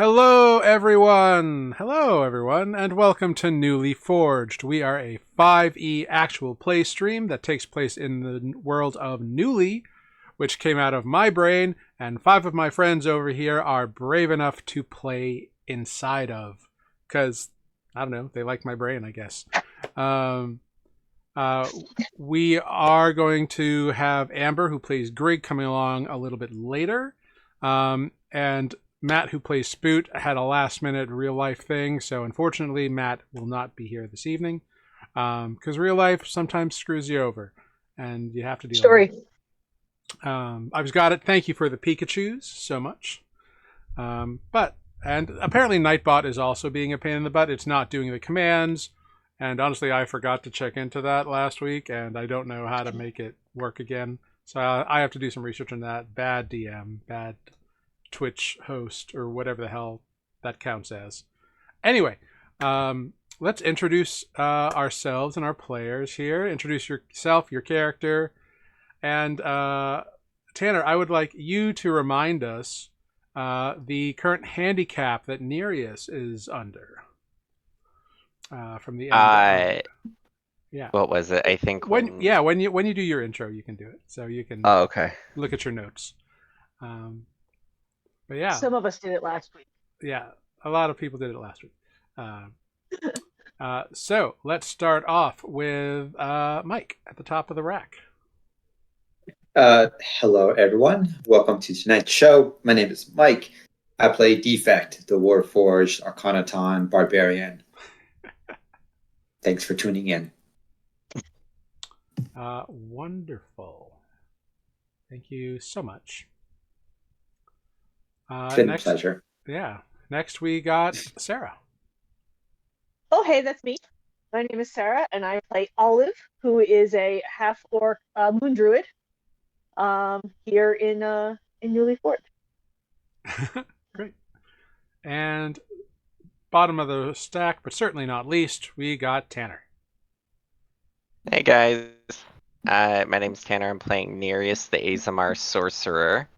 Hello, everyone! Hello, everyone, and welcome to Nuuli Forged. We are a 5e actual play stream that takes place in the world of Nuuli, which came out of my brain, and 5 of my friends over here are brave enough to play inside of. Because, I don't know, they like my brain, I guess. Um, uh, we are going to have Amber, who plays Grig, coming along a little bit later. And Matt, who plays Spoot, had a last-minute real-life thing, so unfortunately, Matt will not be here this evening because real life sometimes screws you over, and you have to deal with it. I've got it. Thank you for the Pikachus so much. And apparently, Nightbot is also being a pain in the butt. It's not doing the commands, and honestly, I forgot to check into that last week, and I don't know how to make it work again. So I have to do some research on that. Bad DM, bad Twitch host, or whatever the hell that counts as. Anyway, let's introduce ourselves and our players here. Introduce yourself, your character, and Tanner, I would like you to remind us the current handicap that Nereus is under from the end. Yeah. What was it? I think when you do your intro, you can do it, so you can okay. Look at your notes. But yeah, some of us did it last week. Yeah, a lot of people did it last week. So let's start off with Mike at the top of the rack. Hello, everyone. Welcome to tonight's show. My name is Mike. I play Defect, the Warforged Arcanaton Barbarian. Thanks for tuning in. Wonderful. Thank you so much. It's been a pleasure. Yeah. Next, we got Sarah. Oh, hey, that's me. My name is Sarah, and I play Olive, who is a half-orc moon druid here in Nuuli Forged. Great. And bottom of the stack, but certainly not least, we got Tanner. Hey guys, my name's Tanner. I'm playing Nereus, the Azamar sorcerer.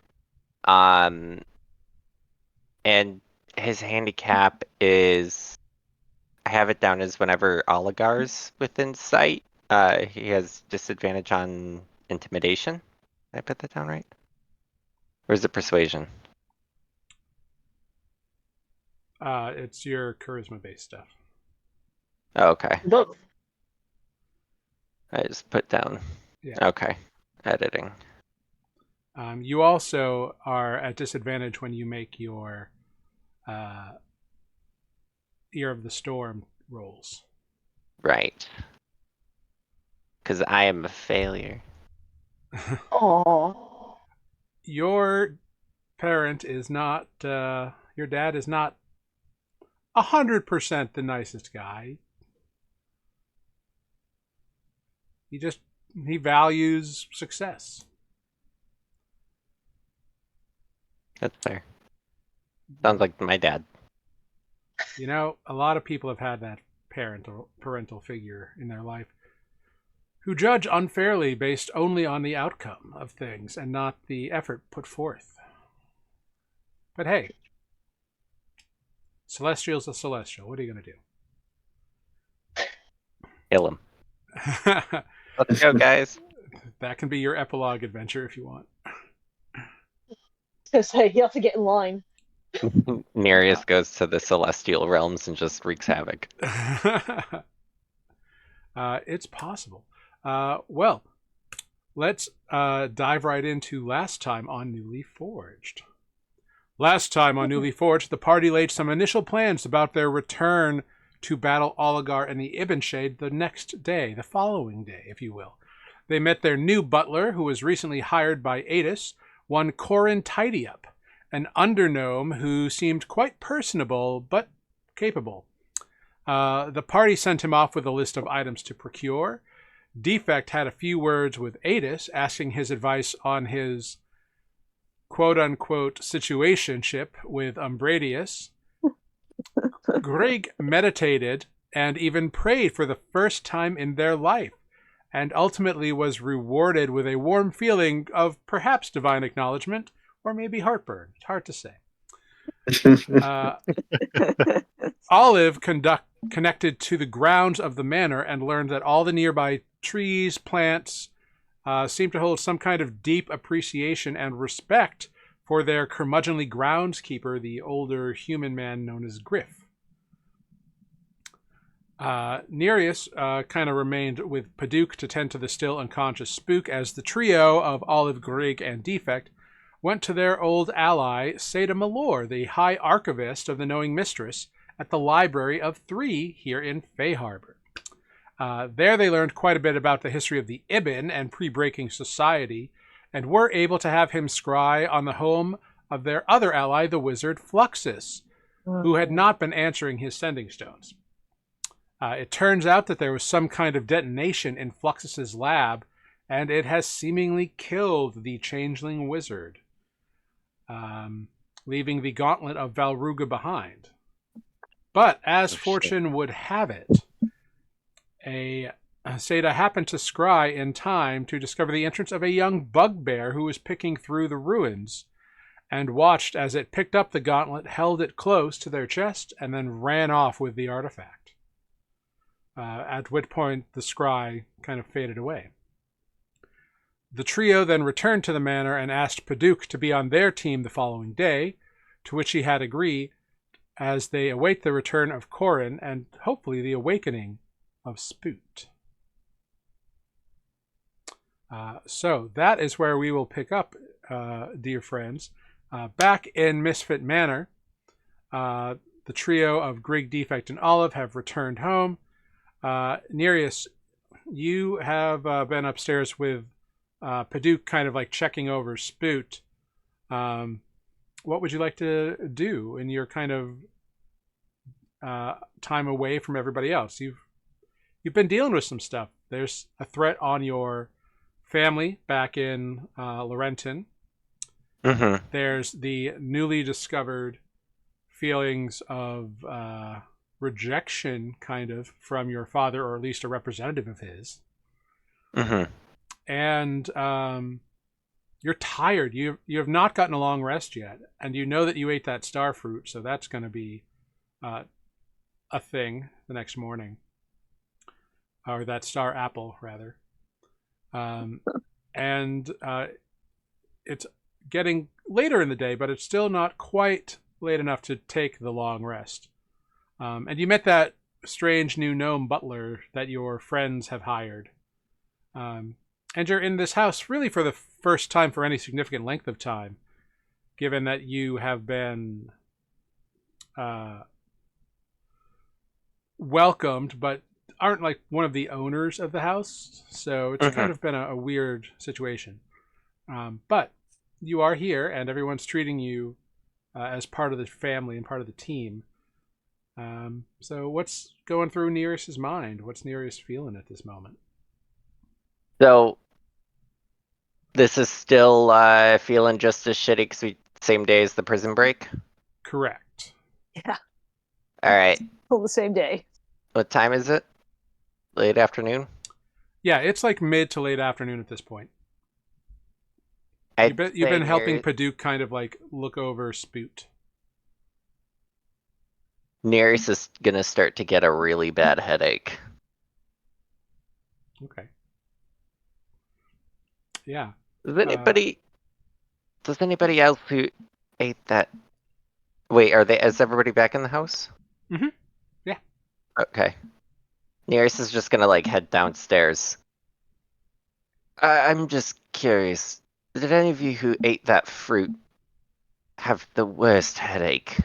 And his handicap is, I have it down as whenever Oligar's within sight, he has disadvantage on intimidation. Did I put that down right? Or is it persuasion? It's your charisma-based stuff. Oh, okay. Both. I just put down. Yeah. Okay. Editing. You also are at disadvantage when you make your Ear of the Storm rolls. Right. Because I am a failure. Aww. Your parent is not, your dad is not 100% the nicest guy. He values success. That's fair. Sounds like my dad. You know, a lot of people have had that parental figure in their life who judge unfairly based only on the outcome of things and not the effort put forth. But hey, Celestial's a Celestial. What are you going to do? Kill him. Let's go, guys. That can be your epilogue adventure if you want. I was gonna say, you have to get in line. Nereus goes to the celestial realms and just wreaks havoc. It's possible. Well, let's dive right into last time on Nuuli Forged. Last time on Nuuli Forged, the party laid some initial plans about their return to battle Oligar and the Ibn-Shade the next day, the following day, if you will. They met their new butler, who was recently hired by Adis, one Corin Tidyup, an undergnome who seemed quite personable but capable. The party sent him off with a list of items to procure. Defect had a few words with Adis, asking his advice on his quote-unquote situationship with Umbradius. Grig meditated and even prayed for the first time in their life, and ultimately was rewarded with a warm feeling of perhaps divine acknowledgement, or maybe heartburn. It's hard to say. Olive connected to the grounds of the manor and learned that all the nearby trees, plants, seemed to hold some kind of deep appreciation and respect for their curmudgeonly groundskeeper, the older human man known as Griff. Nereus kind of remained with Paduke to tend to the still unconscious spook as the trio of Olive, Grig, and Defect went to their old ally, Seda Malor, the High Archivist of the Knowing Mistress, at the Library of Three here in Fay Harbor. There they learned quite a bit about the history of the Ibn and pre-breaking society, and were able to have him scry on the home of their other ally, the wizard Fluxus, who had not been answering his sending stones. It turns out that there was some kind of detonation in Fluxus's lab, and it has seemingly killed the changeling wizard, leaving the gauntlet of Valruga behind. But as fortune would have it, Seda happened to scry in time to discover the entrance of a young bugbear who was picking through the ruins, and watched as it picked up the gauntlet, held it close to their chest, and then ran off with the artifact. At which point the scry kind of faded away. The trio then returned to the manor and asked Paduke to be on their team the following day, to which he had agreed, as they await the return of Corin and hopefully the awakening of Spoot. So that is where we will pick up, dear friends. Back in Misfit Manor, the trio of Grig, Defect, and Olive have returned home. Nereus, you have been upstairs with Paduke, kind of like checking over Spoot. What would you like to do in your kind of time away from everybody else? You've been dealing with some stuff. There's a threat on your family back in Laurenton. Mm-hmm. There's the newly discovered feelings of rejection, kind of, from your father, or at least a representative of his. Mm-hmm. And you're tired. You have not gotten a long rest yet, and you know that you ate that star fruit, so that's going to be a thing the next morning, or that star apple rather. And it's getting later in the day, but it's still not quite late enough to take the long rest. And you met that strange new gnome butler that your friends have hired. And you're in this house really for the first time for any significant length of time, given that you have been welcomed, but aren't like one of the owners of the house. So it's kind of been a weird situation. But you are here, and everyone's treating you as part of the family and part of the team. So what's going through Nereus's mind? What's Nereus feeling at this moment? So this is still feeling just as shitty because same day as the prison break? Correct. Yeah. All right. Still the same day. What time is it? Late afternoon? Yeah, it's like mid to late afternoon at this point. You've been helping Paduke kind of like look over Spoot. Nereus is going to start to get a really bad headache. Okay. Yeah. Does anybody else who ate that? Wait, is everybody back in the house? Mm-hmm. Yeah. Okay. Nereus is just gonna like head downstairs. I'm just curious. Did any of you who ate that fruit have the worst headache?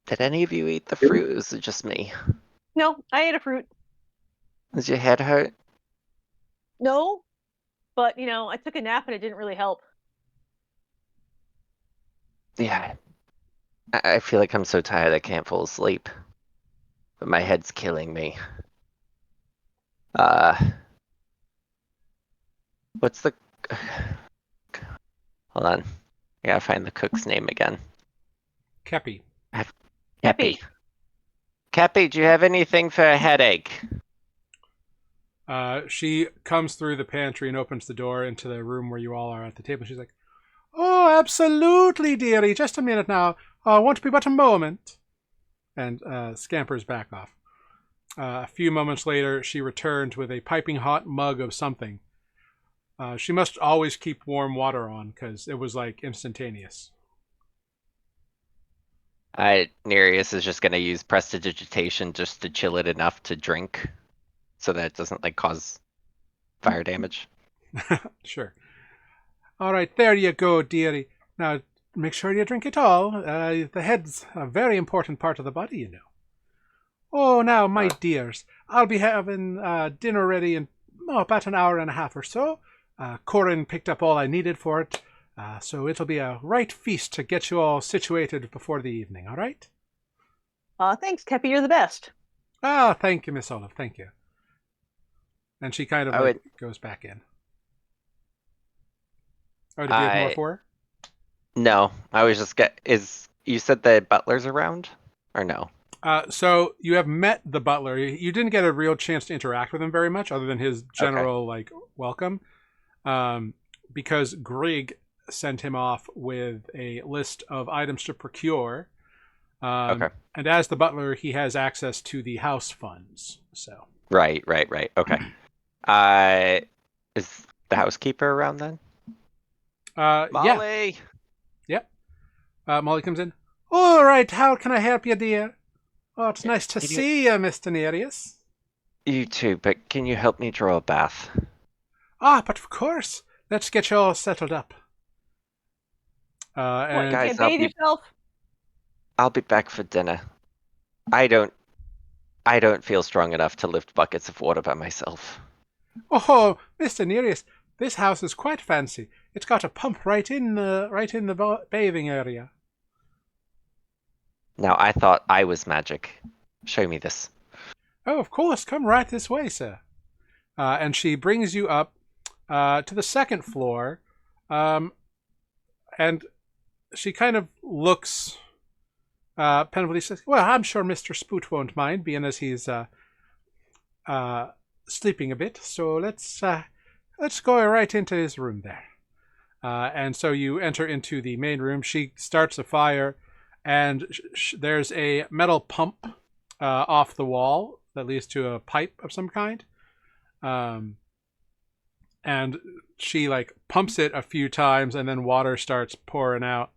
Did any of you eat the fruit, or was it just me? No, I ate a fruit. Does your head hurt? No, but I took a nap and it didn't really help. Yeah. I feel like I'm so tired I can't fall asleep. But my head's killing me. What's the... Hold on. I gotta find the cook's name again. Kepi. Kepi. Kepi, do you have anything for a headache? She comes through the pantry and opens the door into the room where you all are at the table. She's like, "Oh, absolutely, dearie. Just a minute now. Won't be but a moment." And scampers back off. A few moments later, she returns with a piping hot mug of something. She must always keep warm water on because it was like instantaneous. Nereus is just gonna use prestidigitation just to chill it enough to drink, so that it doesn't like cause fire damage. Sure. All right, there you go, dearie. Now, make sure you drink it all. The head's a very important part of the body, you know. Oh, now, my dears, I'll be having dinner ready in about an hour and a half or so. Corin picked up all I needed for it, so it'll be a right feast to get you all situated before the evening, all right? Thanks, Kepi, you're the best. Thank you, Miss Olive, thank you. And she kind of goes back in. Oh, did you have more for her? No, I was just you said the butler's around? Or no? So you have met the butler. You didn't get a real chance to interact with him very much, other than his general welcome, because Grig sent him off with a list of items to procure. And as the butler, he has access to the house funds. So right. Okay. Is the housekeeper around then? Molly. Yeah. Yep. Molly comes in. All right. How can I help you, dear? Oh, it's nice to see you, Mr. Nereus. You too, but can you help me draw a bath? But of course. Let's get you all settled up. And you can't bathe yourself? I'll be back for dinner. I don't feel strong enough to lift buckets of water by myself. Oh, Mr. Nereus, this house is quite fancy. It's got a pump right in the bathing area. Now, I thought I was magic. Show me this. Oh, of course. Come right this way, sir. And she brings you up to the second floor. And she kind of looks pensively, says, "Well, I'm sure Mr. Spoot won't mind, being as he's sleeping a bit. So let's go right into his room there." And so you enter into the main room. She starts a fire. And there's a metal pump off the wall that leads to a pipe of some kind. And she pumps it a few times, and then water starts pouring out.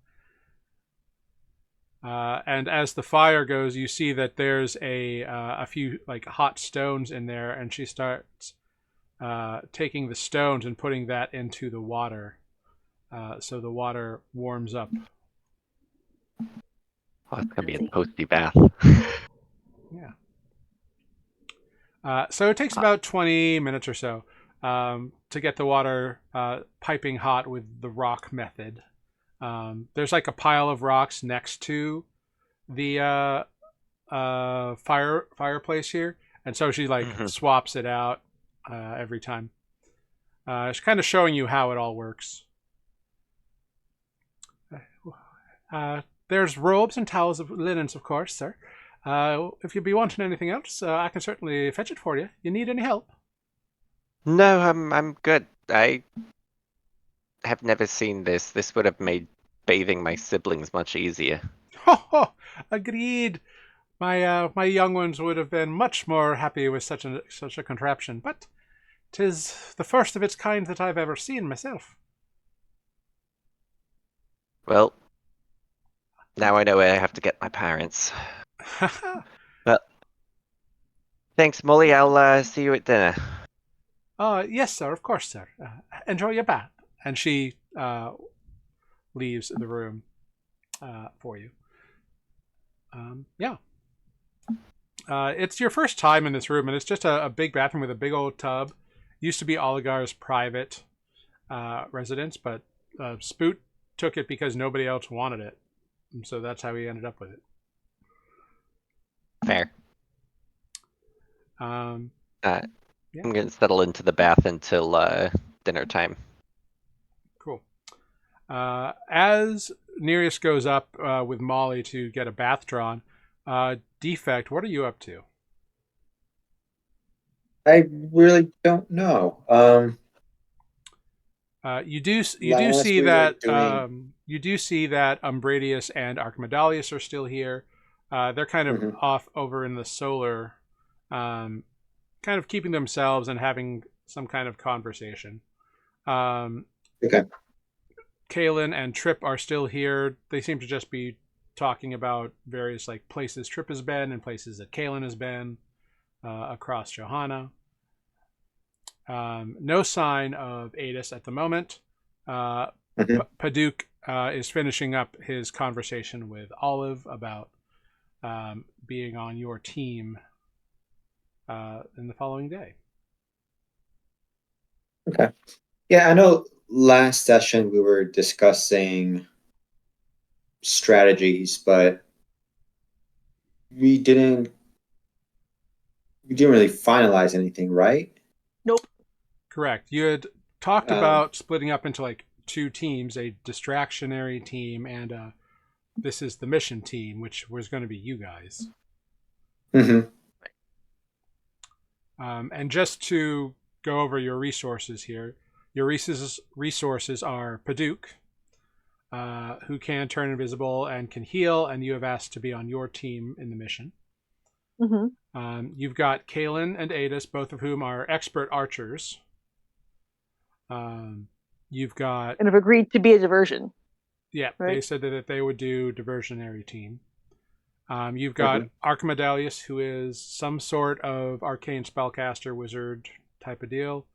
And as the fire goes, you see that there's a few hot stones in there, and she starts taking the stones and putting that into the water. So the water warms up. Oh, it's going to be a toasty bath. Yeah. So it takes about 20 minutes or so to get the water piping hot with the rock method. There's a pile of rocks next to the fireplace here. And so she swaps it out every time. She's kind of showing you how it all works. There's robes and towels of linens, of course, sir. If you'd be wanting anything else, I can certainly fetch it for you. You need any help? No, I'm good. I have never seen this. This would have made bathing my siblings much easier. Ho! Agreed. My young ones would have been much more happy with such a contraption, but 'tis the first of its kind that I've ever seen myself. Well, now I know where I have to get my parents. Well, thanks, Molly. I'll see you at dinner. Yes, sir. Of course, sir. Enjoy your bath. And she leaves the room for you. Yeah. It's your first time in this room, and it's just a big bathroom with a big old tub. Used to be Oligar's private residence, but Spoot took it because nobody else wanted it. And so that's how he ended up with it. Fair. Yeah. I'm going to settle into the bath until dinner time. Cool. As Nereus goes up with Molly to get a bath drawn, Defect, what are you up to? I really don't know. You do Last see we were that doing- Umbradius and Archimedalius are still here. They're kind of Mhm. off over in the solar, kind of keeping themselves and having some kind of conversation. Okay. Kalen and Trip are still here. They seem to just be talking about various like places Trip has been and places that Kalen has been across Johanna. No sign of Adis at the moment. Mhm. Paduk is finishing up his conversation with Olive about being on your team in the following day. Okay. Yeah, I know last session we were discussing strategies, but we didn't really finalize anything, right? Nope. Correct. You had talked Oh. about splitting up into like two teams, a distractionary team and this is the mission team, which was going to be you guys. Mm-hmm. And just to go over your resources here, your resources are Paduk, who can turn invisible and can heal, and you have asked to be on your team in the mission. Mm-hmm. You've got Kalen and Adis, both of whom are expert archers. You've got... And have agreed to be a diversion. Yeah, right? They said that they would do diversionary team. You've got Archimedalius, who is some sort of arcane spellcaster, wizard type of deal.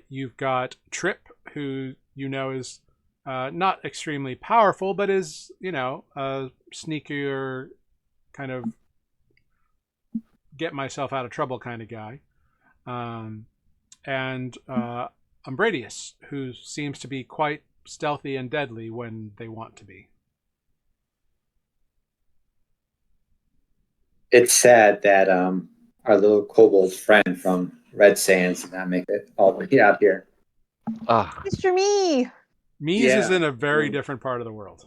You've got Trip, who you know is not extremely powerful, but is, you know, a sneakier kind of get myself out of trouble kind of guy. And Umbradius, who seems to be quite stealthy and deadly when they want to be. It's sad that our little kobold friend from Red Sands did not make it all the way out here. Mr. Me! Mies is in a very different part of the world.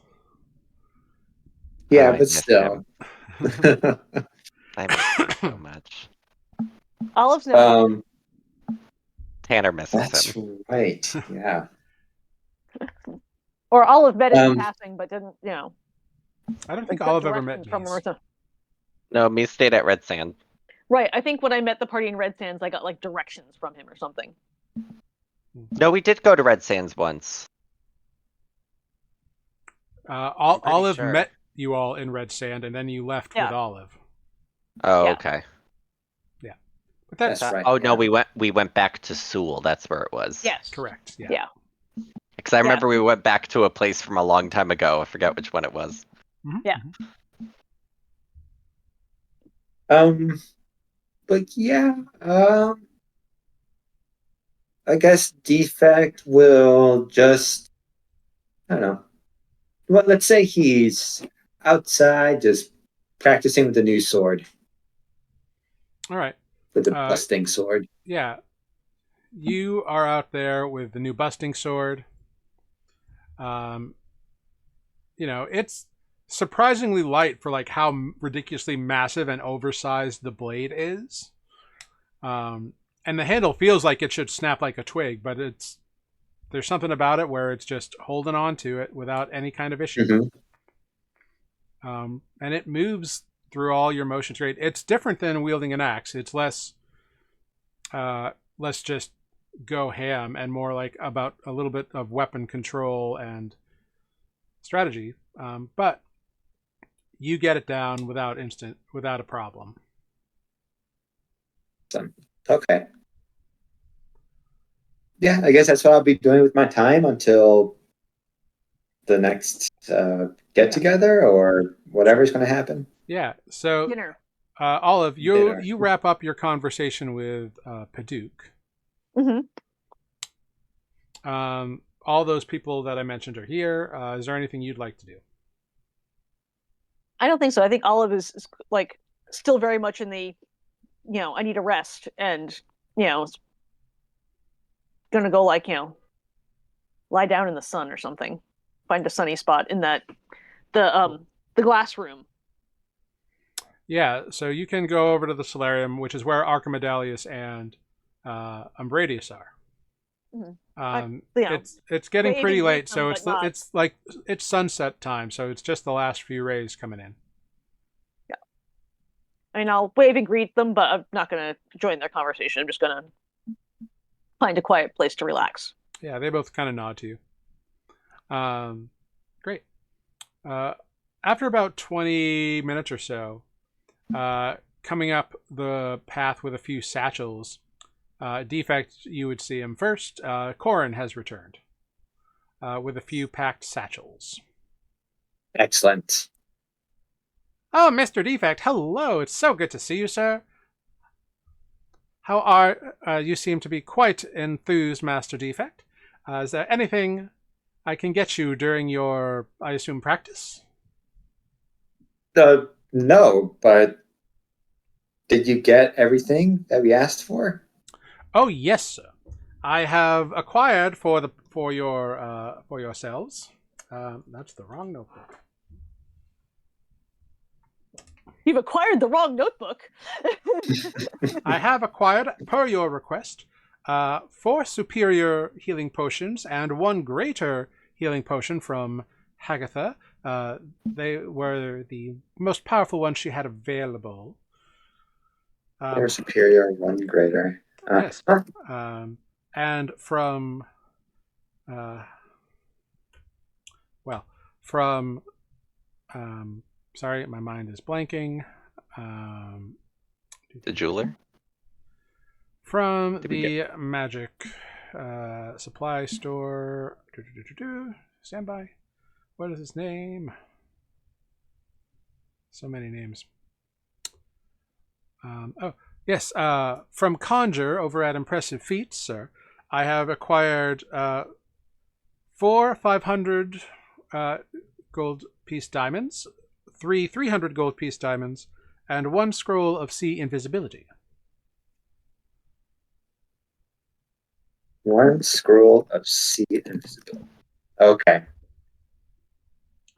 Yeah, I but miss still. I miss him so much. Olive's never Tanner misses That's him. right. Yeah. Or Olive met him in passing, but didn't, you know. I don't think Olive ever met Mies. No, me stayed at Red Sand. Right. I think when I met the party in Red Sands, I got like directions from him or something. No, we did go to Red Sands once. Olive sure. met you all in Red Sand, and then you left with Olive. Oh, okay. Yeah, but that's right. Oh no, we went back to Sewell. That's where it was. Yes. Correct. Yeah. Yeah. Because I remember we went back to a place from a long time ago. I forget which one it was. Mm-hmm. Yeah. But yeah, I guess Defect will just, I don't know. Well, let's say he's outside just practicing with the new sword. All right. With the busting sword. Yeah. You are out there with the new busting sword. You know, it's surprisingly light for like how ridiculously massive and oversized the blade is. And the handle feels like it should snap like a twig, but there's something about it where it's just holding on to it without any kind of issue. Mm-hmm. And it moves through all your motions. Right? It's different than wielding an axe. It's less just go ham and more like about a little bit of weapon control and strategy. But you get it down without a problem. Okay. Yeah, I guess that's what I'll be doing with my time until the next get together or whatever's going to happen. Yeah. So dinner. Olive, you wrap up your conversation with Paduk. Mm-hmm. All those people that I mentioned are here. Is there anything you'd like to do? I don't think so. I think Olive is like still very much in the, you know, I need a rest and, you know, gonna go like, you know, lie down in the sun or something. Find a sunny spot in that the glass room. Yeah, so you can go over to the solarium, which is where Archimedalius and Umbradius are. It's getting pretty late, so it's sunset time, so it's just the last few rays coming in. Yeah, I mean, I'll wave and greet them, but I'm not going to join their conversation. I'm just going to find a quiet place to relax. Yeah, they both kind of nod to you. Great. After about 20 minutes or so, coming up the path with a few satchels, Defect, you would see him first. Corin has returned with a few packed satchels. Excellent. Oh, Mr. Defect, hello. It's so good to see you, sir. How are you? Seem to be quite enthused, Master Defect. Is there anything I can get you during your, I assume, practice? No, but did you get everything that we asked for? Oh yes, sir. I have acquired for yourselves. That's the wrong notebook. You've acquired the wrong notebook. I have acquired, per your request, 4 superior healing potions and 1 greater healing potion from Hagatha. They were the most powerful ones she had available. 4 superior, 1 greater. Yes. And from, sorry, my mind is blanking. The jeweler? From the magic supply store. Stand by. What is his name? So many names. Oh, yes. From Conjure over at Impressive Feats, sir. I have acquired 4 500 gold piece diamonds, 3 300 gold piece diamonds, and 1 scroll of sea invisibility. 1 scroll of sea invisibility. Okay.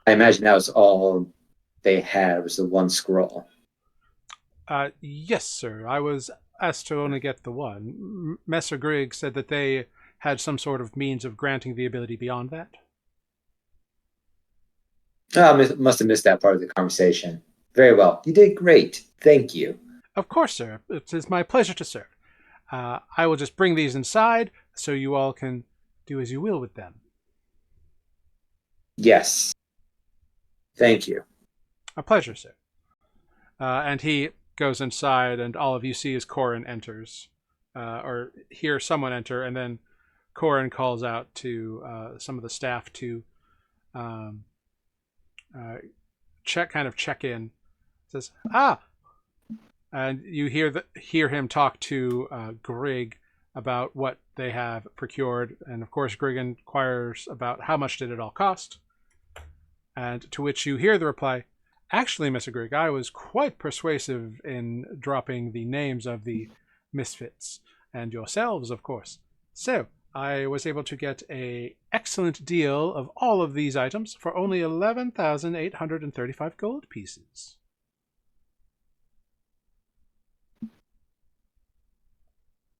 I imagine that was all they had, was the 1 scroll. Yes, sir. I was asked to only get the 1. Messer Grigg said that they had some sort of means of granting the ability beyond that. Oh, I must have missed that part of the conversation. Very well. You did great. Thank you. Of course, sir. It is my pleasure to serve. I will just bring these inside so you all can do as you will with them. Yes. Thank you. A pleasure, sir. And he goes inside, and all of you see as Corin enters, or hear someone enter, and then Corin calls out to some of the staff to check in. Says, and you hear him talk to Grigg about what they have procured, and of course Grigg inquires about how much did it all cost, and to which you hear the reply, actually, Mr. Grigg, I was quite persuasive in dropping the names of the misfits, and yourselves, of course. So, I was able to get an excellent deal of all of these items for only 11,835 gold pieces.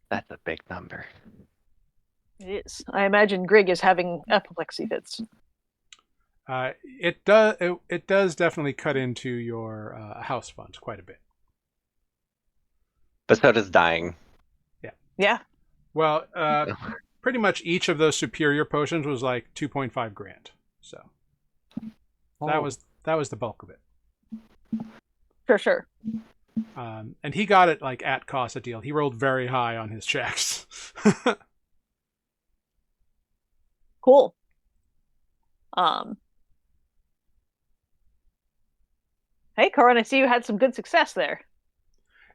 That's a big number. It is. I imagine Grigg is having apoplexy fits. It does definitely cut into your house funds quite a bit. But so does dying. Yeah. Well, pretty much each of those superior potions was like 2.5 grand. So that was the bulk of it. For sure. And he got it like at cost a deal. He rolled very high on his checks. Cool. Hey, Corin, I see you had some good success there.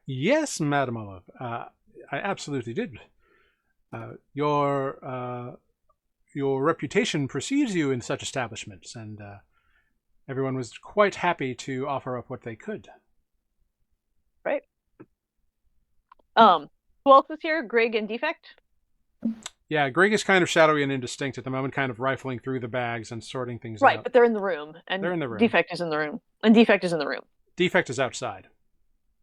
Yes, Madam Olive. I absolutely did. Your reputation precedes you in such establishments, and everyone was quite happy to offer up what they could. Right. Who else was here? Grigg and Defect? Yeah, Grigg is kind of shadowy and indistinct at the moment, kind of rifling through the bags and sorting things out. Right, but they're in the room. And they're in the room. Defect is in the room. And Defect is in the room. Defect is outside.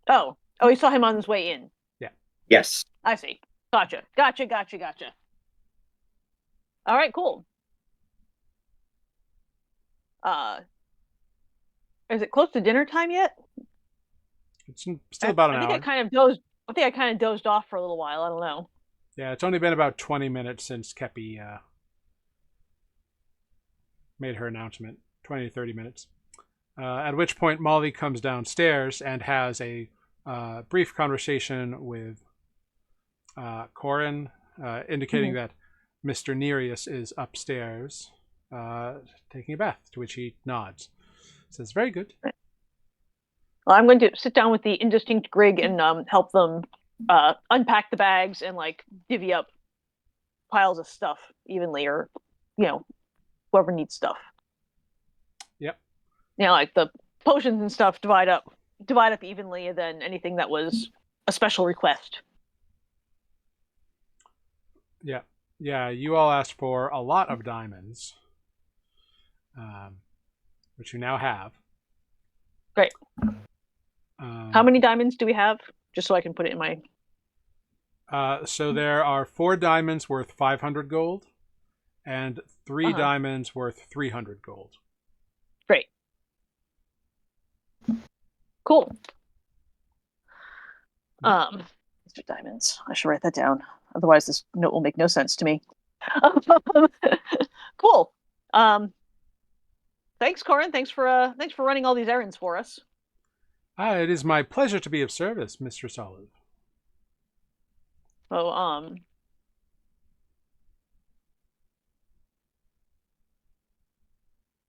Oh, he saw him on his way in. Yes. I see. Gotcha. All right, cool. Is it close to dinner time yet? It's still about an I think hour. I kind of dozed off for a little while. I don't know. Yeah, it's only been about 20 minutes since Kepi made her announcement. 20 to 30 minutes. At which point Molly comes downstairs and has a brief conversation with Corin, indicating that Mr. Nereus is upstairs taking a bath, to which he nods. Says, very good. Well, I'm going to sit down with the indistinct Grig and help them unpack the bags and like divvy up piles of stuff evenly, or whoever needs stuff. Yep. Like the potions and stuff divide up evenly, and then anything that was a special request. Yeah, you all asked for a lot of diamonds, which you now have. Great. How many diamonds do we have? Just so I can put it in my... So there are 4 diamonds worth 500 gold, and 3 diamonds worth 300 gold. Great. Cool. These are diamonds. I should write that down. Otherwise, this note will make no sense to me. Cool. Thanks, Corin. Thanks for running all these errands for us. It is my pleasure to be of service, Mistress Olive.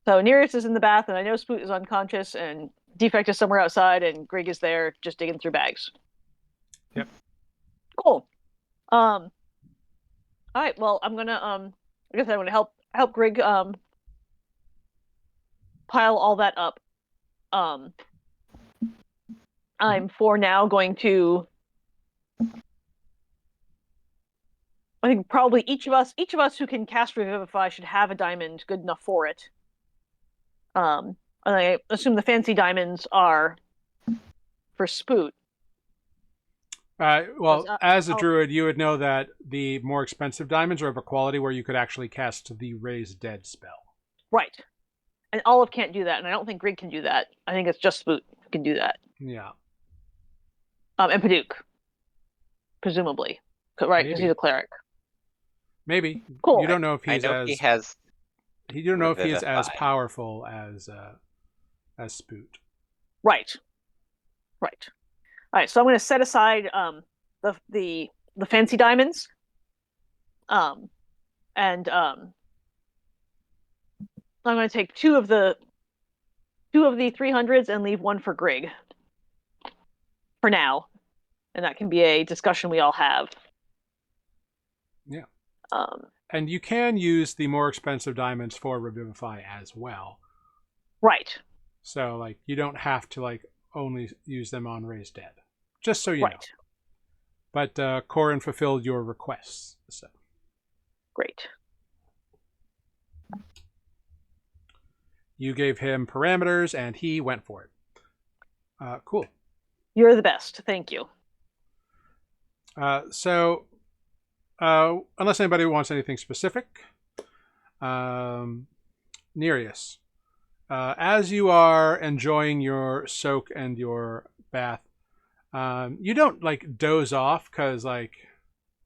So Nereus is in the bath, and I know Spoot is unconscious, and Defect is somewhere outside, and Grig is there just digging through bags. Yep. Cool. All right. Well, I'm gonna help Grig pile all that up. I'm for now going to... I think probably each of us who can cast Revivify should have a diamond good enough for it. And I assume the fancy diamonds are for Spoot. Well, as a druid, you would know that the more expensive diamonds are of a quality where you could actually cast the Raise Dead spell. Right. And Olive can't do that, and I don't think Grig can do that. I think it's just Spoot who can do that. Yeah. And Paduk, presumably. Right, because he's a cleric. Maybe. Cool. You don't know if he's he don't know if he is as powerful as Spoot. Right. All right, so I'm going to set aside the fancy diamonds, and I'm going to take two of the 300s and leave one for Grig for now, and that can be a discussion we all have. Yeah. And you can use the more expensive diamonds for Revivify as well. Right. So like you don't have to like only use them on Raise Dead. Just so you know. But Corin fulfilled your requests. So. Great. You gave him parameters, and he went for it. Cool. You're the best. Thank you. So, unless anybody wants anything specific, Nereus, as you are enjoying your soak and your bath, you don't like doze off because like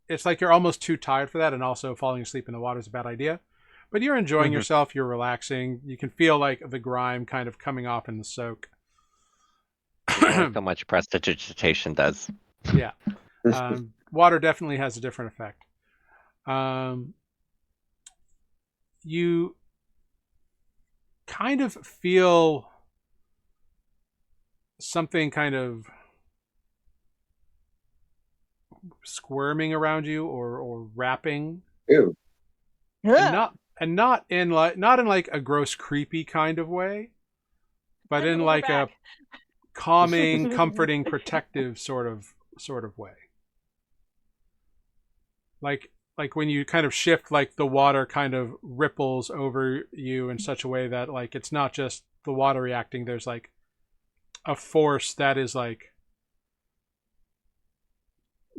it's like you're almost too tired for that, and also falling asleep in the water is a bad idea. But you're enjoying yourself. You're relaxing. You can feel like the grime kind of coming off in the soak. So much prestidigitation does. Yeah. Water definitely has a different effect. You kind of feel something kind of squirming around you or wrapping. Ew. And not in like a gross creepy kind of way, but in like a calming, comforting, protective sort of way. Like when you kind of shift, like the water kind of ripples over you in such a way that like it's not just the water reacting, there's like a force that is like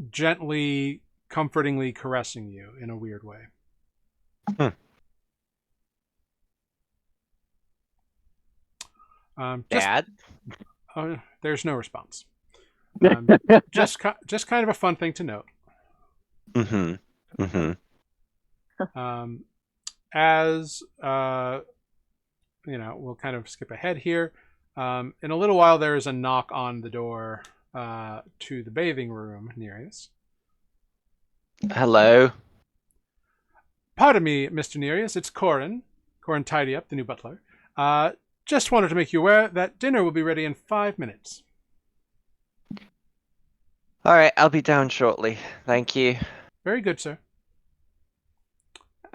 gently, comfortingly caressing you in a weird way. Dad? There's no response. Just kind of a fun thing to note. Mm-hmm. Mm-hmm. As we'll kind of skip ahead here. In a little while, there is a knock on the door to the bathing room near us. Hello? Pardon me, Mr. Nereus, it's Corin. Corin Tidy Up, the new butler. Just wanted to make you aware that dinner will be ready in 5 minutes. All right, I'll be down shortly. Thank you. Very good, sir.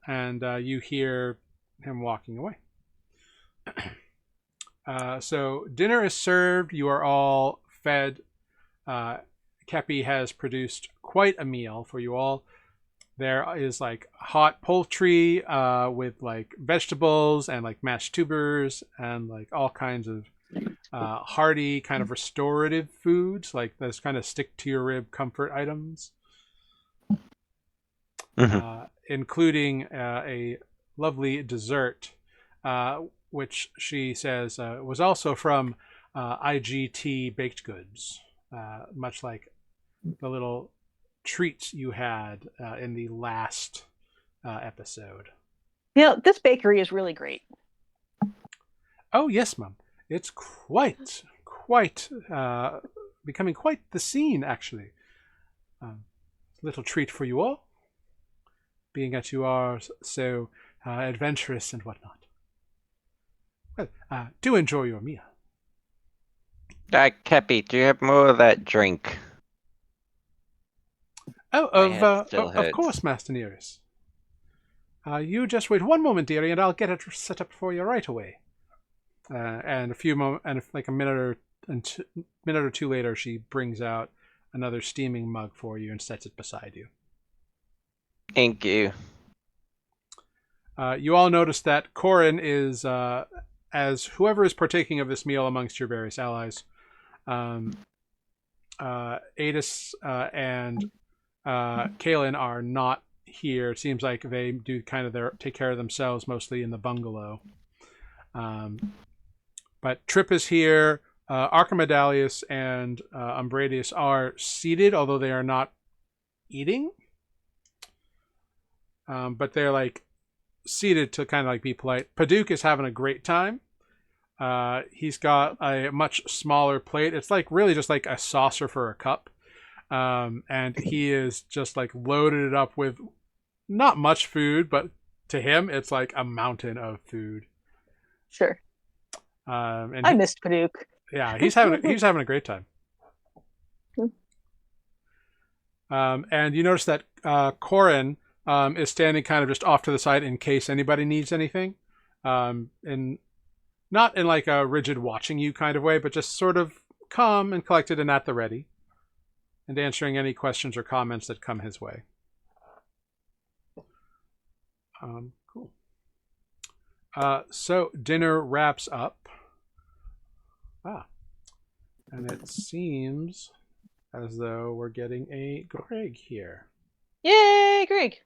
And you hear him walking away. So dinner is served. You are all fed. Kepi has produced quite a meal for you all. There is like hot poultry with like vegetables and like mashed tubers and like all kinds of hearty kind of restorative foods, like those kind of stick to your rib comfort items, including a lovely dessert, which she says was also from IGT Baked Goods, much like the little treats you had in the last episode. This bakery is really great. Oh yes, Mum. It's quite becoming quite the scene, actually. Little treat for you all, being that you are so adventurous and whatnot. Well, do enjoy your meal. Kepi, do you have more of that drink? Oh, of course, Master Nereus. You just wait one moment, dearie, and I'll get it set up for you right away. And like a minute or two later, she brings out another steaming mug for you and sets it beside you. Thank you. You all notice that Corin is, as whoever is partaking of this meal amongst your various allies, Adis and Kaelin are not here. It seems like they do kind of take care of themselves mostly in the bungalow. But Trip is here. Archimedalius and Umbradius are seated, although they are not eating. But they're like seated to kind of like be polite. Paduk is having a great time. He's got a much smaller plate. It's like really just like a saucer for a cup. And he is just like loaded it up with not much food, but to him it's like a mountain of food. Sure. And I missed Paduk. Yeah, he's having a great time. And you notice that Corin is standing kind of just off to the side in case anybody needs anything, and not in like a rigid watching you kind of way, but just sort of calm and collected and at the ready, and answering any questions or comments that come his way. Cool. So dinner wraps up. And it seems as though we're getting a Greg here. Yay, Greg!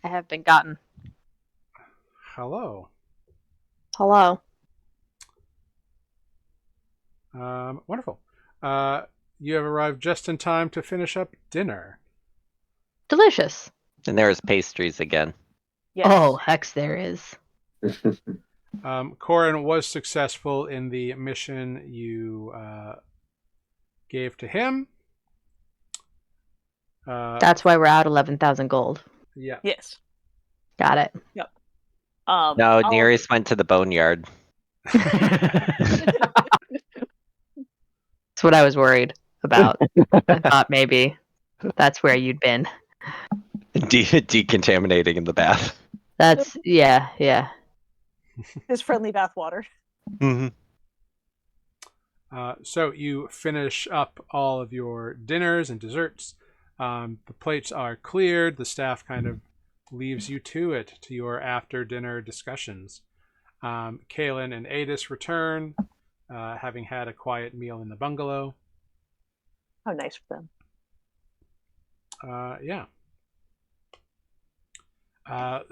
I have been gotten. Hello. Hello. Wonderful. You have arrived just in time to finish up dinner. Delicious. And there's pastries again. Yes. Oh, hex there is. Corin was successful in the mission you gave to him. That's why we're out 11,000 gold. Yeah. Yes. Got it. Yep. No, Nereus went to the boneyard. That's what I was worried about. I thought maybe that's where you'd been. Decontaminating in the bath. That's, yeah. His friendly bathwater. Mm-hmm. So you finish up all of your dinners and desserts. The plates are cleared. The staff kind of leaves you to your after-dinner discussions. Kaelin and Adis return, having had a quiet meal in the bungalow. How nice for them. Yeah.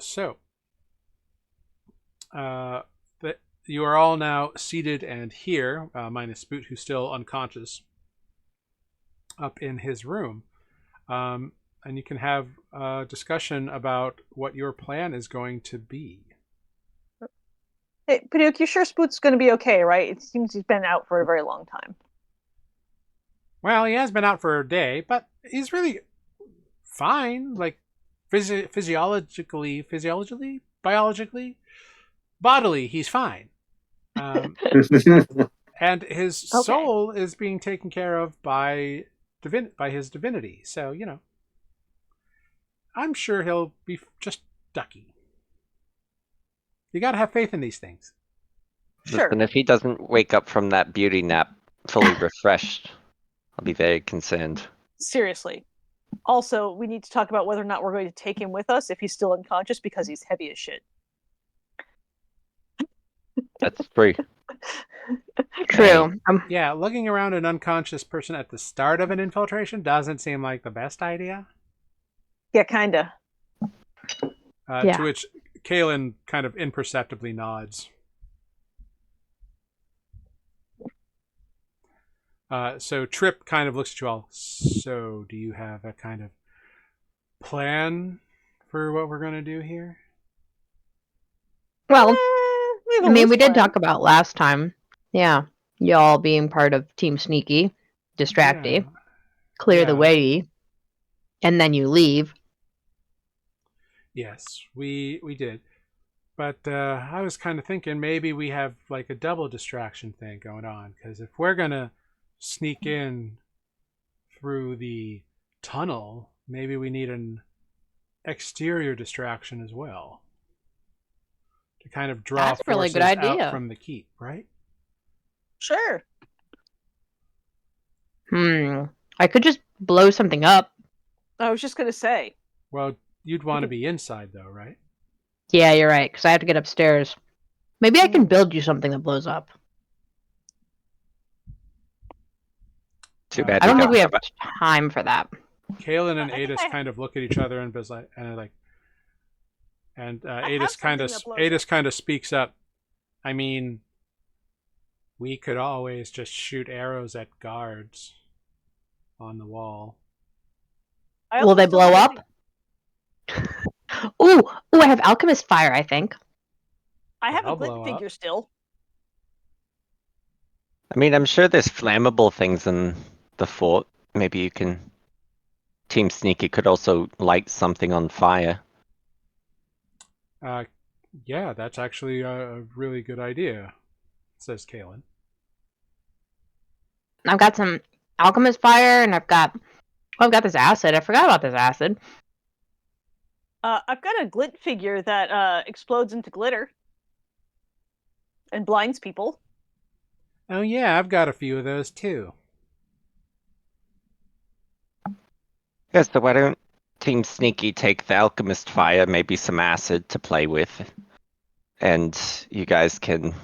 So, you are all now seated and here, minus Boot, who's still unconscious, up in his room. And you can have a discussion about what your plan is going to be. Hey, Pinook, you sure Spoot's going to be okay, right? It seems he's been out for a very long time. Well, he has been out for a day, but he's really fine. Like, biologically, bodily, he's fine. And his soul is being taken care of by his divinity. So, I'm sure he'll be just ducky. You gotta have faith in these things. Sure. And if he doesn't wake up from that beauty nap fully refreshed, I'll be very concerned. Seriously. Also, we need to talk about whether or not we're going to take him with us if he's still unconscious, because he's heavy as shit. That's true. True. Yeah, looking around an unconscious person at the start of an infiltration doesn't seem like the best idea. Yeah, kinda. To which Kaelin kind of imperceptibly nods. So Trip kind of looks at you all. So, do you have a kind of plan for what we're going to do here? Well, I mean, we did talk about last time. Yeah. Y'all being part of Team Sneaky, Distracty, clear the way, and then you leave. Yes, we did. But I was kind of thinking maybe we have like a double distraction thing going on. Because if we're going to sneak in through the tunnel, maybe we need an exterior distraction as well. To kind of draw That's a really forces good idea. out from the keep, right? Sure. I could just blow something up. I was just going to say. Well, you'd want to be inside though, right? Yeah, you're right, because I have to get upstairs. Maybe I can build you something that blows up. Too bad. I don't think we have time for that. Kaelin and Adis kind of look at each other and Adis kind of speaks up. I mean, we could always just shoot arrows at guards on the wall. Will they blow up? Ooh, I have alchemist fire, I think. I have a glint figure still. I mean, I'm sure there's flammable things in the fort. Maybe you can... Team Sneaky could also light something on fire. Yeah, that's actually a really good idea, says Kaelin. I've got some alchemist fire, and I've got this acid. I forgot about this acid. I've got a glint figure that explodes into glitter and blinds people. Oh yeah, I've got a few of those too. Yes, so why don't Team Sneaky take the alchemist fire, maybe some acid to play with, and you guys can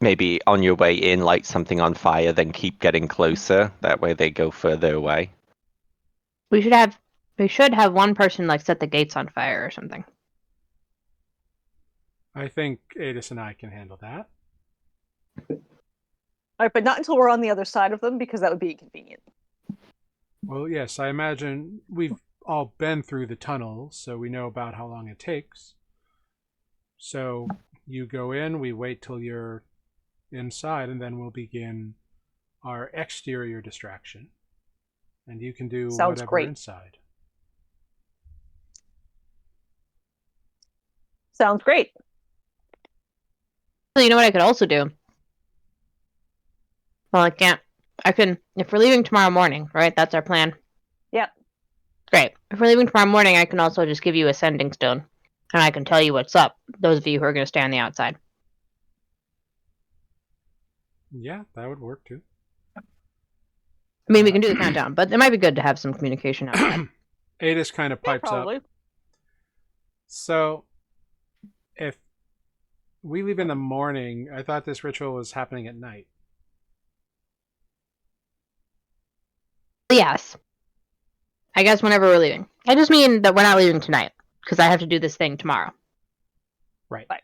maybe on your way in light something on fire, then keep getting closer. That way they go further away. We should have one person like set the gates on fire or something. I think Adis and I can handle that. All right, but not until we're on the other side of them, because that would be inconvenient. Well, yes, I imagine we've all been through the tunnel, so we know about how long it takes. So you go in, we wait till you're inside, and then we'll begin our exterior distraction. And you can do whatever inside. Sounds great. So you know what I could also do? Well, I can, if we're leaving tomorrow morning, right? That's our plan. Yep. Great. If we're leaving tomorrow morning, I can also just give you a sending stone. And I can tell you what's up, those of you who are going to stay on the outside. Yeah, that would work too. I mean, we can do the countdown, but it might be good to have some communication outside. Adis kind of pipes up. So, if we leave in the morning, I thought this ritual was happening at night. Yes. I guess whenever we're leaving. I just mean that we're not leaving tonight because I have to do this thing tomorrow. Right. Right.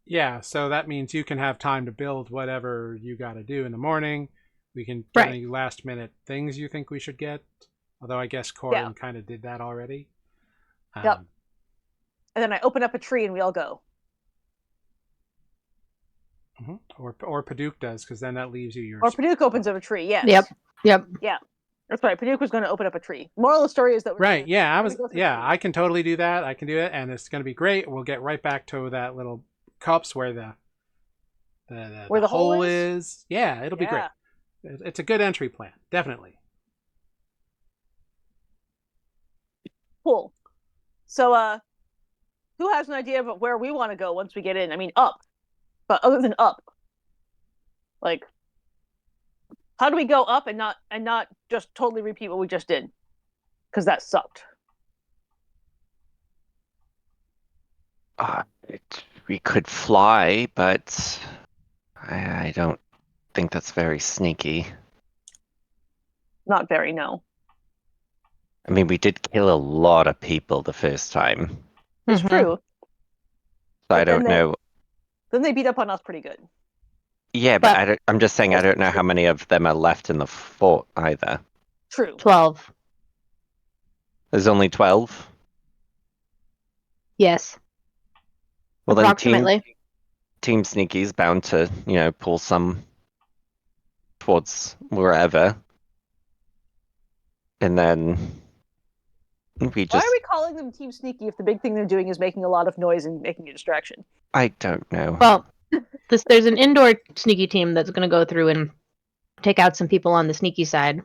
Yeah, so that means you can have time to build whatever you got to do in the morning. We can get Right. any last minute things you think we should get. Although I guess Corin kind of did that already. Yep. And then I open up a tree and we all go. Or Paduke does, because then that leaves you your. Or Paduke opens up a tree. Yes. Yep. Yeah. That's right. Paduke was going to open up a tree. Moral of the story is that we're Right. gonna, Yeah. we're gonna go through Yeah. trees. I can totally do that. I can do it, and it's going to be great. We'll get right back to that little cups where Where the hole is. Yeah, it'll be great. It's a good entry plan, definitely. Cool. So, who has an idea of where we want to go once we get in? I mean, up. But other than up, like, how do we go up and not just totally repeat what we just did? Because that sucked. We could fly, but I don't think that's very sneaky. Not very, no. I mean, we did kill a lot of people the first time, It's true. so I But then don't know. Then they beat up on us pretty good. Yeah, but I'm just saying I don't know how many of them are left in the fort either. True. 12. There's only 12? Yes. Well, then Approximately. Team Sneaky's bound to, pull some towards wherever. And then we just... Why are we calling them Team Sneaky if the big thing they're doing is making a lot of noise and making a distraction? I don't know. Well, there's an indoor sneaky team that's going to go through and take out some people on the sneaky side.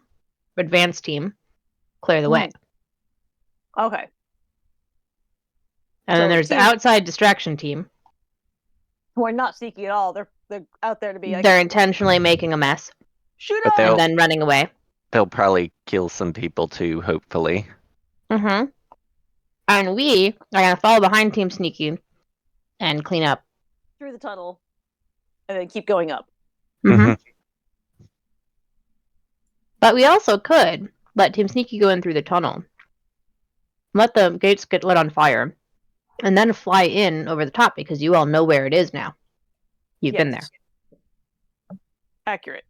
Advanced team, clear the way. Okay. And then there's the outside distraction team. Who are not sneaky at all. They're out there to be like... They're intentionally making a mess. Shoot But them! And then running away. They'll probably kill some people too, hopefully. Mm-hmm. And we are going to follow behind Team Sneaky and clean up. Through the tunnel. And then keep going up. Mm-hmm. But we also could let Team Sneaky go in through the tunnel. Let the gates get lit on fire. And then fly in over the top because you all know where it is now. You've been there. Accurate.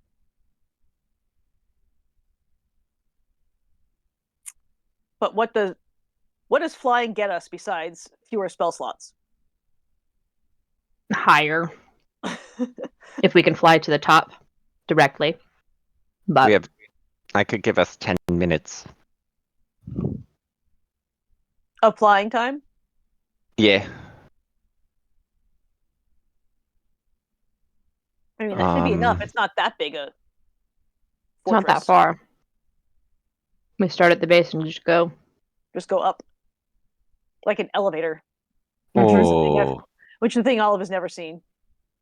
But what does flying get us besides fewer spell slots? Higher. If we can fly to the top directly. But I could give us 10 minutes. Of flying time? Yeah. I mean, that should be enough. It's not that big a fortress. It's not that far. We start at the base and just go. Just go up. Like an elevator. Oh. Which is the thing Olive has never seen.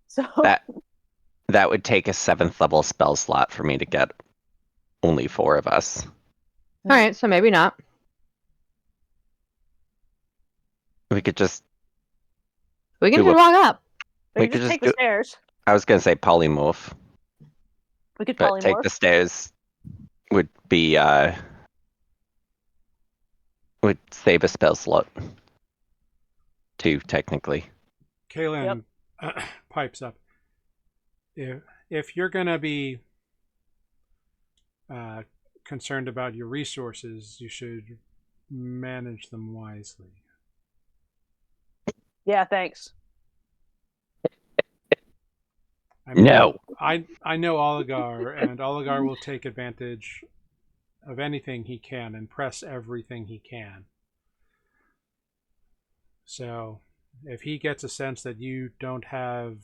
So that would take a 7th level spell slot for me to get only 4 of us. Alright, so maybe not. We could just... We can just walk up. We could just take the stairs. I was going to say polymorph. We could but polymorph. Take the stairs would be... would save a spell slot. 2, technically. Kaylin pipes up. If you're going to be concerned about your resources, you should manage them wisely. Yeah, thanks. I mean, No. I know Oligar, and Oligar will take advantage of anything he can and press everything he can. So, if he gets a sense that you don't have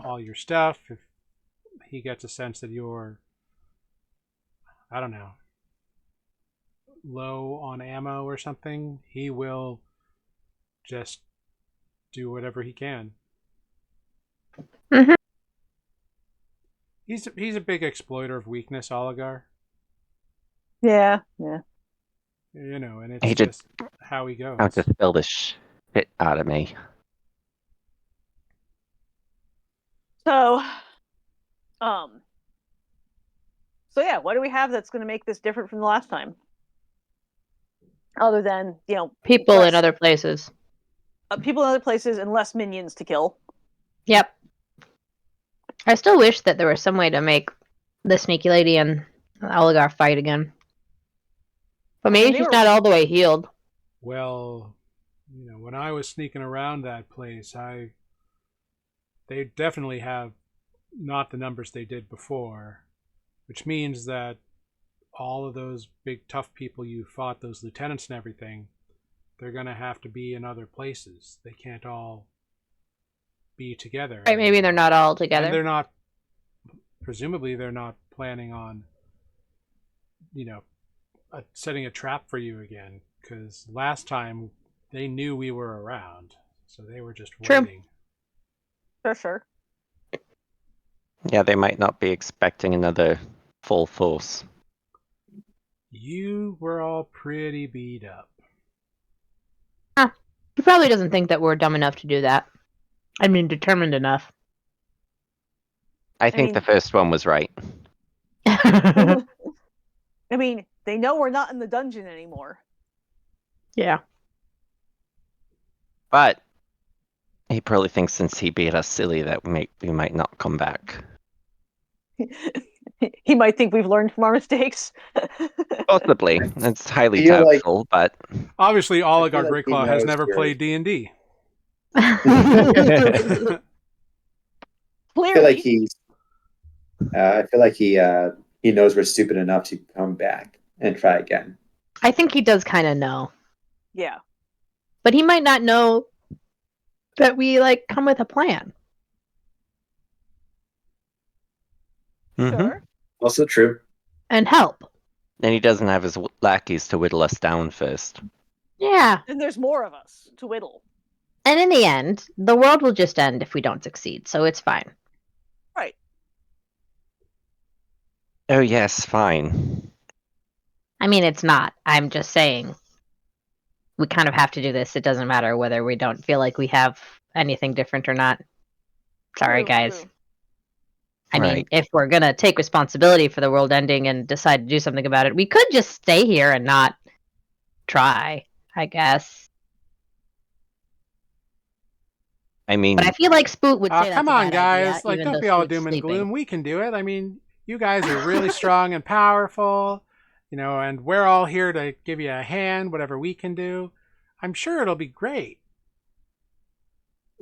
all your stuff, if he gets a sense that you're, I don't know, low on ammo or something, he will just do whatever he can. Mm-hmm. He's a big exploiter of weakness, Oligar. Yeah. You know, and it's just how he goes. I'll just spill the shit out of me. So, So yeah, what do we have that's going to make this different from the last time? Other than People less, in other places. people in other places and less minions to kill. Yep. I still wish that there was some way to make the sneaky lady and the oligarch fight again. But maybe they she's were- not all the way healed. Well, when I was sneaking around that place, they definitely have not the numbers they did before, which means that all of those big tough people you fought, those lieutenants and everything, they're going to have to be in other places. They can't all be together. Right, maybe they're not all together. And they're not, presumably they're not planning on, setting a trap for you again, because last time they knew we were around, so they were just waiting. Sure. Yeah, they might not be expecting another full force. You were all pretty beat up. He probably doesn't think that we're dumb enough to do that. I mean, determined enough. I think the first one was right. I mean, they know we're not in the dungeon anymore. Yeah. But he probably thinks since he beat us silly that we might not come back. He might think we've learned from our mistakes. Possibly. It's highly feel like- doubtful, but Obviously, Oligarch like he Greyclaw has knows never you're- played D&D. Clearly. I feel like he knows we're stupid enough to come back and try again. I think he does kind of know. Yeah. But he might not know that we, come with a plan. Mhm. Sure. Also true. And help. And he doesn't have his lackeys to whittle us down first. Yeah. And there's more of us to whittle. And in the end, the world will just end if we don't succeed, so it's fine. Right. Oh yes, fine. I mean, it's not. I'm just saying we kind of have to do this. It doesn't matter whether we don't feel like we have anything different or not. Sorry, True, guys. true. I mean, Right. if we're going to take responsibility for the world ending and decide to do something about it, we could just stay here and not try, I guess. I mean, But I feel like Spoot would say that's Come a on, bad guys. idea, even Don't though be all Spoot's doom and sleeping. gloom. We can do it. I mean, you guys are really strong and powerful, and we're all here to give you a hand, whatever we can do. I'm sure it'll be great.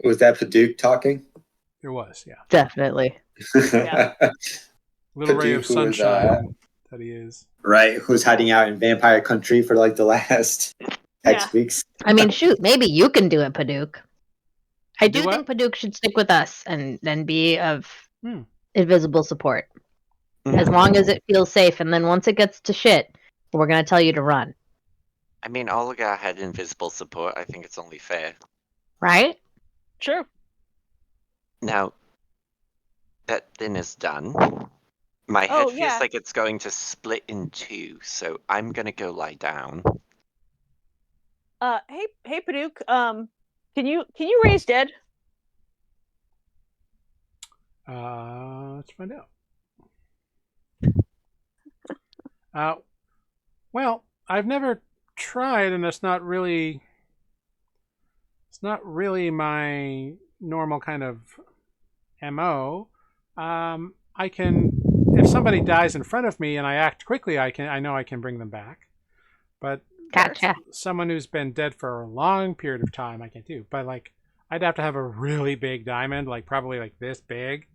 Was that Paduk talking? It was, yeah. Definitely. Yeah. Little ray of Paduk, who was, sunshine that he is. Right, who's hiding out in Vampire Country for the last X weeks. I mean, shoot, maybe you can do it, Paduk. I Do do what? think Paduk should stick with us and then be of Hmm. invisible support. As long as it feels safe, and then once it gets to shit, we're going to tell you to run. I mean, Olga had invisible support. I think it's only fair. Right? Sure. Now, that dinner's done. My head Oh, feels yeah. like it's going to split in two, so I'm gonna go lie down. Hey, Paduk. Can you raise dead? Let's find out. Well, I've never tried, and it's not really my normal kind of MO. I can, if somebody dies in front of me and I act quickly, I know I can bring them back. But Gotcha. someone who's been dead for a long period of time, I can't do. But I'd have to have a really big diamond, probably this big,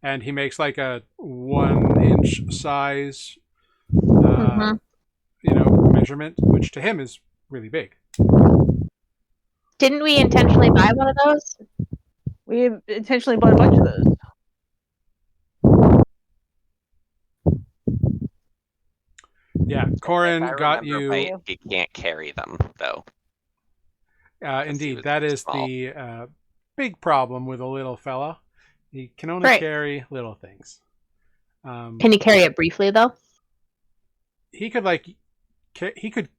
and he makes a 1-inch size, measurement, which to him is really big. Didn't we intentionally buy one of those? We intentionally bought a bunch of those. Yeah, If Corin I got remember you. right, he can't carry them, though. Indeed, was that is small. the big problem with a little fella. He can only Right. carry little things. Can you carry it briefly, though? He could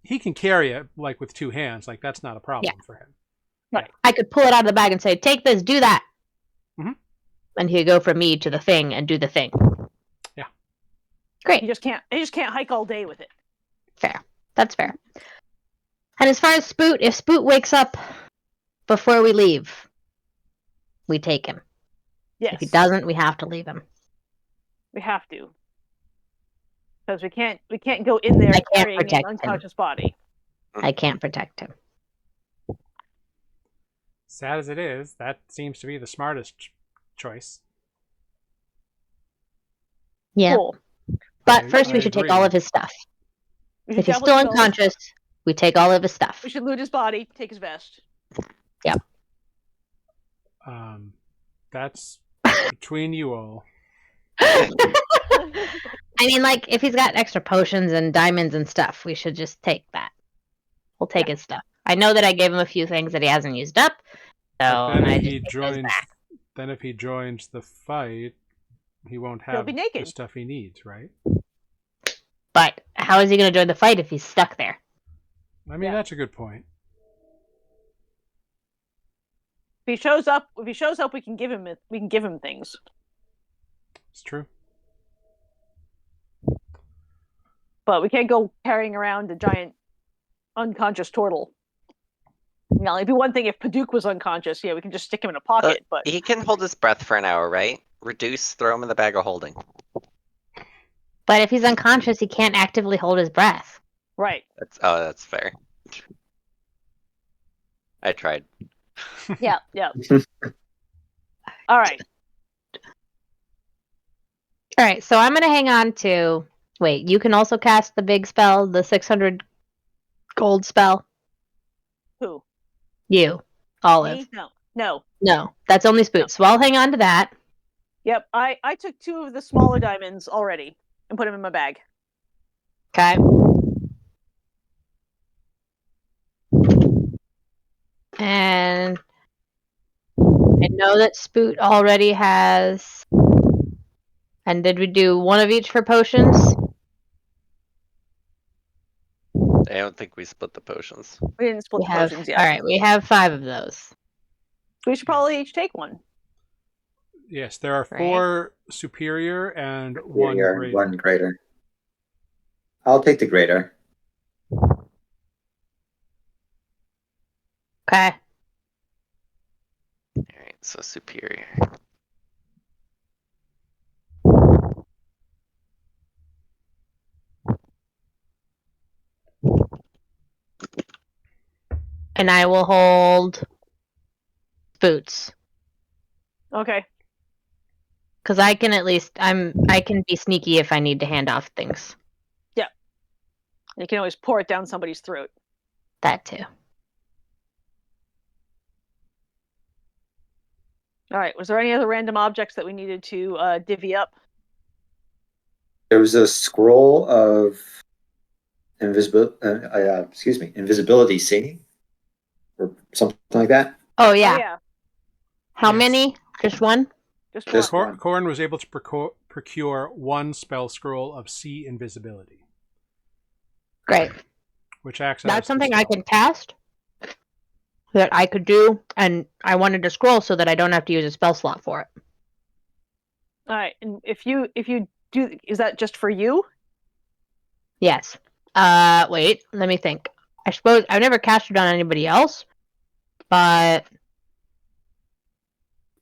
he can carry it with two hands. That's not a problem for him. I could pull it out of the bag and say, take this, do that. Mhm. And he'd go from me to the thing and do the thing. Yeah. Great. You just can't hike all day with it. Fair. That's fair. And as far as Spoot, if Spoot wakes up before we leave, we take him. Yes. If he doesn't, we have to leave him. We have to. Because we can't go in there I can't carrying an protect him. unconscious body. I can't protect him. Sad as it is, that seems to be the smartest choice. Yeah. Cool. But first, I we should take agree. all of his stuff. We should If he's definitely still take all his unconscious, stuff. we take all of his stuff. We should loot his body, take his vest. Yep. That's between you all. I mean, like, if he's got extra potions and diamonds and stuff, we should just take that. We'll take his stuff. I know that I gave him a few things that he hasn't used up, so But then I if just he take those joins, back. then if he joins the fight, he won't He'll have be the naked. stuff he needs, right? But how is he going to join the fight if he's stuck there? I mean, Yeah. that's a good point. If he shows up, we can give him things. It's true. But we can't go carrying around a giant unconscious turtle. You know, it'd be one thing if Paduk was unconscious. Yeah, we can just stick him in a pocket. But He can hold his breath for an hour, right? Reduce, throw him in the bag of holding. But if he's unconscious, he can't actively hold his breath. right, That's fair. I tried. yeah. All right. All right, so I'm going to hang on to... Wait, you can also cast the big spell, the 600 gold spell? Who? You. Olive. Me? No. No, that's only Spoot. So I'll hang on to that. Yep. I took 2 of the smaller diamonds already and put them in my bag. Okay. And I know that Spoot already has... And did we do one of each for potions? I don't think we split the potions. We didn't split We the have... potions yet. All right, we have 5 of those. We should probably each take one. Yes, there are Right. 4 superior and Superior, 1 greater. one greater. I'll take the greater. Okay. Alright, so superior. And I will hold Boots. Okay. Because I can at least... I can be sneaky if I need to hand off things. You can always pour it down somebody's throat. That too. All right. Was there any other random objects that we needed to divvy up? There was a scroll of invisibility seeing, or something like that. Oh, Oh yeah. yeah. How Yes. many? Just one? Just one. one. Corn was able to procure 1 spell scroll of sea invisibility, Great. which acts as That's the something I spell. can cast. That I could do. And I wanted to scroll so that I don't have to use a spell slot for it. All right. And if you do, is that just for you? Yes. Wait. Let me think. I suppose I've never cast it on anybody else. But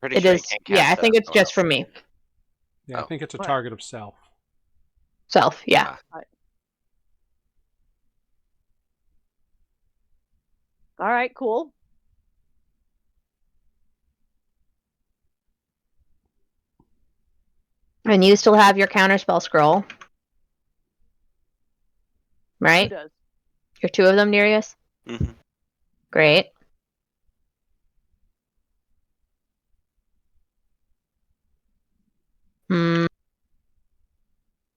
Pretty it sure is... you can't Yeah, cast I it think on it's someone just for else. me. Yeah, I Oh. think it's a Right. target of self. Self, yeah. All right. Cool. And you still have your counterspell scroll. Who Right? does? Your 2 of them, Nereus? Mhm. Great.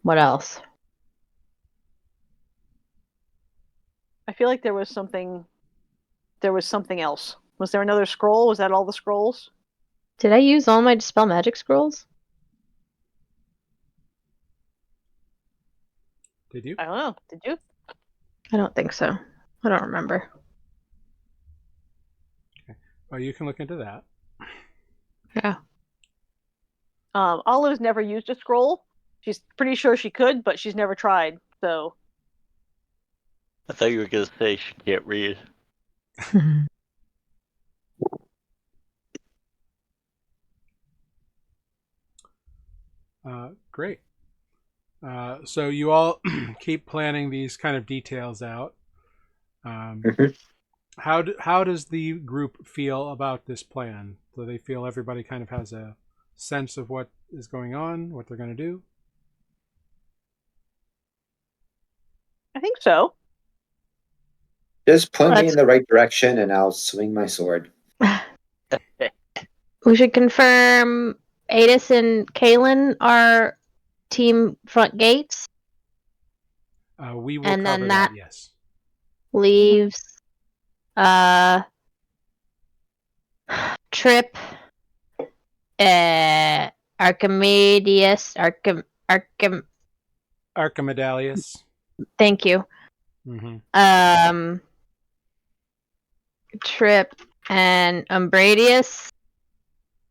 What else? I feel like there was something. There was something else. Was there another scroll? Was that all the scrolls? Did I use all my Dispel Magic scrolls? Did you? I don't know. Did you? I don't think so. I don't remember. Well, you can look into that. Yeah. Olive's never used a scroll, She's pretty sure she could, but she's never tried. So I thought you were gonna say she can't read. Great. So you all keep planning these kind of details out. Mhm. How does the group feel about this plan? Do they feel everybody kind of has a sense of what is going on, what they're going to do? I think so. Just point me Let's- in the right direction and I'll swing my sword. We should confirm Adis and Kalen are team front gates. We will And then cover that- yes. Leaves Trip Archimedes Archimedalius. thank you. Mm-hmm. Trip and Umbradius.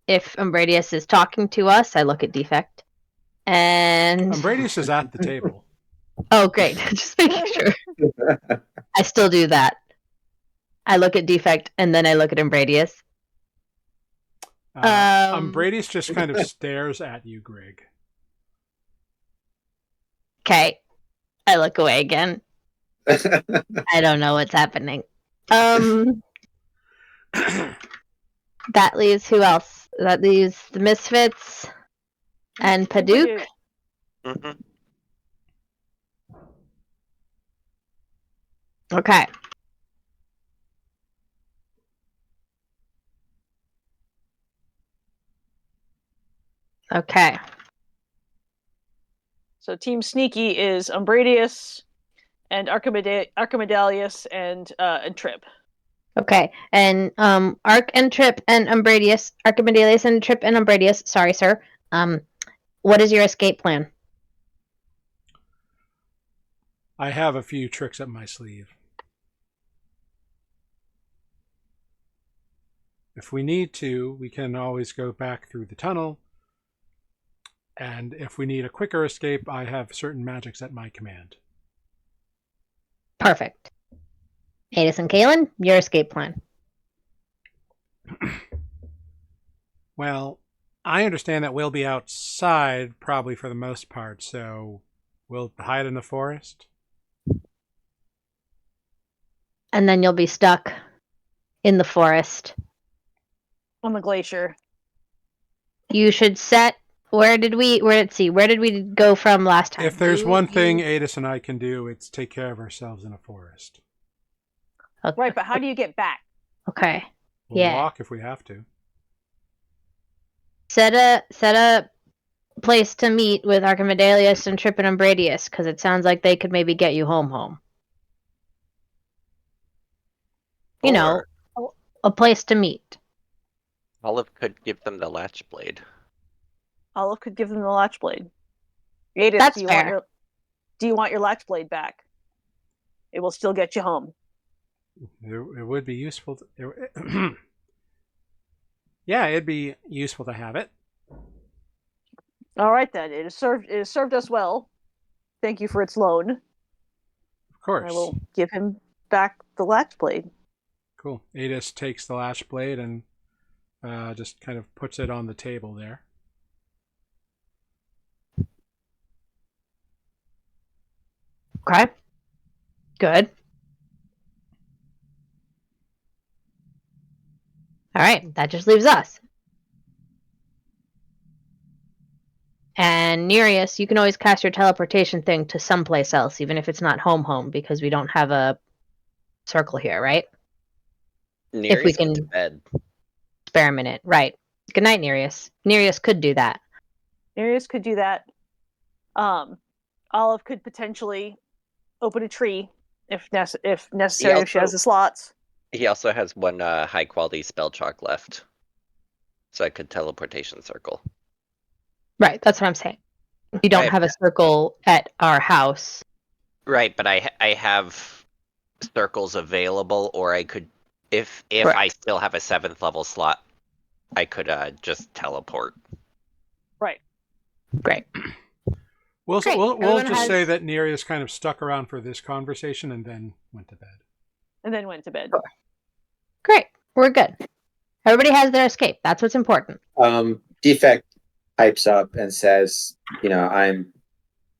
If Umbradius is talking to us, I look at Defect. And Umbradius is at the table. oh great. Just making sure. I still do that. I look at Defect and then I look at Umbradius. Umbradius just kind of stares at you, Greg. Okay. I look away again. I don't know what's happening. That leaves who else? That leaves the Misfits and Paduke. Mm-hmm. Okay. Okay. So Team Sneaky is Umbradius and Archimedalius and Trip. Okay. And Arc and Trip and Umbradius, Archimedalius and Trip and Umbradius. Sorry, sir. What is your escape plan? I have a few tricks up my sleeve. If we need to, we can always go back through the tunnel. And if we need a quicker escape, I have certain magics at my command. Perfect. Adis and Kalen, your escape plan. Well, I understand that we'll be outside probably for the most part, so we'll hide in the forest. And then you'll be stuck in the forest. On the glacier. You should set. Let's see, where did we go from last time? If there's one thing Adis and I can do, it's take care of ourselves in a forest. Okay. Right, but how do you get back? Okay. We'll Yeah. walk if we have to. Set a place to meet with Archimedalius and Trip and Umbradius, because it sounds like they could maybe get you home. You know, a place to meet. Olive could give them the latch blade. Olive could give them the latch blade. Adis, That's do you fair. do you want your latch blade back? It will still get you home. It would be useful. Yeah, it'd be useful to have it. All right then. It has served us well. Thank you for its loan. Of course. I will give him back the latch blade. Cool. Adis takes the latch blade and just kind of puts it on the table there. Okay. Good. All right, that just leaves us. And Nereus, you can always cast your teleportation thing to someplace else, even if it's not home, because we don't have a circle here, right? Nereus If we went can- to bed. Experiment it. Right. Good night, Nereus. Nereus could do that. Nereus could do that. Olive could potentially open a tree if necessary, if she has also- the slots. He also has one high quality spell chalk left. So I could teleportation circle. Right, that's what I'm saying. We don't have have a circle at our house. Right, but I have circles available, or I could, if Correct. I still have a 7th level slot, I could just teleport. Right. Great. We'll Great. we'll Everyone just has- say that Nereus kind of stuck around for this conversation and then went to bed. And then went to bed. Great. We're good. Everybody has their escape. That's what's important. Defect pipes up and says, I'm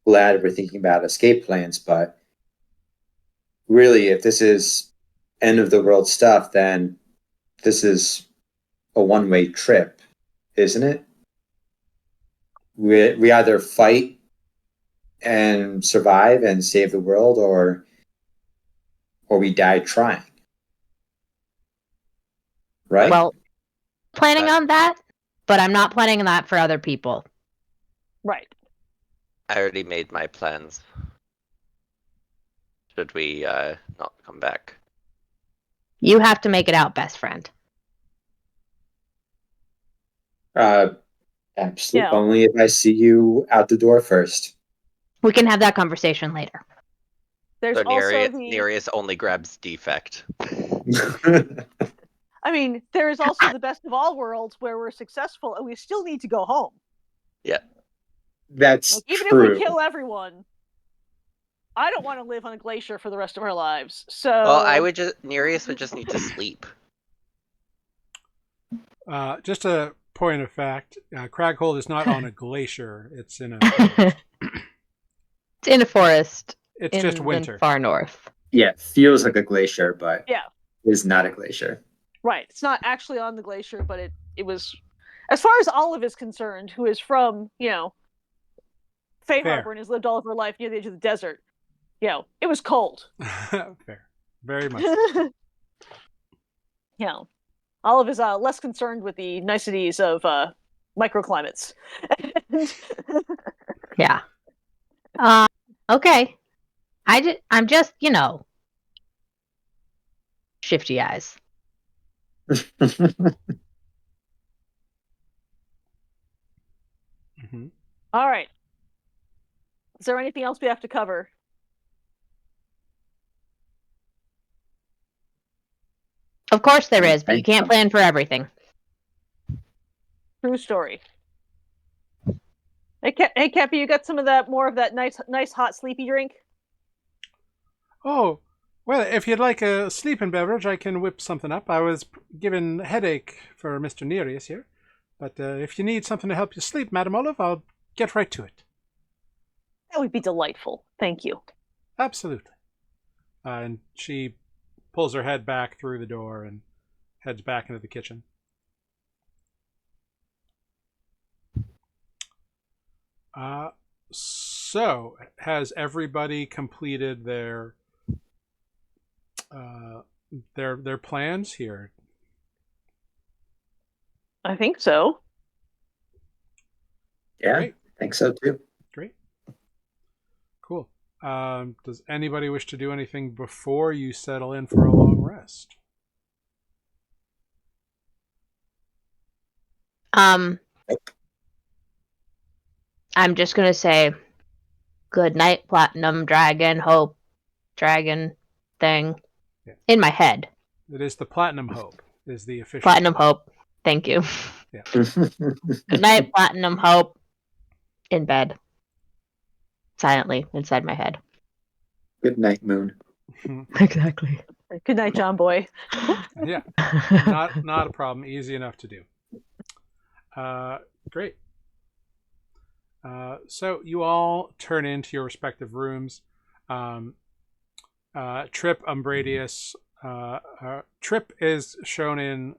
glad we're thinking about escape plans, but really, if this is end of the world stuff, then this is a one-way trip, isn't it? We either fight and survive and save the world, or we die trying. Right? Well, planning on that, but I'm not planning on that for other people. Right. I already made my plans. Should we not come back? You have to make it out, best friend. Absolutely. Yeah. Only if I see you out the door first. We can have that conversation later. There's So also Nereus only grabs defect. I mean, there is also the best of all worlds where we're successful and we still need to go home. Yeah. That's Like, even true. if we kill everyone, I don't want to live on a glacier for the rest of our lives. So Well, Nereus would just need to sleep. Just a point of fact, Kraghold is not on a glacier. It's in a. It's in a forest. It's in just the winter. far north. Yeah, feels like a glacier, but Yeah. is not a glacier. right, it's not actually on the glacier, but it was, as far as Olive is concerned, who is from Fey Fair. Harbor and has lived all of her life near the edge of the desert. It was cold. Fair, very much. Olive is less concerned with the niceties of microclimates. Yeah. Okay. I'm just, shifty eyes. Mm-hmm. All right. Is there anything else we have to cover? Of course there is, but you can't plan for everything. True story. Hey, Cappy, you got some of that, more of that nice hot sleepy drink? Oh, well, if you'd like a sleeping beverage, I can whip something up. I was given a headache for Mr. Nereus here. But if you need something to help you sleep, Madam Olive, I'll get right to it. That would be delightful. Thank you. Absolutely. And she pulls her head back through the door and heads back into the kitchen. So, has everybody completed their plans here? I think so. Yeah, Great. I think so too. Great. Cool. Does anybody wish to do anything before you settle in for a long rest? I'm just gonna say, good night, Platinum Dragon, Hope, Dragon thing, in my head. It is the Platinum Hope, is the official. Platinum Hope. Thank you. Yeah. Good night, Platinum Hope. In bed. Silently, inside my head. Good night, Moon. Exactly. Good night, John Boy. Yeah. Not a problem. Easy enough to do. Great. So you all turn into your respective rooms. Trip, Umbradius. Trip is shown in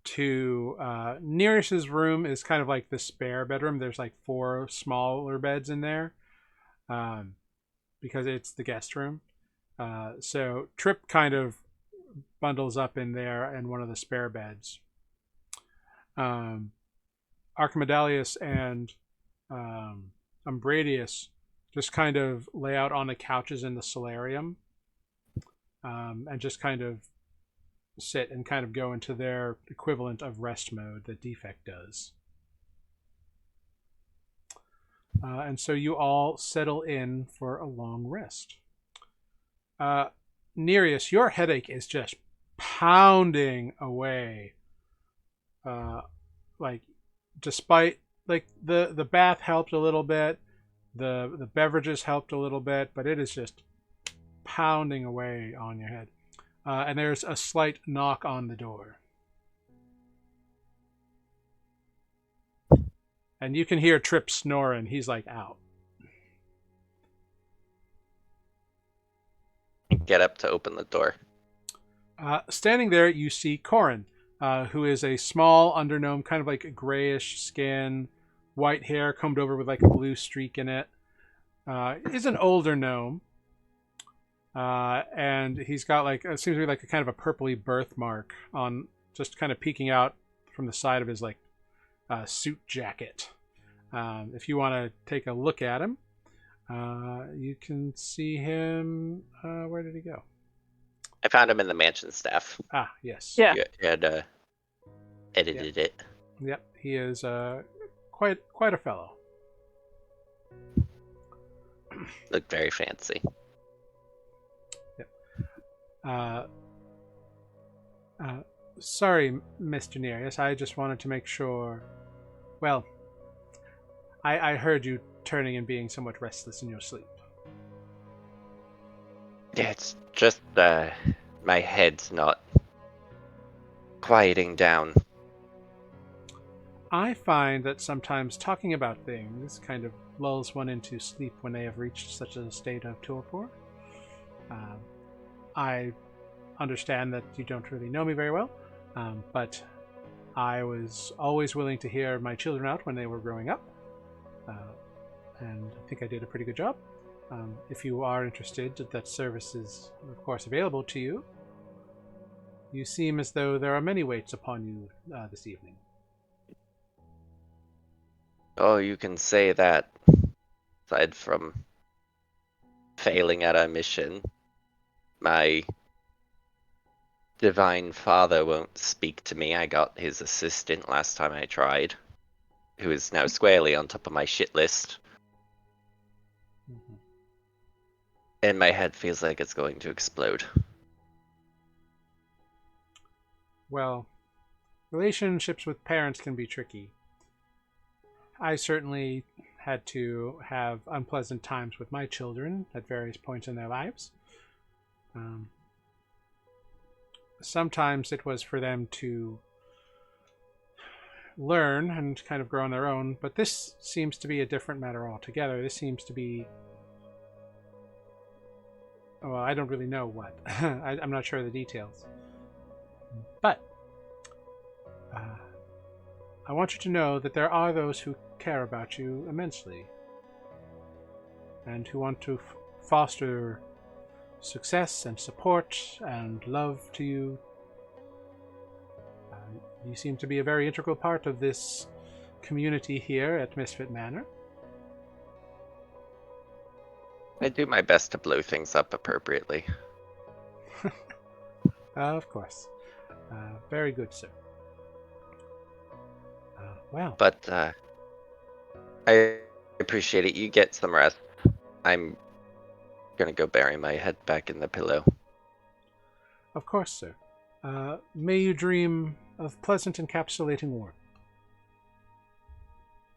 to Nereus's room is kind of like the spare bedroom. There's like 4 smaller beds in there because it's the guest room. So Trip kind of bundles up in there in one of the spare beds. Archimedalius and Umbradius just kind of lay out on the couches in the solarium and just kind of sit and kind of go into their equivalent of rest mode that Defect does. And so you all settle in for a long rest. Nereus, your headache is just pounding away. Like, despite like the bath helped a little bit, the beverages helped a little bit, but it is just pounding away on your head. And there's a slight knock on the door. And you can hear Trip snoring. He's like out. Get up to open the door. Standing there, you see Corin, who is a small undergnome, kind of like a grayish skin, white hair combed over with like a blue streak in it. Is an older gnome. And he's got like, it seems to be like a kind of a purpley birthmark on, just kind of peeking out from the side of his like suit jacket. If you want to take a look at him, you can see him. Where did he go? I found him in the mansion staff. Ah, yes. Yeah. You had edited it. Yep, he is quite a fellow. Looked very fancy. Sorry, Mr. Nereus, I just wanted to make sure. Well, I heard you turning and being somewhat restless in your sleep. Yeah, it's just my head's not quieting down. I find that sometimes talking about things kind of lulls one into sleep when they have reached such a state of torpor. I understand that you don't really know me very well, but I was always willing to hear my children out when they were growing up, and I think I did a pretty good job. If you are interested, that service is, of course, available to you. You seem as though there are many weights upon you this evening. Oh, you can say that. Aside from failing at our mission, my divine father won't speak to me. I got his assistant last time I tried, who is now squarely on top of my shit list. Mm-hmm. And my head feels like it's going to explode. Well, relationships with parents can be tricky. I certainly had to have unpleasant times with my children at various points in their lives. Sometimes it was for them to learn and kind of grow on their own, but this seems to be a different matter altogether. This seems to be... Well, I don't really know what. I'm not sure of the details. But I want you to know that there are those who care about you immensely and who want to foster success and support and love to you. You seem to be a very integral part of this community here at Misfit Manor. I do my best to blow things up appropriately. Of course. Very good, sir. Well. But I appreciate it. You get some rest. I'm gonna go bury my head back in the pillow. Of course, sir. May you dream of pleasant encapsulating warmth.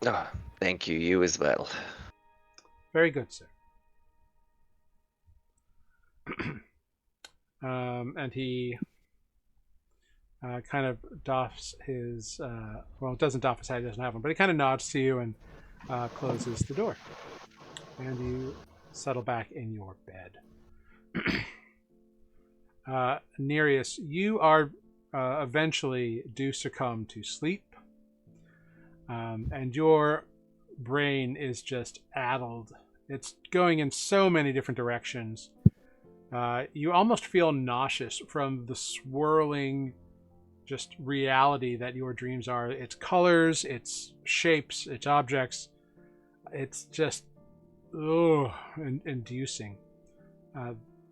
Oh, thank you. You as well. Very good, sir. And he kind of doffs his... well, doesn't doff his head, he doesn't have one, but he kind of nods to you and closes the door. And you settle back in your bed. Nereus, you are eventually do succumb to sleep. And your brain is just addled. It's going in so many different directions. You almost feel nauseous from the swirling just reality that your dreams are. Its colors, its shapes, its objects. It's just inducing.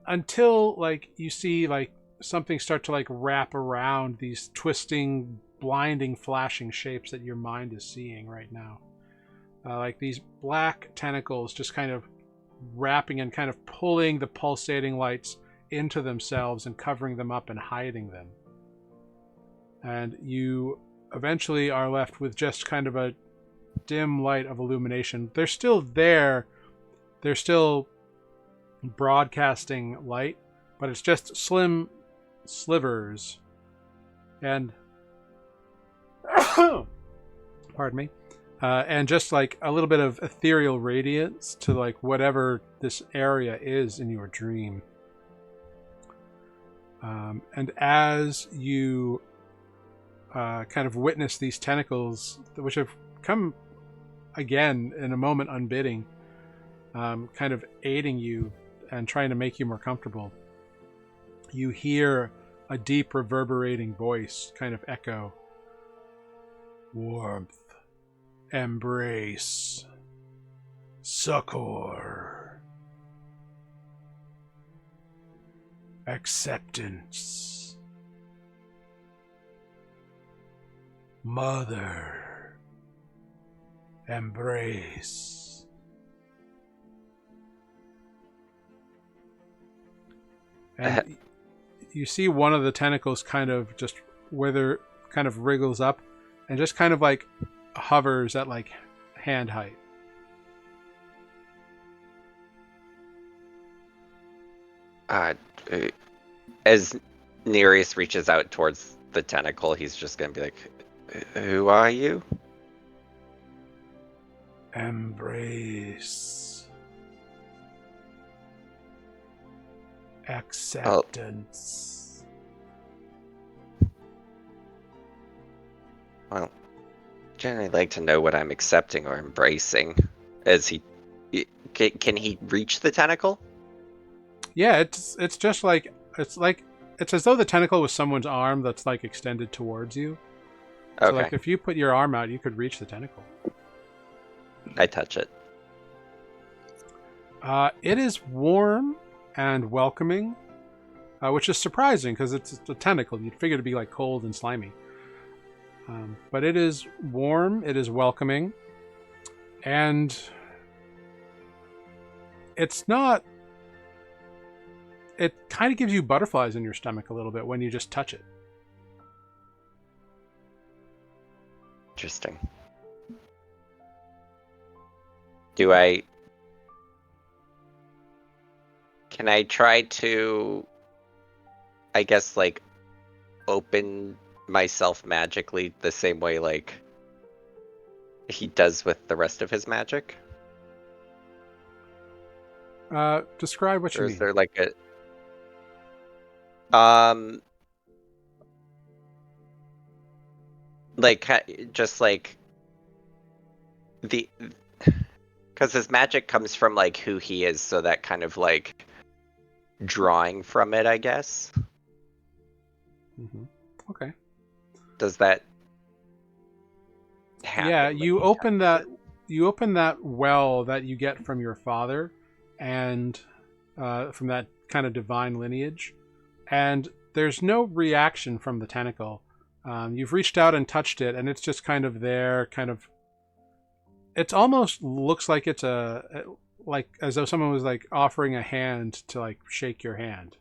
Until like you see like something start to like wrap around these twisting, blinding, flashing shapes that your mind is seeing right now. Like these black tentacles just kind of wrapping and kind of pulling the pulsating lights into themselves and covering them up and hiding them. And you eventually are left with just kind of a dim light of illumination. They're still there. They're still broadcasting light, but it's just slim slivers. And pardon me. And just like a little bit of ethereal radiance to like whatever this area is in your dream. And as you kind of witness these tentacles, which have come again in a moment unbidding, kind of aiding you and trying to make you more comfortable, you hear a deep reverberating voice kind of echo. Warmth. Embrace. Succor. Acceptance. Mother. Embrace. And you see one of the tentacles kind of just kind of wriggles up and just kind of like hovers at like hand height. As Nereus reaches out towards the tentacle, he's just gonna be like, "Who are you?" Embrace. Acceptance. Well, generally like to know what I'm accepting or embracing. As he can he reach the tentacle? Yeah, it's just like it's as though the tentacle was someone's arm that's like extended towards you. So Okay, like if you put your arm out, you could reach the tentacle. I touch it. It is warm and welcoming, which is surprising because it's a tentacle. You'd figure it'd be like cold and slimy. But it is warm, it is welcoming, and it's not... It kind of gives you butterflies in your stomach a little bit when you just touch it. Interesting. Can I try to, I guess, like, open myself magically the same way, like, he does with the rest of his magic? Describe what you Or mean. is there, like, a... Like, just, like, because his magic comes from, like, who he is, so that kind of, like, drawing from it, I guess. Mm-hmm. Okay. Does that happen? Yeah, when you he open touches that. it? You open that well that you get from your father, and from that kind of divine lineage, and there's no reaction from the tentacle. You've reached out and touched it, and it's just kind of there, kind of. It almost looks like it's like as though someone was like offering a hand to like shake your hand,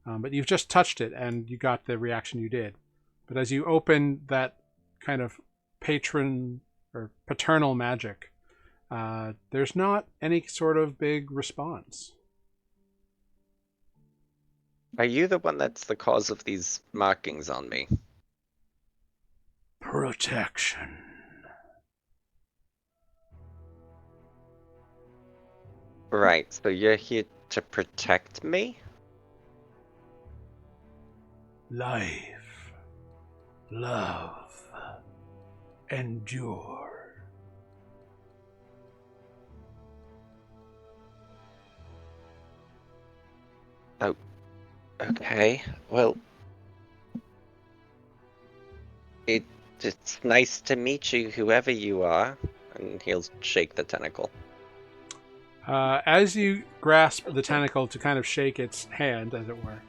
but you've just touched it and you got the reaction you did. But as you open that kind of patron or paternal magic, there's not any sort of big response. Are you the one that's the cause of these markings on me? Protection. Right, so you're here to protect me? Life. Love. Endure. Oh, okay. Well, it's nice to meet you, whoever you are. And he'll shake the tentacle. As you grasp the tentacle to kind of shake its hand, as it were,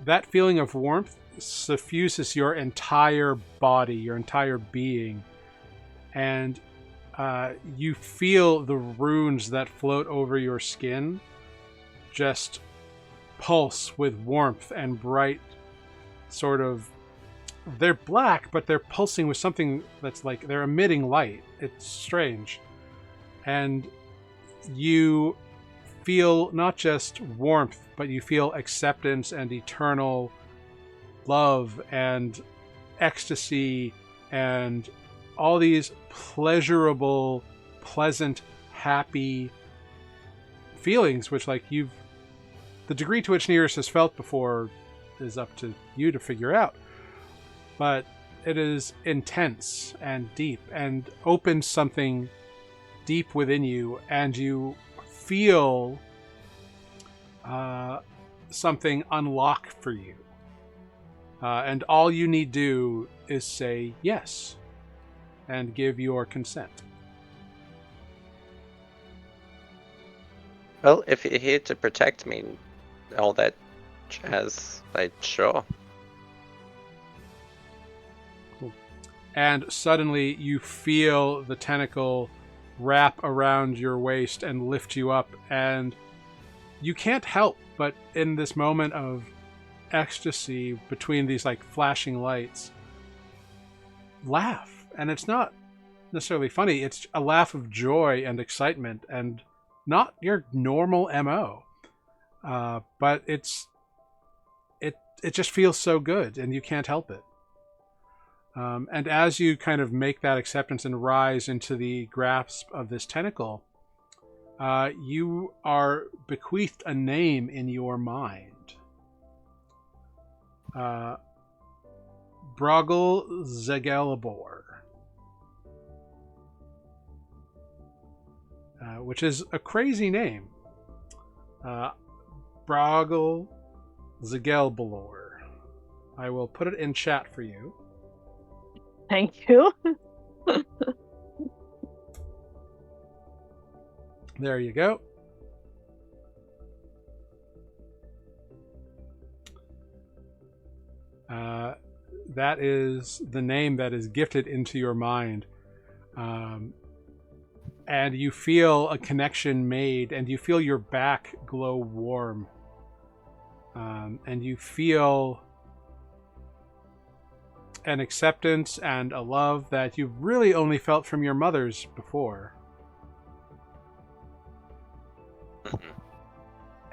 that feeling of warmth suffuses your entire body, your entire being, and you feel the runes that float over your skin just pulse with warmth and bright sort of they're black, but they're pulsing with something that's like they're emitting light. It's strange. And you feel not just warmth, but you feel acceptance and eternal love and ecstasy and all these pleasurable, pleasant, happy feelings, which like the degree to which Nearest has felt before is up to you to figure out. But it is intense and deep and opens something deep within you, and you feel something unlock for you. And all you need do is say yes and give your consent. Well, if you're here to protect me, all that jazz, sure. Cool. And suddenly you feel the tentacle wrap around your waist and lift you up, and you can't help but in this moment of ecstasy between these like flashing lights laugh. And it's not necessarily funny, it's a laugh of joy and excitement and not your normal MO. But it just feels so good and you can't help it. And as you kind of make that acceptance and rise into the grasp of this tentacle, you are bequeathed a name in your mind. Kraghold Zegelabor. Which is a crazy name. Kraghold Zegelabor. I will put it in chat for you. Thank you. There you go. That is the name that is gifted into your mind. And you feel a connection made, and you feel your back glow warm. And you feel an acceptance and a love that you've really only felt from your mothers before.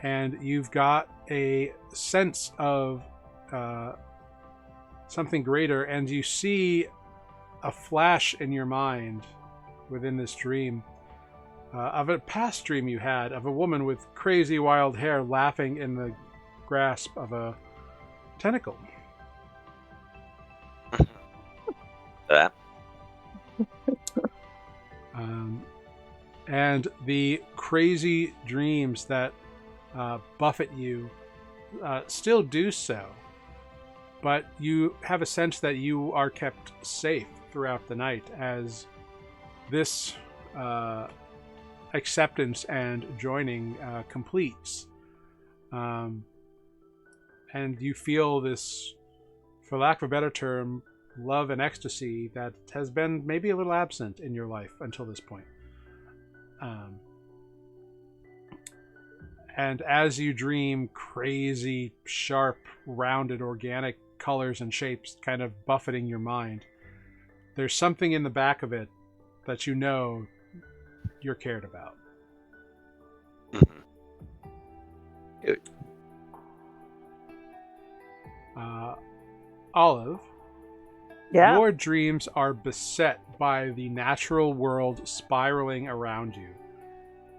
And you've got a sense of something greater, and you see a flash in your mind within this dream of a past dream you had of a woman with crazy wild hair laughing in the grasp of a tentacle. That. And the crazy dreams that buffet you still do so, but you have a sense that you are kept safe throughout the night as this acceptance and joining completes. And you feel this, for lack of a better term, love and ecstasy that has been maybe a little absent in your life until this point. And as you dream, crazy, sharp, rounded, organic colors and shapes kind of buffeting your mind, there's something in the back of it that you know you're cared about. Olive, Yeah. your dreams are beset by the natural world spiraling around you.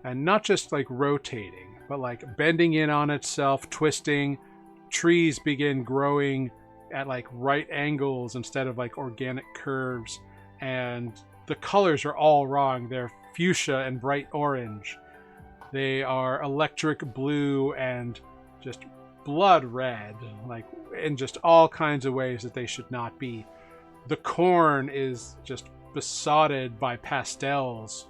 And not just like rotating, but like bending in on itself, twisting. Trees begin growing at like right angles instead of like organic curves. And the colors are all wrong. They're fuchsia and bright orange. They are electric blue and just blood red, like in just all kinds of ways that they should not be. The corn is just besotted by pastels,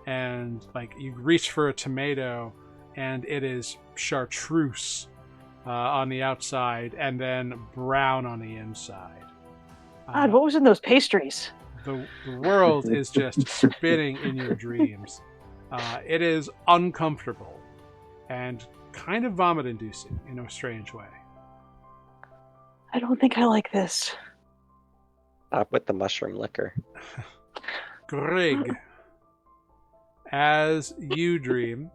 and like you reach for a tomato and it is chartreuse on the outside and then brown on the inside. God, what was in those pastries? The world is just spinning in your dreams. It is uncomfortable and kind of vomit-inducing in a strange way. I don't think I like this. Up with the mushroom liquor. Grig, as you dream,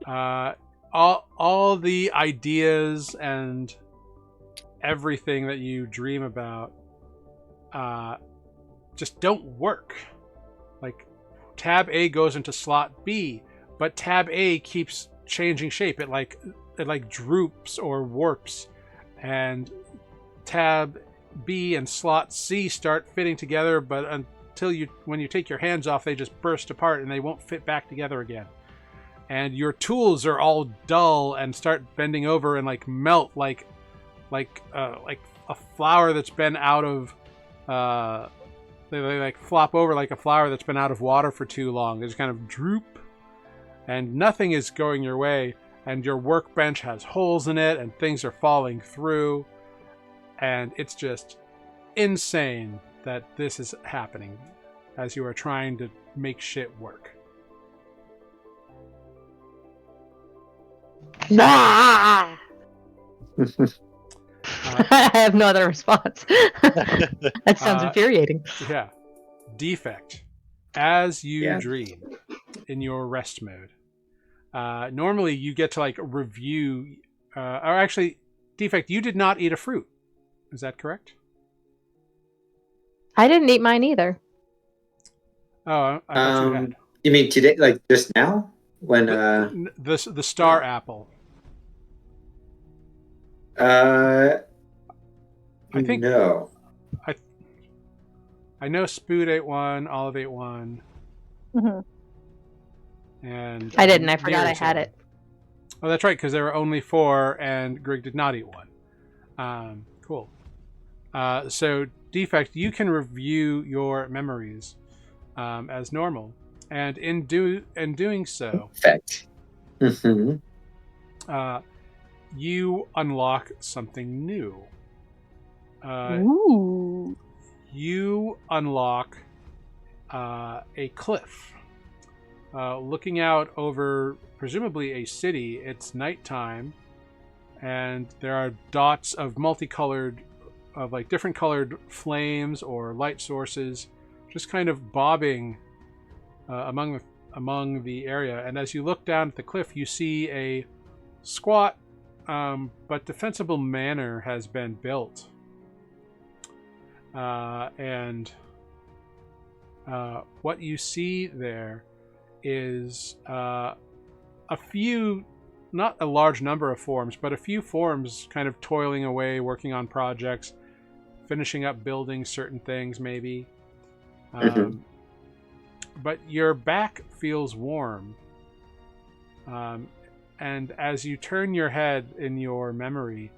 all the ideas and everything that you dream about just don't work. Like, tab A goes into slot B, but tab A keeps changing shape. It like droops or warps, and tab B and slot C start fitting together, but when you take your hands off, they just burst apart and they won't fit back together again. And your tools are all dull and start bending over and like melt like a flower that's been out of they like flop over like a flower that's been out of water for too long. They just kind of droop, and nothing is going your way. And your workbench has holes in it, and things are falling through, and it's just insane that this is happening as you are trying to make shit work. Nah! I have no other response. That sounds infuriating. Yeah. Defect. As you dream in your rest mode. Normally you get to like review, or actually, Defect, you did not eat a fruit. Is that correct? I didn't eat mine either. Oh, I thought you had. You mean today, like just now? When the star apple. I think no. I know Spood ate one, Olive ate one. Mm-hmm. And I didn't. I forgot I had it. Oh, that's right, because there were only 4, and Grig did not eat one. Cool. So, Defect, you can review your memories as normal, and in doing so, Perfect. you unlock something new. Ooh. You unlock a cliff. Looking out over presumably a city, it's nighttime, and there are dots of different colored flames or light sources just kind of bobbing among the area. And as you look down at the cliff, you see a squat but defensible manor has been built. And what you see there is a few, not a large number of forms, but a few forms kind of toiling away, working on projects, finishing up building certain things maybe. But your back feels warm. And as you turn your head in your memory,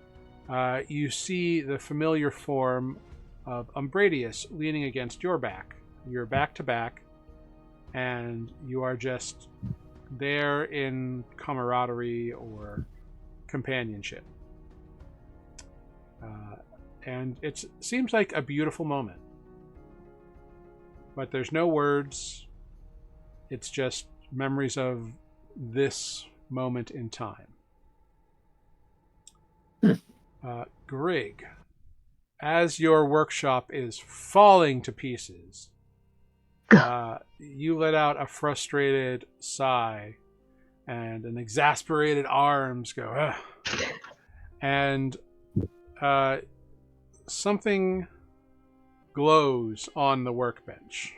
you see the familiar form of Umbradius leaning against your back. You're back to back, and you are just there in camaraderie or companionship. And it seems like a beautiful moment. But there's no words. It's just memories of this moment in time. Grig, as your workshop is falling to pieces, you let out a frustrated sigh, and an exasperated arms go, ugh. And something glows on the workbench.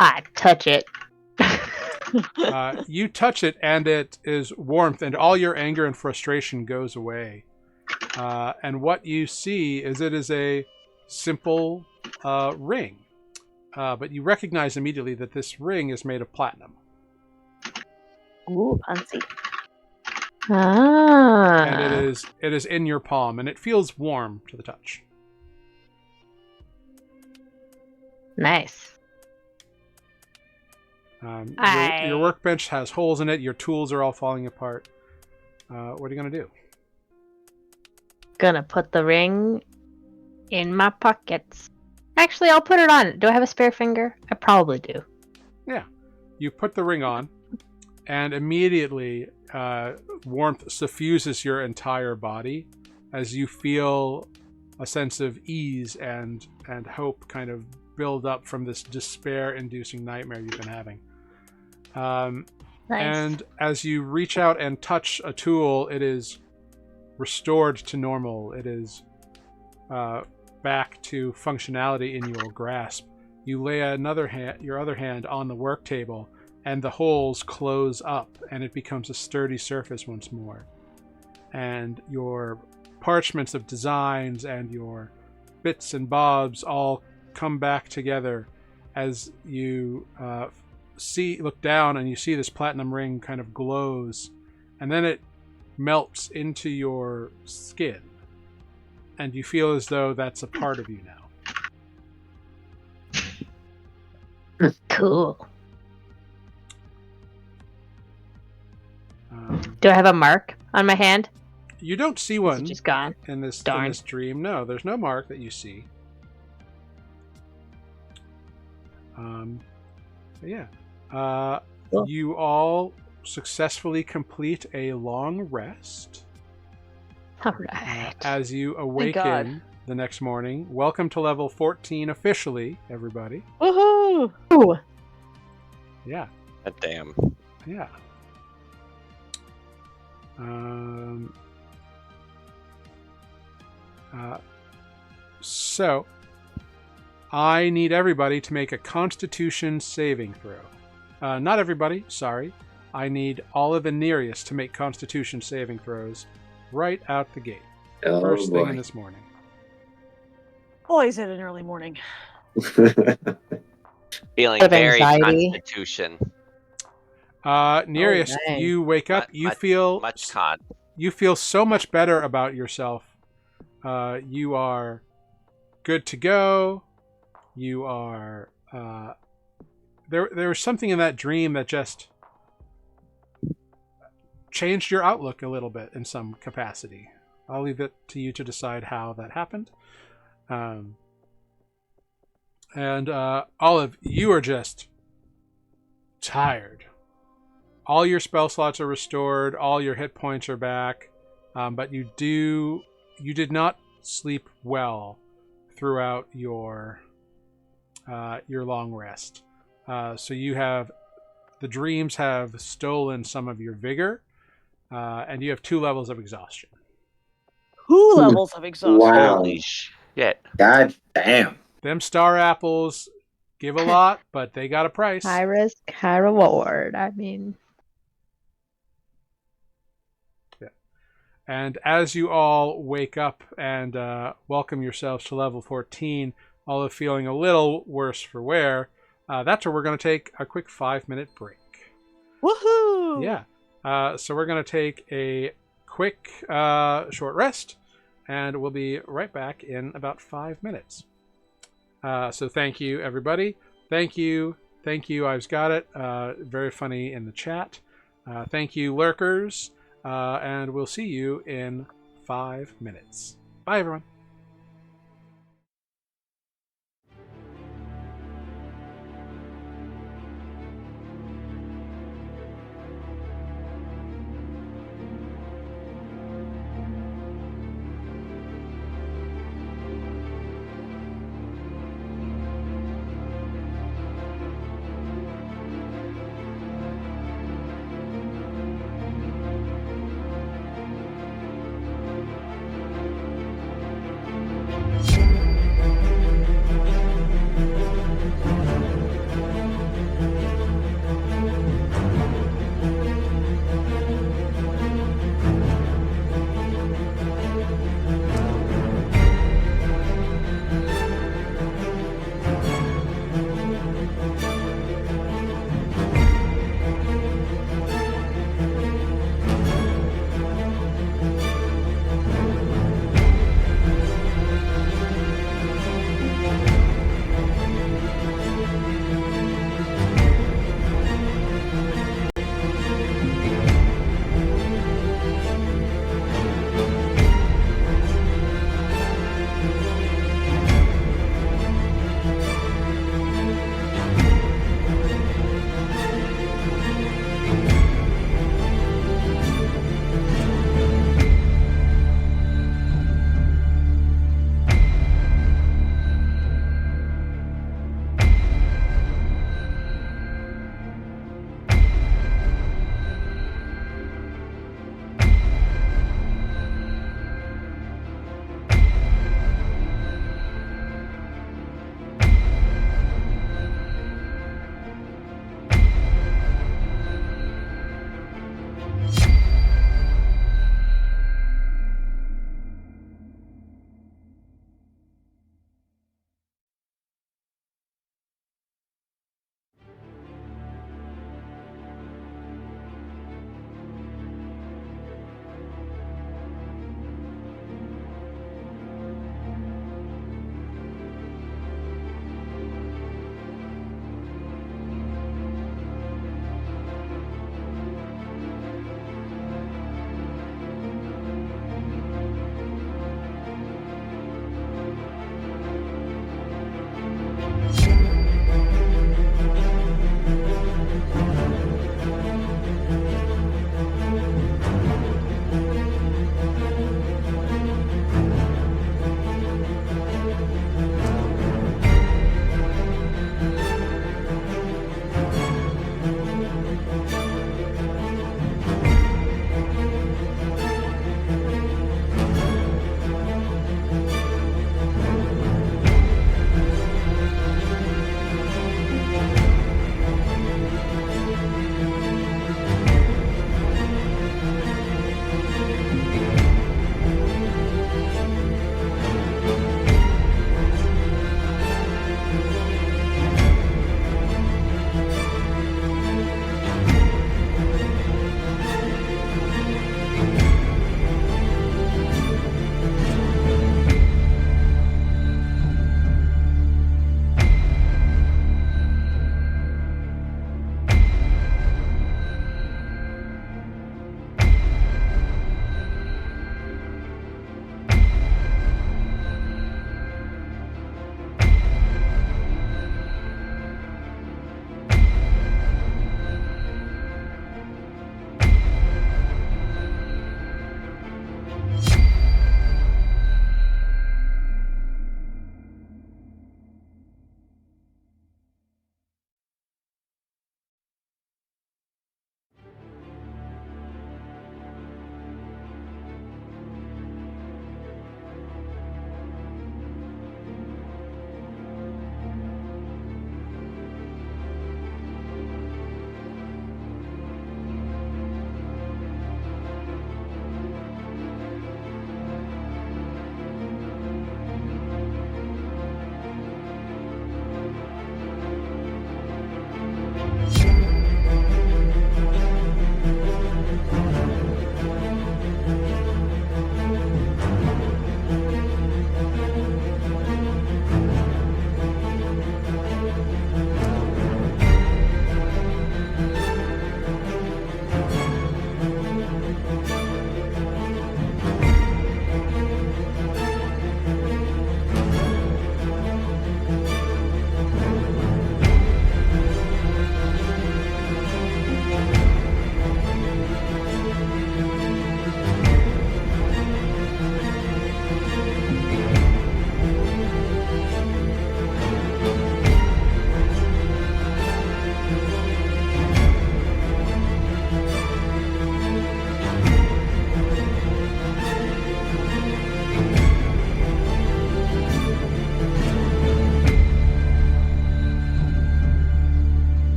I touch it. You touch it, and it is warmth, and all your anger and frustration goes away. And what you see is it is a simple ring. But you recognize immediately that this ring is made of platinum. Ooh, fancy. Ah. And it is in your palm, and it feels warm to the touch. Nice. Your workbench has holes in it. Your tools are all falling apart. What are you going to do? Gonna put the ring in my pockets. Actually, I'll put it on. Do I have a spare finger? I probably do. Yeah. You put the ring on, and immediately warmth suffuses your entire body, as you feel a sense of ease and hope kind of build up from this despair-inducing nightmare you've been having. Nice. And as you reach out and touch a tool, it is restored to normal. It is back to functionality in your grasp. You lay your other hand on the work table, and the holes close up, and it becomes a sturdy surface once more. And your parchments of designs and your bits and bobs all come back together as you look down and you see this platinum ring kind of glows, and then it melts into your skin, and you feel as though that's a part of you now. Cool. Do I have a mark on my hand? You don't see Is one it just gone? in this Darn. dream. No, there's no mark that you see. But yeah. Cool. You all successfully complete a long rest. All right. As you God. awaken the next morning. Welcome to level 14 officially, everybody. Woohoo! Ooh. Yeah. God damn. Yeah. So, I need everybody to make a Constitution saving throw. Not everybody, sorry. I need Olive and Nereus to make Constitution saving throws right out the gate. Oh, First thing boy. in this morning. Always at an early morning. Feeling Of very anxiety. Constitution. Nereus, nice. you wake up. You feel much con. You feel so much better about yourself. You are good to go. You are. There was something in that dream that just changed your outlook a little bit in some capacity. I'll leave it to you to decide how that happened. And Olive, you are just tired. All your spell slots are restored. All your hit points are back. But you did not sleep well throughout your long rest. So the dreams have stolen some of your vigor, and you have 2 levels of exhaustion. 2 levels of exhaustion. Wow. Holy shit. God damn. Them star apples give a lot, but they got a price. High risk, high reward. I mean, And as you all wake up and welcome yourselves to level 14, Olive feeling a little worse for wear, that's where we're going to take a quick 5-minute break. Woohoo! Yeah. So we're going to take a quick short rest, and we'll be right back in about 5 minutes. So thank you, everybody. Thank you. I've got it. Very funny in the chat. Thank you, lurkers. And we'll see you in 5 minutes. Bye, everyone.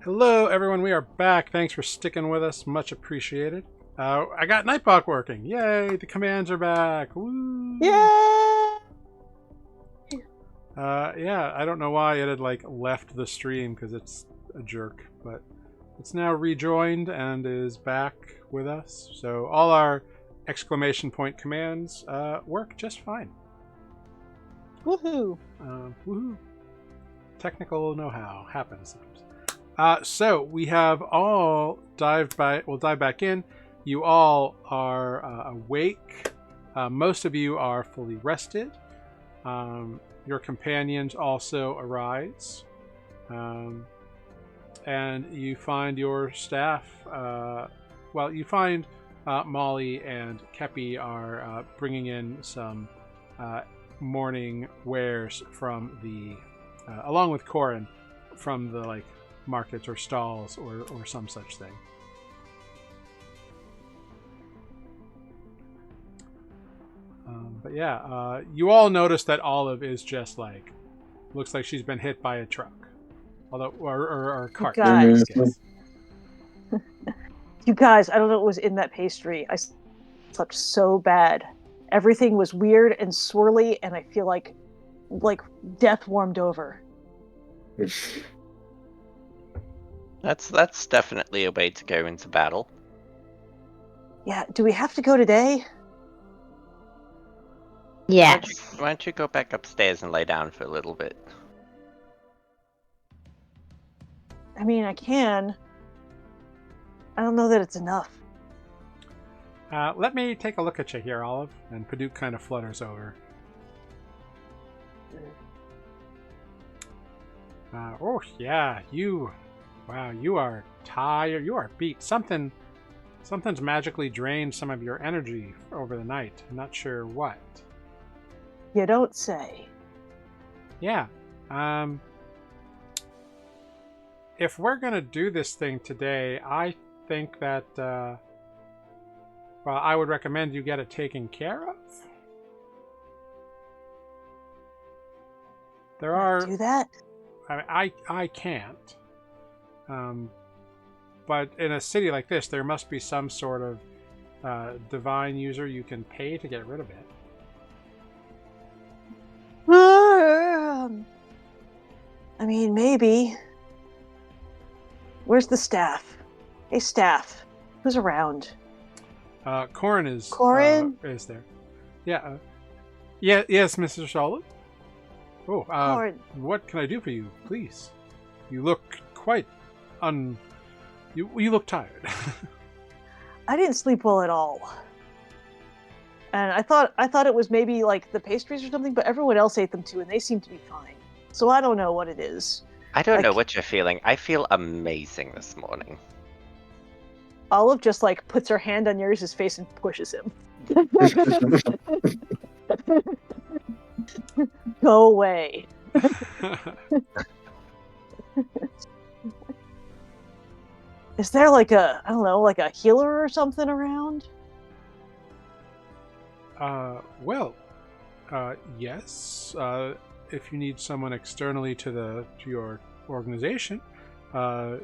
Hello, everyone. We are back. Thanks for sticking with us. Much appreciated. I got Nightbot working. Yay! The commands are back. Woo! Yeah. Yeah, I don't know why it had left the stream because it's a jerk, but it's now rejoined and is back with us. So all our exclamation point commands work just fine. Woohoo! Woohoo! Technical know-how happens sometimes. So we have all dived by. We'll dive back in. You all are awake. Most of you are fully rested. Your companions also arise, and you find your staff. You find Molly and Kepi are bringing in some morning wares from the, along with Corin, from the markets or stalls or some such thing. But yeah, you all notice that Olive is just looks like she's been hit by a truck, although or a cart. Guys. I guess. You guys, I don't know what was in that pastry. I slept so bad. Everything was weird and swirly, and I feel like death warmed over. That's definitely a way to go into battle. Yeah, do we have to go today? Yes. Why don't you go back upstairs and lay down for a little bit? I mean, I can. I don't know that it's enough. Let me take a look at you here, Olive. And Paduk kind of flutters over. Oh yeah, wow, you are tired. You are beat. Something's magically drained some of your energy over the night. I'm not sure what. You don't say. Yeah. If we're gonna do this thing today, I think that I would recommend you get it taken care of. There are Do that? I can't. But in a city like this, there must be some sort of divine user you can pay to get rid of it. I mean, maybe. Where's the staff? Hey, staff. Who's around? Corin is there. Yeah. Yes, Mr. Charlotte. Oh, Corin. what can I do for you, please? You look quite you look tired. I didn't sleep well at all. And I thought it was maybe the pastries or something, but everyone else ate them too, and they seem to be fine. So I don't know what it is. I don't know what you're feeling. I feel amazing this morning. Olive just puts her hand on Yuri's face and pushes him. Go away. Is there a healer or something around? Yes. If you need someone externally to your organization, Paduk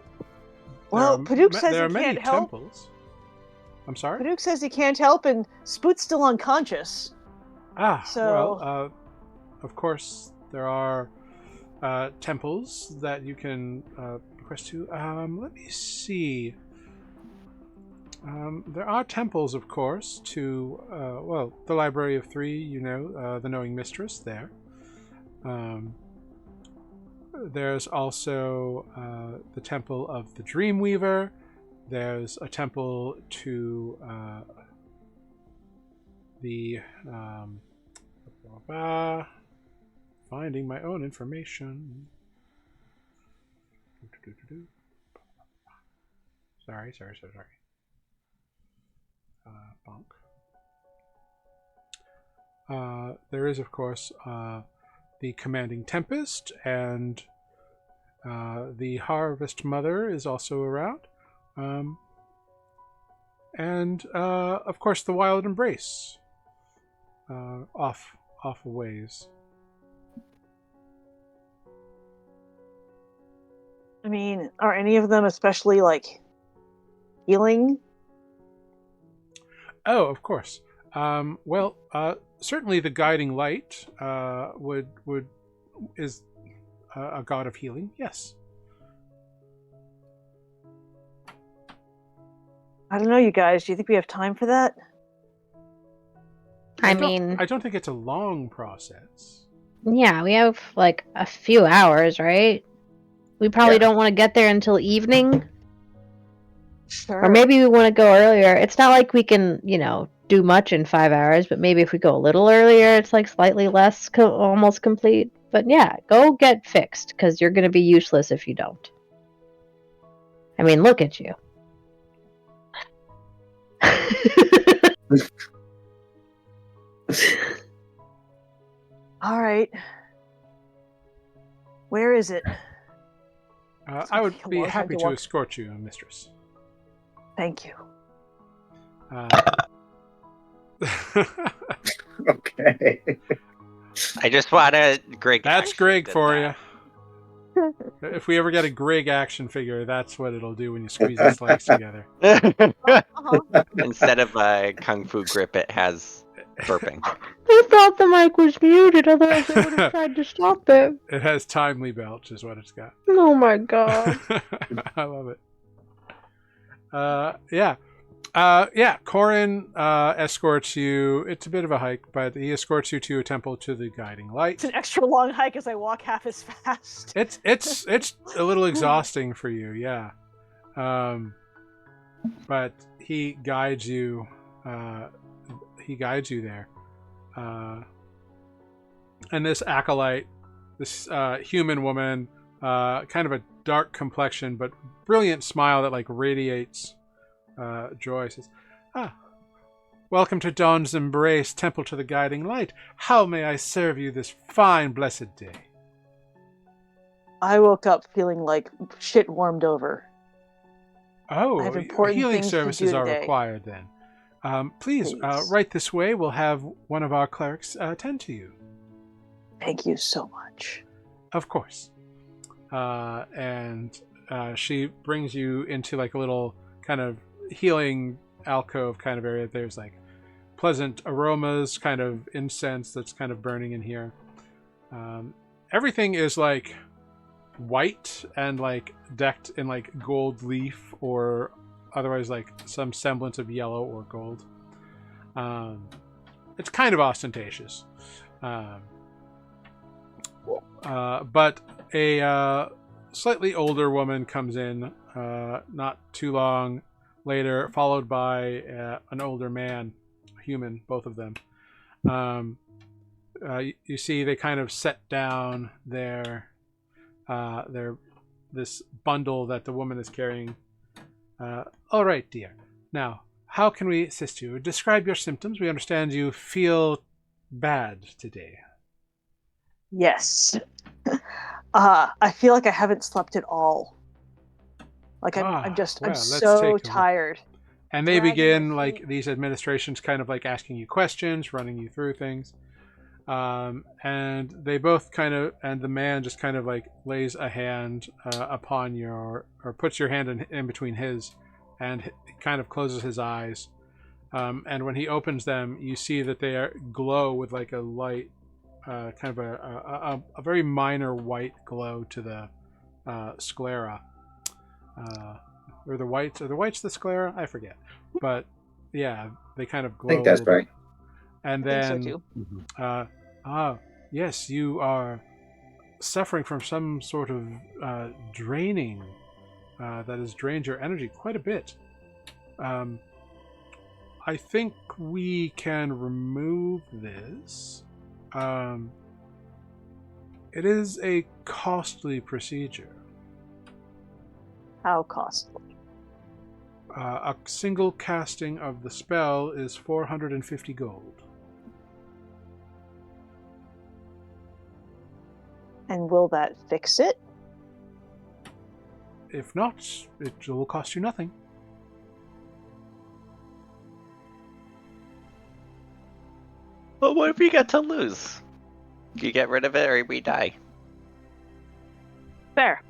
says there are he many can't help. temples. I'm sorry? Paduk says he can't help, and Spoot's still unconscious. Of course, there are temples that you can request to. Let me see. There are temples, of course, to, the Library of Three, the Knowing Mistress there. There's also the Temple of the Dreamweaver. There's a temple to finding my own information. Sorry. Bonk. There is, of course, the Commanding Tempest, and the Harvest Mother is also around. And, of course, the Wild Embrace. Off a ways. I mean, are any of them especially like healing? Oh, of course. Well, certainly the guiding light is a god of healing. Yes. I don't know, you guys. Do you think we have time for that? I mean, I don't think it's a long process. yeah, we have like a few hours, right? We probably Yeah. don't want to get there until evening. Sure. Or maybe we want to go earlier. It's not like we can, do much in 5 hours, but maybe if we go a little earlier, it's like slightly less, almost complete. But yeah, go get fixed, because you're going to be useless if you don't. I mean, look at you. All right. Where is it? I would take a be long time happy to to walk. escort you, mistress. Thank you. Okay. I just want a Greg. That's actually Greg did for that. you. If we ever get a Greg action figure, that's what it'll do when you squeeze its legs together. Instead of a kung fu grip, it has burping. I thought the mic was muted, otherwise I would have tried to stop it. It has timely belch, is what it's got. Oh my god. I love it. Yeah. Corin escorts you. It's a bit of a hike, but he escorts you to a temple to the guiding light. It's an extra long hike as I walk half as fast. It's a little exhausting for you, yeah. But he guides you. He guides you there. And this acolyte, this human woman, kind of a dark complexion but brilliant smile that like radiates joy, says, welcome to Dawn's Embrace, Temple to the Guiding Light. How may I serve you this fine, blessed day? I woke up feeling like shit warmed over. Oh, I have important healing things to services do are today. required then. Please, Please. right this way. We'll have one of our clerics attend to you. Thank you so much. Of course. And she brings you into like a little kind of healing alcove kind of area. There's like pleasant aromas, kind of incense that's kind of burning in here. Everything is like white and like decked in like gold leaf or otherwise like some semblance of yellow or gold. It's kind of ostentatious. But a slightly older woman comes in not too long later, followed by an older man, human, both of them. You see they kind of set down their this bundle that the woman is carrying. All right, dear. Now, how can we assist you? Describe your symptoms. We understand you feel bad today. Yes. I feel like I haven't slept at all. Like I'm so tired. And they Dragging begin my like feet. these administrations kind of like asking you questions, running you through things. And they both kind of, and the man just kind of like lays a hand upon your, or puts your hand in between his, and kind of closes his eyes. And when he opens them, you see that they glow with like a light, kind of a very minor white glow to the sclera. Or the whites? Are the whites the sclera? I forget. But yeah, they kind of glow. I think that's right. And I then, think so too. Yes, you are suffering from some sort of draining that has drained your energy quite a bit. I think we can remove this. It is a costly procedure. How costly? A single casting of the spell is 450 gold. And will that fix it? If not, it will cost you nothing. Well, what have we got to lose? You get rid of it or we die. Fair.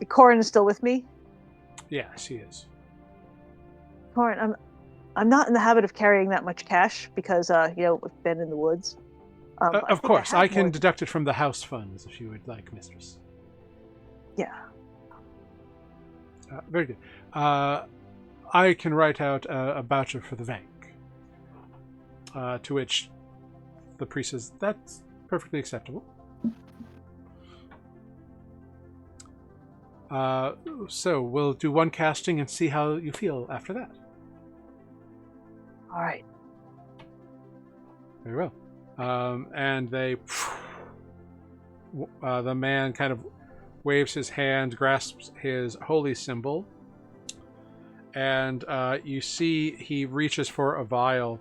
Corin is still with me? Yeah, she is. Corin, I'm not in the habit of carrying that much cash because we've been in the woods. But Of think course, have I can more. deduct it from the house funds if you would like, mistress. Yeah. Very good. I can write out a voucher for the bank. To which the priest says, that's perfectly acceptable. So we'll do one casting and see how you feel after that. All right. Very well. And they... the man kind of waves his hand, grasps his holy symbol, and you see he reaches for a vial,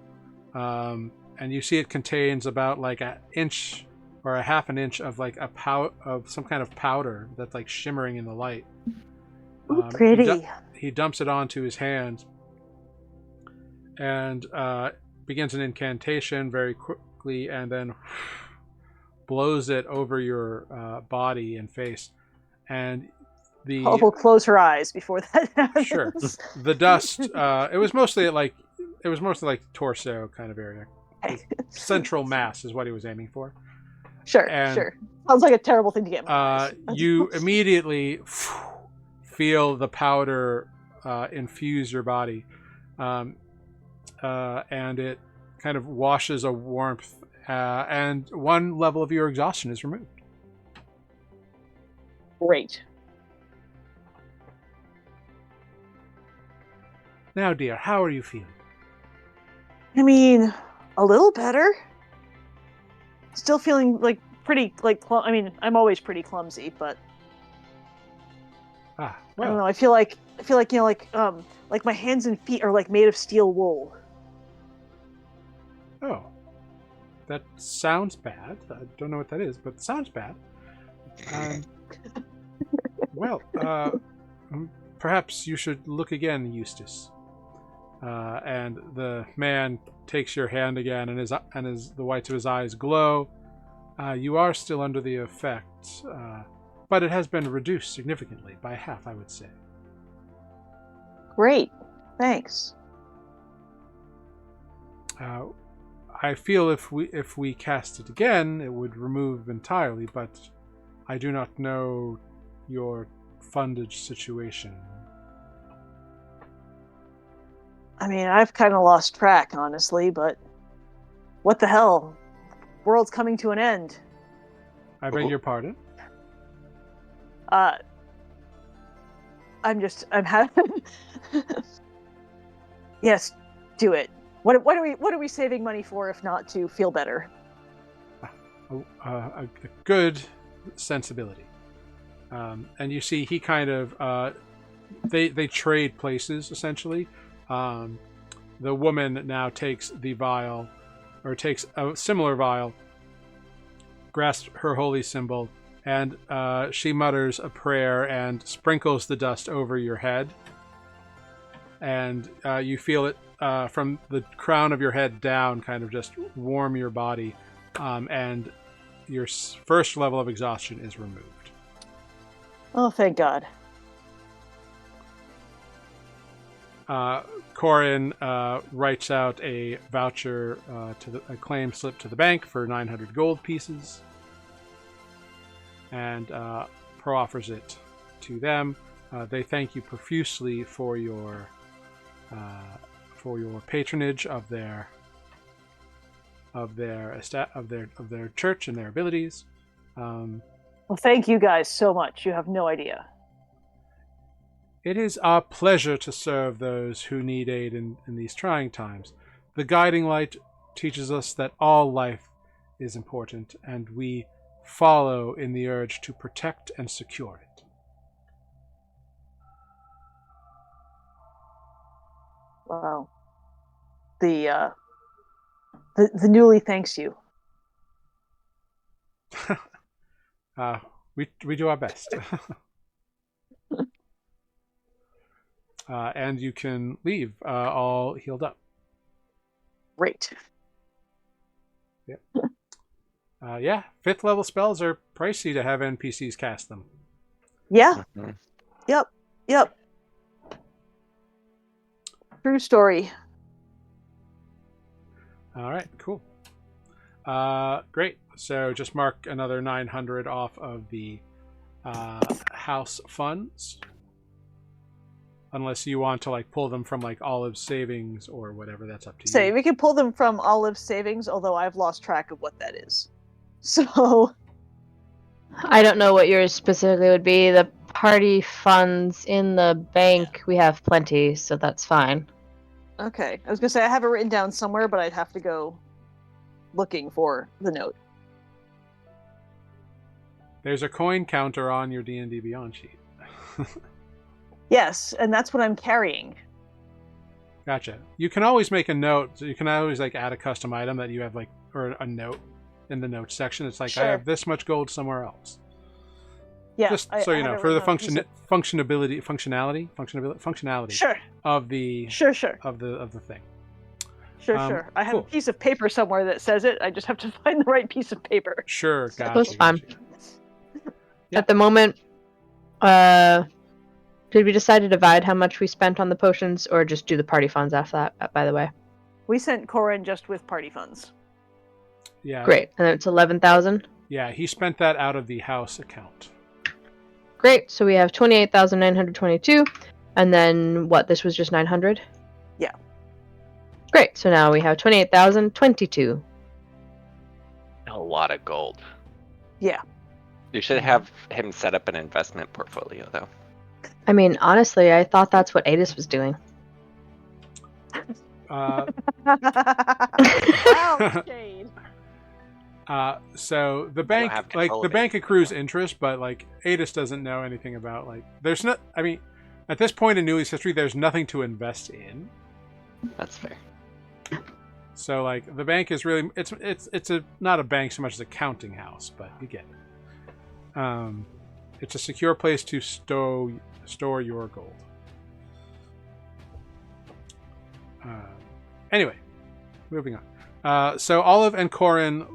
and you see it contains about like an inch or a half an inch of like of some kind of powder that's like shimmering in the light. Ooh, pretty. He dumps it onto his hand and begins an incantation very quickly, and then blows it over your body and face, and Hope will close her eyes before that happens. Sure. The dust. It was mostly like torso kind of area. Central mass is what he was aiming for. Sure. And, sure. Sounds like a terrible thing to get in my eyes. You immediately feel the powder infuse your body, and it kind of washes a warmth, and one level of your exhaustion is removed. Great. Now, dear, how are you feeling? I mean, a little better. Still feeling like pretty I mean, I'm always pretty clumsy, but Well. I don't know. I feel like like my hands and feet are like made of steel wool. Oh, that sounds bad. I don't know what that is, but it sounds bad. Well, perhaps you should look again, Eustace. And the man takes your hand again, and the whites of his eyes glow. You are still under the effect, but it has been reduced significantly by half, I would say. Great, thanks. I feel if we cast it again, it would remove entirely, but I do not know your fundage situation. I mean, I've kind of lost track, honestly, but what the hell? World's coming to an end. I beg your pardon? I'm having. Yes, do it. What are we saving money for if not to feel better? A good sensibility. And you see he kind of they trade places essentially. The woman now takes the vial, or takes a similar vial, grasps her holy symbol, and she mutters a prayer and sprinkles the dust over your head. And you feel it from the crown of your head down kind of just warm your body, and your first level of exhaustion is removed. Oh, thank God. Corin writes out a voucher a claim slip to the bank for 900 gold pieces, and offers it to them. They thank you profusely for your patronage of their church and their abilities. Well, thank you guys so much. You have no idea. It is our pleasure to serve those who need aid in these trying times. The guiding light teaches us that all life is important, and we follow in the urge to protect and secure it. Wow. The Nuuli thanks you. We do our best. And you can leave all healed up. Great. Yeah. 5th level spells are pricey to have NPCs cast them. Yeah. Mhm. Yep. True story. All right, cool. Great. So just mark another 900 off of the house funds, unless you want to like pull them from like Olive's savings or whatever. That's up to Say you. we can pull them from Olive's savings, although I've lost track of what that is. So I don't know what yours specifically would be. The party funds in the bank, we have plenty, so that's fine. okay, I was gonna say I have it written down somewhere, but I'd have to go looking for the note. There's a coin counter on your D&D Beyond sheet. Yes, and that's what I'm carrying. Gotcha. You can always make a note. So you can always like add a custom item that you have like, or a note in the notes section. It's like I Sure. have this much gold somewhere else. Yeah, Just I so you have know, it for the written on a piece of- functionality Sure, of the sure. of the thing. Sure. I have cool. a piece of paper somewhere that says it. I just have to find the right piece of paper. Sure, gotcha. That's fine. gotcha. Yeah. At the moment, did we decide to divide how much we spent on the potions, or just do the party funds after that, by the way? We sent Corin just with party funds. Yeah. Great. And it's 11,000? Yeah, he spent that out of the house account. Great. So we have 28,922. And then what? This was just 900? Yeah. Great. So now we have 28,022. A lot of gold. Yeah. You should have him set up an investment portfolio, though. I mean, honestly, I thought that's what Adis was doing. Uh, Wow, Shane. So the don't bank, have like control the of it. bank accrues interest, but like Adis doesn't know anything about like. There's not. I mean, at this point in Nuuli's history, there's nothing to invest in. That's fair. So like the bank is really it's a not a bank so much as a counting house, but you get it. It's a secure place to store your gold. Anyway, moving on. So Olive and Corin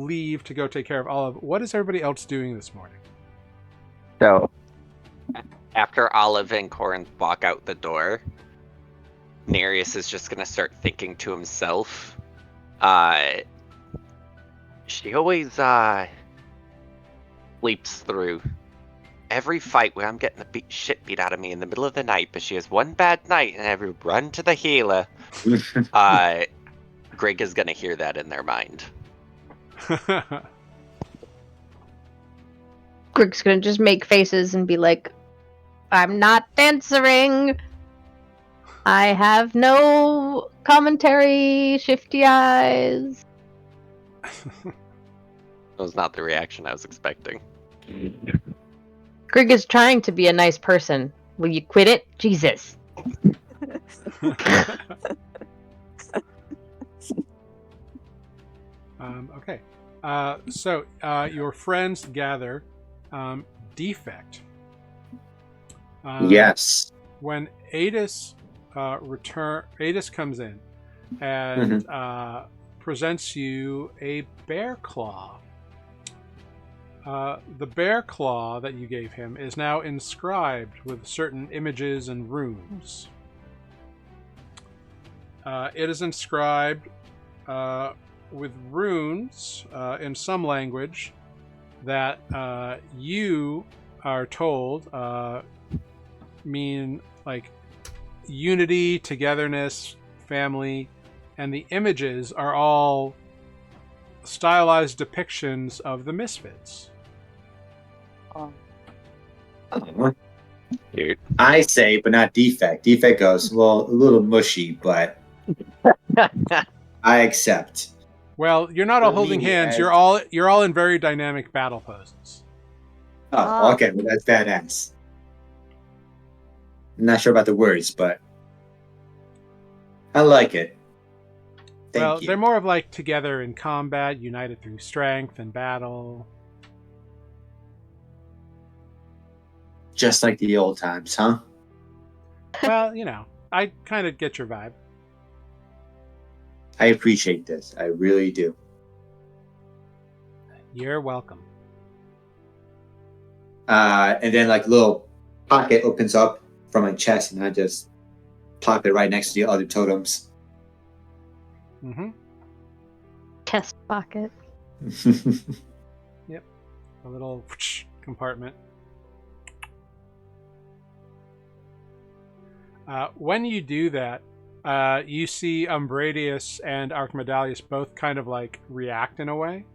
leave to go take care of Olive. What is everybody else doing this morning? So, after Olive and Corin walk out the door, Nereus is just gonna start thinking to himself. She always sleeps through every fight where I'm getting the shit beat out of me in the middle of the night, but she has one bad night and I run to the healer. Greg is gonna hear that in their mind. Grig's gonna just make faces and be like, I'm not answering. I have no commentary, shifty eyes. That was not the reaction I was expecting. Grig is trying to be a nice person. Will you quit it? Jesus. Okay. So your friends gather. Defect. Yes. When Adis Adis comes in and presents you a bear claw. The bear claw that you gave him is now inscribed with certain images and runes. It is inscribed with runes in some language that you are told mean like unity, togetherness, family, and the images are all stylized depictions of the Misfits. Dude. I say, but not Defect. Defect goes, well, a little mushy, but I accept. Well, you're not all For holding me, hands. as- You're all in very dynamic battle poses. Oh, okay, well, that's badass. I'm not sure about the words, but I like it. Thank you. They're more of like together in combat, united through strength and battle. Just like the old times, huh? Well, you know, I kind of get your vibe. I appreciate this. I really do. You're welcome. And then like a little pocket opens up from my chest, and I just plop it right next to the other totems. Mm-hmm. Chest pocket. A little compartment. When you do that, you see Umbradius and Archimedalius both kind of like react in a way.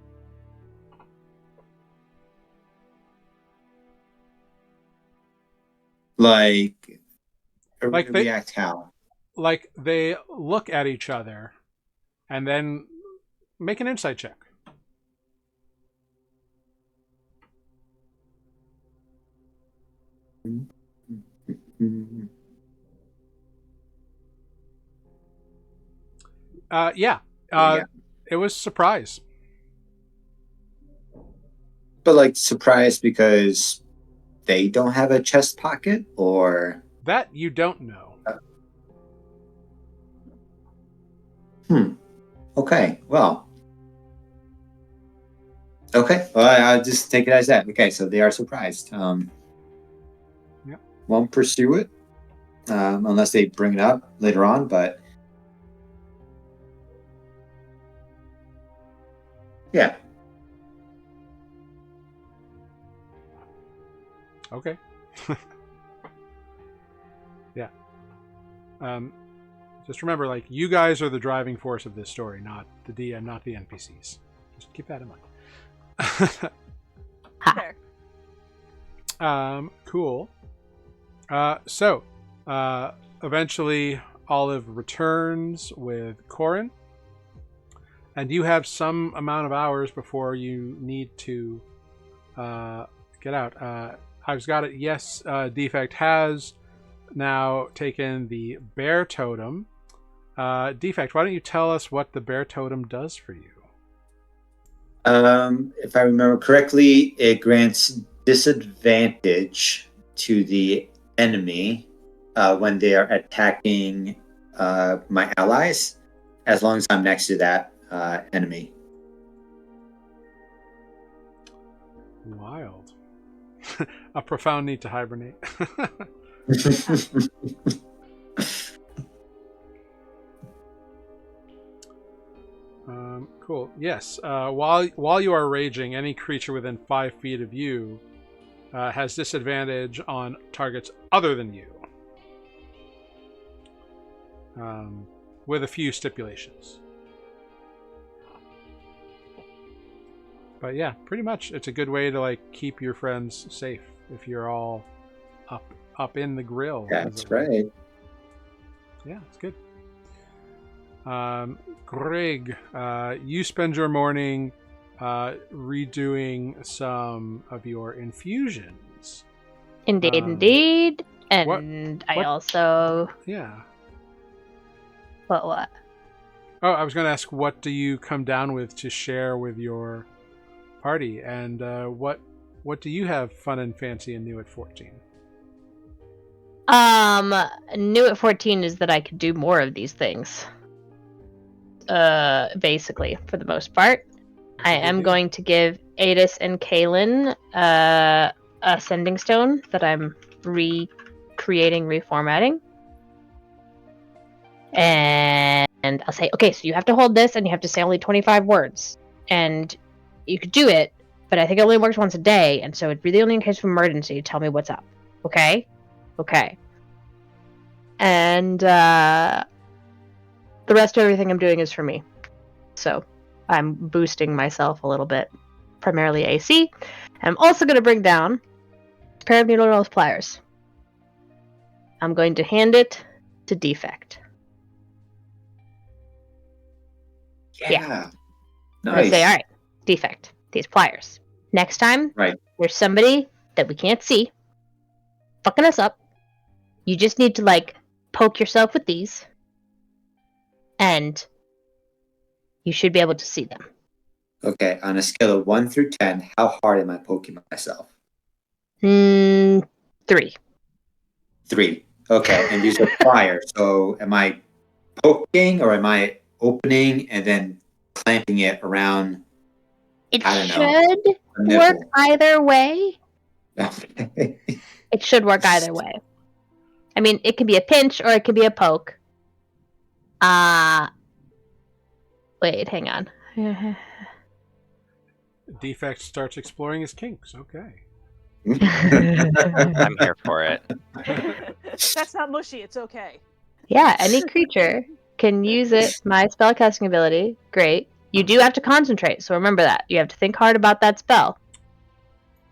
Like Like they- react how? Like they look at each other and then make an insight check. Yeah. Yeah. It was surprise. But like surprised because they don't have a chest pocket, or That you don't know. okay, well. Okay, well, I'll just take it as that. Okay, so they are surprised. Yep. Won't pursue it unless they bring it up later on, but yeah. Okay. Yeah. Just remember, like, you guys are the driving force of this story, not the DM, not the NPCs. Just keep that in mind. There. Cool. So, eventually, Olive returns with Corin, and you have some amount of hours before you need to get out. I've got it. Yes, Defect has now taken the bear totem. Defect, why don't you tell us what the bear totem does for you? If I remember correctly, it grants disadvantage to the enemy when they are attacking my allies, as long as I'm next to that enemy. Wild. A profound need to hibernate. Cool. Yes. While you are raging, any creature within 5 feet of you has disadvantage on targets other than you, with a few stipulations. But yeah, pretty much, it's a good way to like keep your friends safe if you're all up in the grill. That's right. Yeah, it's good. Greg, you spend your morning redoing some of your infusions. Indeed. And what- I also... Yeah. What? Oh, I was going to ask, what do you come down with to share with your party, and what do you have fun and fancy and new at 14? New at 14 is that I could do more of these things. Basically, for the most part. I am going to give Adis and Kaylin a sending stone that I'm reformatting. And I'll say, okay, so you have to hold this and you have to say only 25 words. And you could do it, but I think it only works once a day, and so it's really only in case of emergency. Tell me what's up. Okay? Okay. And the rest of everything I'm doing is for me. So I'm boosting myself a little bit, primarily AC. I'm also going to bring down a pair of needle nose pliers. I'm going to hand it to Defect. Yeah. I Nice. say, all right, Defect, these pliers. Next time, there's somebody that we can't see fucking us up. You just need to, like, poke yourself with these, and you should be able to see them. Okay, on a scale of 1 through 10, how hard am I poking myself? 3. 3. Okay, and these are pliers. So am I poking, or am I opening and then clamping it around? It I don't know, should a nipple? work either way. Okay. It should work either way. I mean, it could be a pinch or it could be a poke. Wait, hang on. Defect starts exploring his kinks. Okay. I'm here for it. That's not mushy. It's okay. Yeah, any creature can use it. My spellcasting ability. Great. You do have to concentrate, so remember that. You have to think hard about that spell.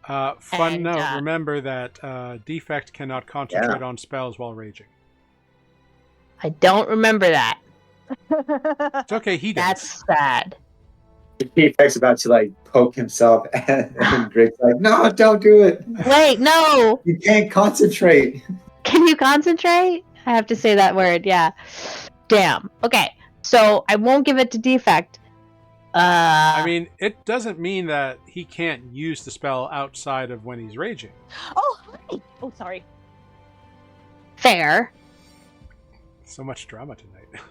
Fun And, note, remember that Defect cannot concentrate on spells while raging. I don't remember that. It's okay, he does. That's sad. Defect's about to like poke himself, and Drake's like, "No, don't do it. Wait, no! You can't concentrate." Can you concentrate? I have to say that word, yeah. Damn. Okay, so I won't give it to Defect. I mean, it doesn't mean that he can't use the spell outside of when he's raging. Oh, hi. Oh, sorry. Fair. So much drama tonight.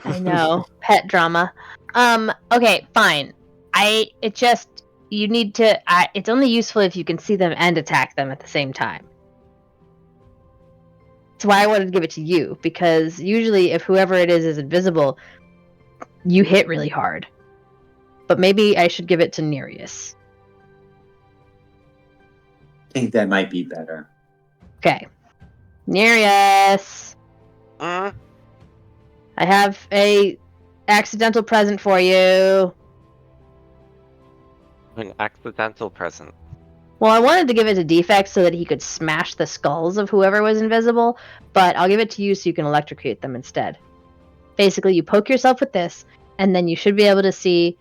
I know. Pet drama. Okay, fine. You need to, it's only useful if you can see them and attack them at the same time. That's why I wanted to give it to you, because usually if whoever it is invisible, you hit really hard. But maybe I should give it to Nereus. I think that might be better. Okay. Nereus! Mm, I have a accidental present for you. an accidental present. Well, I wanted to give it to Defect so that he could smash the skulls of whoever was invisible, but I'll give it to you so you can electrocute them instead. Basically, you poke yourself with this, and then you should be able to see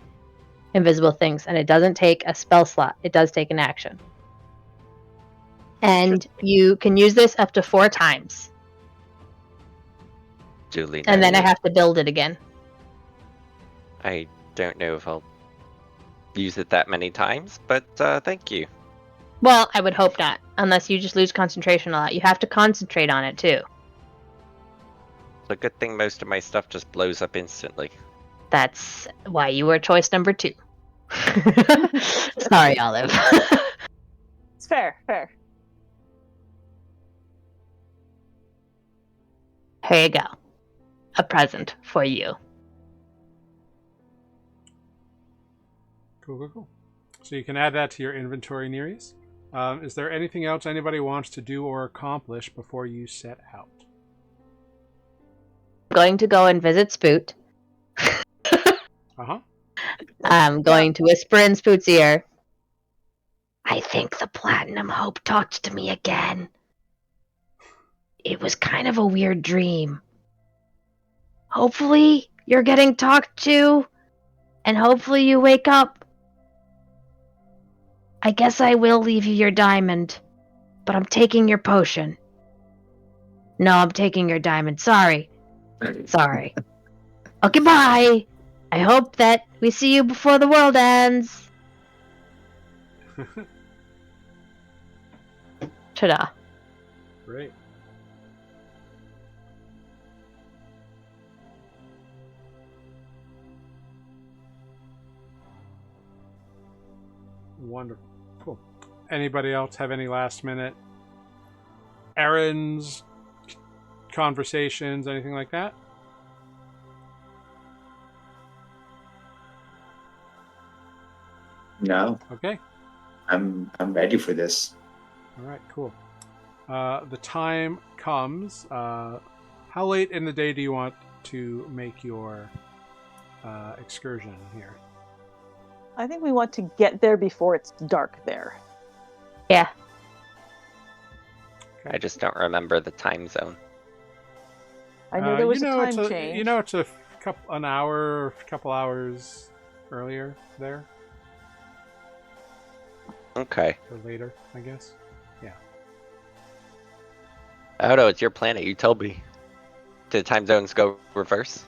invisible things, and it doesn't take a spell slot. It does take an action. And you can use this up to 4 times. Duly And then I noted. have to build it again. I don't know if I'll use it that many times, but thank you. Well, I would hope not, unless you just lose concentration a lot. You have to concentrate on it, too. It's a good thing most of my stuff just blows up instantly. That's why you were choice number 2. Sorry, Olive. It's fair. Here you go. A present for you. Cool. So you can add that to your inventory, Nereus. Is there anything else anybody wants to do or accomplish before you set out? I'm going to go and visit Spoot. Uh-huh. I'm going to whisper in Spoot's ear. I think the Platinum Hope talked to me again. It was kind of a weird dream. Hopefully you're getting talked to, and hopefully you wake up. I guess I will leave you your diamond, but I'm taking your potion. No, I'm taking your diamond. Sorry. Okay, bye. I hope that we see you before the world ends. Ta-da. Great. Wonderful. Cool. Anybody else have any last minute errands, conversations, anything like that? No, Okay. I'm ready for this. All right, cool. The time comes. How late in the day do you want to make your excursion here? I think we want to get there before it's dark there. Yeah. I just don't remember the time zone. I know there was you a know time it's change. You know it's a couple hours earlier there, Okay. or later, I guess. Oh no, it's your planet. You told me. Did time zones go reverse?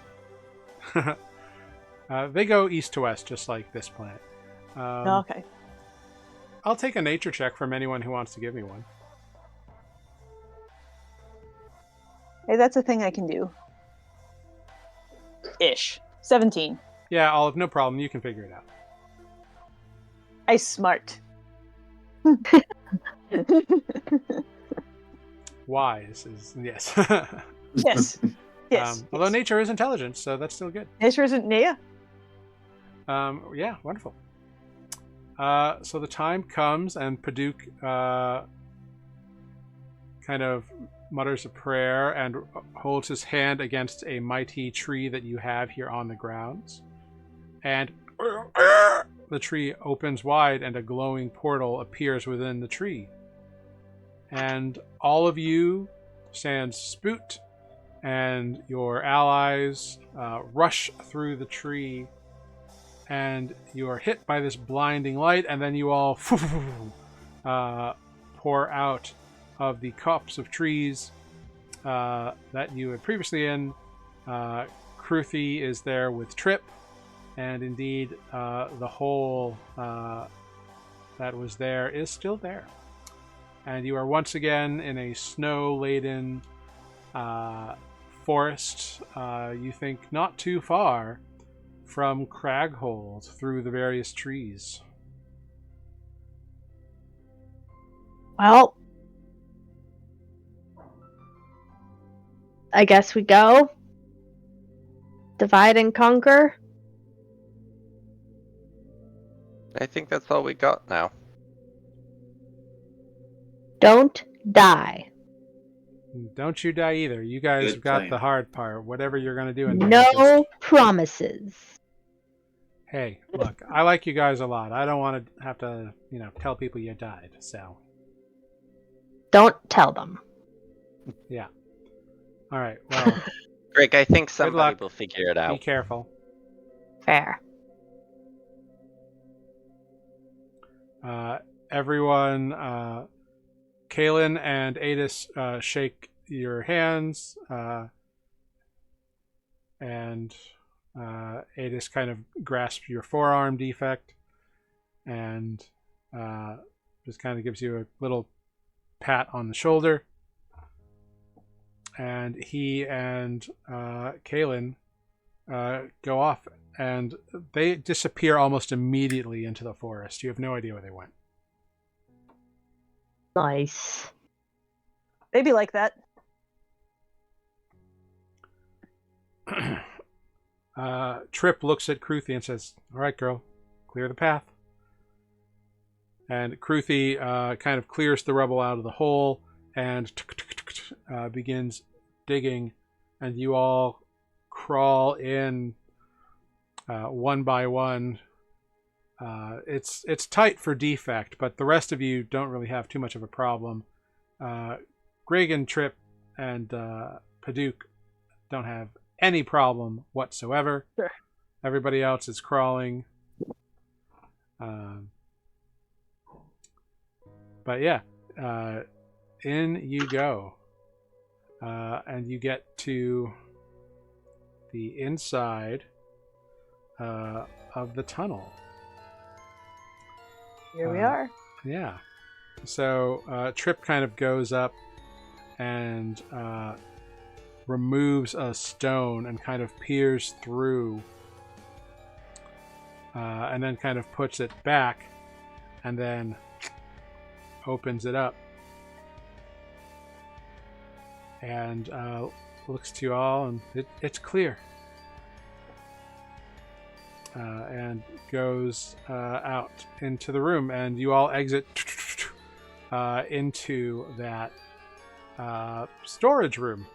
They go east to west, just like this planet. Okay. I'll take a nature check from anyone who wants to give me one. Hey, that's a thing I can do. Ish. 17. Yeah, Olive, no problem. You can figure it out. I smart. Wise is yes. Yes. Yes. Although yes. nature is intelligent, so that's still good. Nature isn't yeah. Yeah, wonderful. So the time comes, and Paduk kind of mutters a prayer and holds his hand against a mighty tree that you have here on the grounds. And the tree opens wide, and a glowing portal appears within the tree. And all of you, sans Spoot, and your allies rush through the tree, and you are hit by this blinding light, and then you all pour out of the copse of trees that you had previously in. Kruthi is there with Trip, and indeed the hole that was there is still there. And you are once again in a snow-laden forest, you think not too far from Kraghold through the various trees. Well, I guess we go. Divide and conquer. I think that's all we got now. Don't die. Don't you die either. You guys Good got plan. the hard part. Whatever you're going to do in there, No just... promises. Hey, look, I like you guys a lot. I don't want to have to, tell people you died, so... Don't tell them. Yeah. All right, well, Greg, I think somebody luck. will figure it be out. careful. Fair. Everyone, Kaelin and Adis shake your hands, and Adis kind of grasps your forearm defect and just kind of gives you a little pat on the shoulder. And he and Kaelin go off, and they disappear almost immediately into the forest. You have no idea where they went. Nice. Maybe like that. Trip looks at Kruthi and says, "All right, girl, clear the path." And Kruthi kind of clears the rubble out of the hole and begins digging, and you all crawl in one by one. It's tight for defect, but the rest of you don't really have too much of a problem. Greg and Trip and Paduk don't have any problem whatsoever. Sure. Everybody else is crawling. But yeah, in you go. And you get to the inside of the tunnel. Here we are. Yeah. So Trip kind of goes up and removes a stone and kind of peers through, and then kind of puts it back, and then opens it up and looks to you all, and it's clear. And goes out into the room, and you all exit into that storage room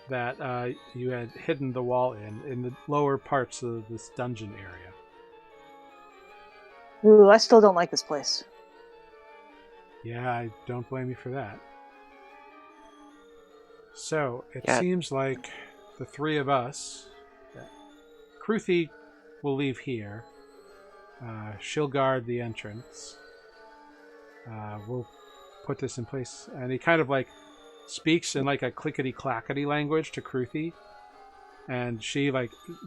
that you had hidden the wall in the lower parts of this dungeon area. Ooh, I still don't like this place. Yeah, I don't blame you for that. So, it Yeah. seems like the three of us... Kruthi will leave here. She'll guard the entrance. We'll put this in place. And he kind of speaks in a clickety-clackety language to Kruthi. And she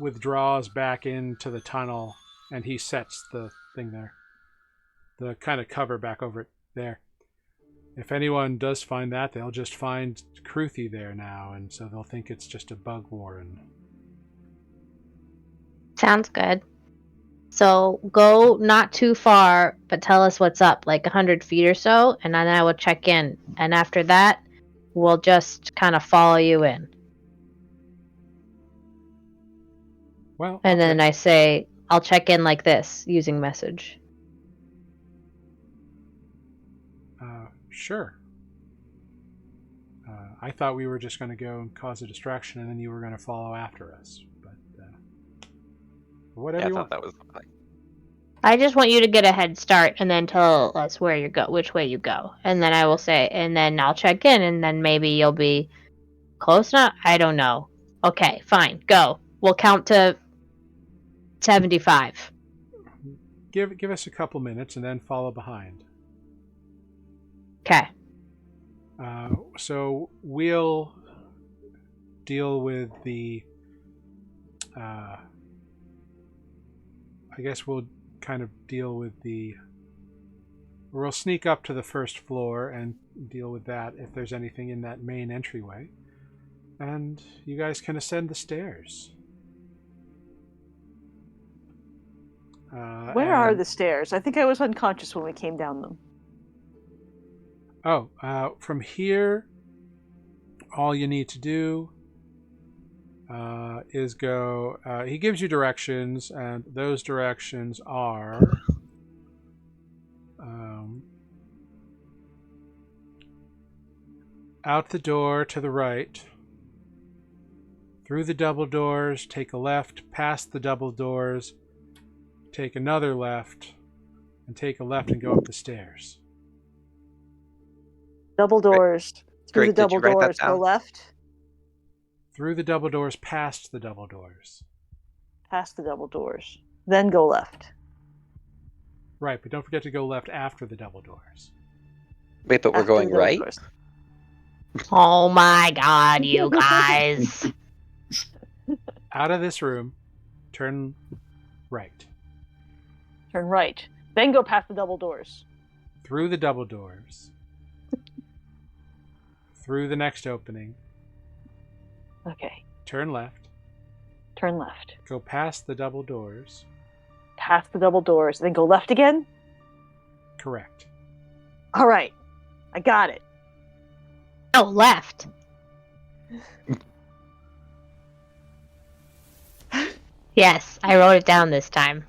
withdraws back into the tunnel, and he sets the thing there. The kind of cover back over it there. If anyone does find that, they'll just find Kruthi there now, and so they'll think it's just a bug warren. Sounds good. So go not too far, but tell us what's up, like 100 feet or so, and then I will check in. And after that, we'll just kind of follow you in. Well, And okay. then I say, I'll check in like this, using message. Sure. I thought we were just going to go and cause a distraction, and then you were going to follow after us. But whatever Yeah, I you thought want. that was like, I just want you to get a head start and then tell us where you go, which way you go. And then I will say, and then I'll check in, and then maybe you'll be close enough? I don't know. Okay, fine, go. We'll count to 75. Give us a couple minutes, and then follow behind. Okay. So we'll deal with the. I guess we'll kind of deal with the. We'll sneak up to the first floor and deal with that if there's anything in that main entryway. And you guys can ascend the stairs. Where are the stairs? I think I was unconscious when we came down them. From here, all you need to do is go. He gives you directions, and those directions are out the door to the right, through the double doors, take a left, past the double doors, take another left, and take a left and go up the stairs. Double doors. Through Greg, the did you double write that doors, go down? left. Through the double doors, past the double doors. Past the double doors. Then go left. Right, but don't forget to go left after the double doors. Wait, but we're After the going double right? doors. Oh my god, you guys. Out of this room, turn right. Turn right. Then go past the double doors. Through the double doors. Through the next opening. Okay. Turn left. Turn left. Go past the double doors. Past the double doors. Then go left again? Correct. All right. I got it. Oh, left. Yes, I wrote it down this time.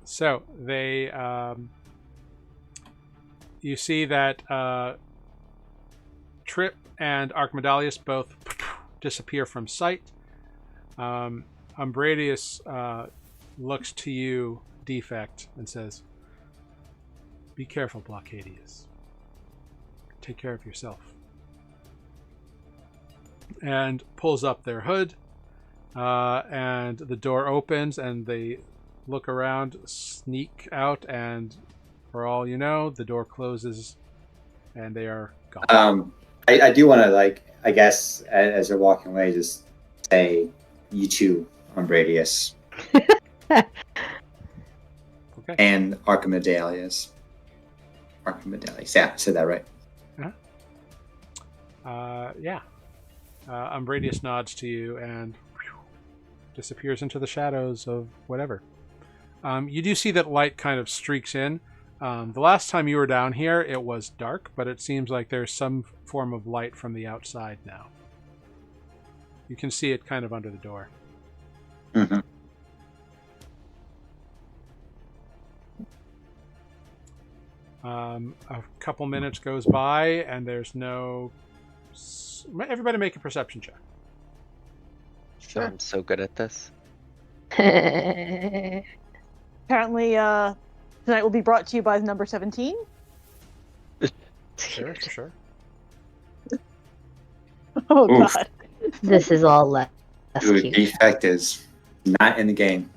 So they, you see that Trip and Archimedalius both disappear from sight. Umbradius looks to you, Defect, and says, "Be careful, Blockadius. Take care of yourself." And pulls up their hood, and the door opens, and they look around, sneak out, and for all you know, the door closes, and they are gone. I do want to, like, I guess, as they're walking away, just say, "You too, Umbradius." Okay. And Archimedalius. Archimedalius. Yeah, I said that right. Yeah. Umbradius nods to you and disappears into the shadows of whatever. You do see that light kind of streaks in. The last time you were down here, it was dark, but it seems like there's some form of light from the outside now. You can see it kind of under the door. Mm-hmm. A couple minutes goes by, and there's no... Everybody make a perception check. Sure. I'm so good at this. Apparently, tonight will be brought to you by the number 17. Sure, for sure. Oh, Oof. God. This is all less Dude, cute. Defect is not in the game.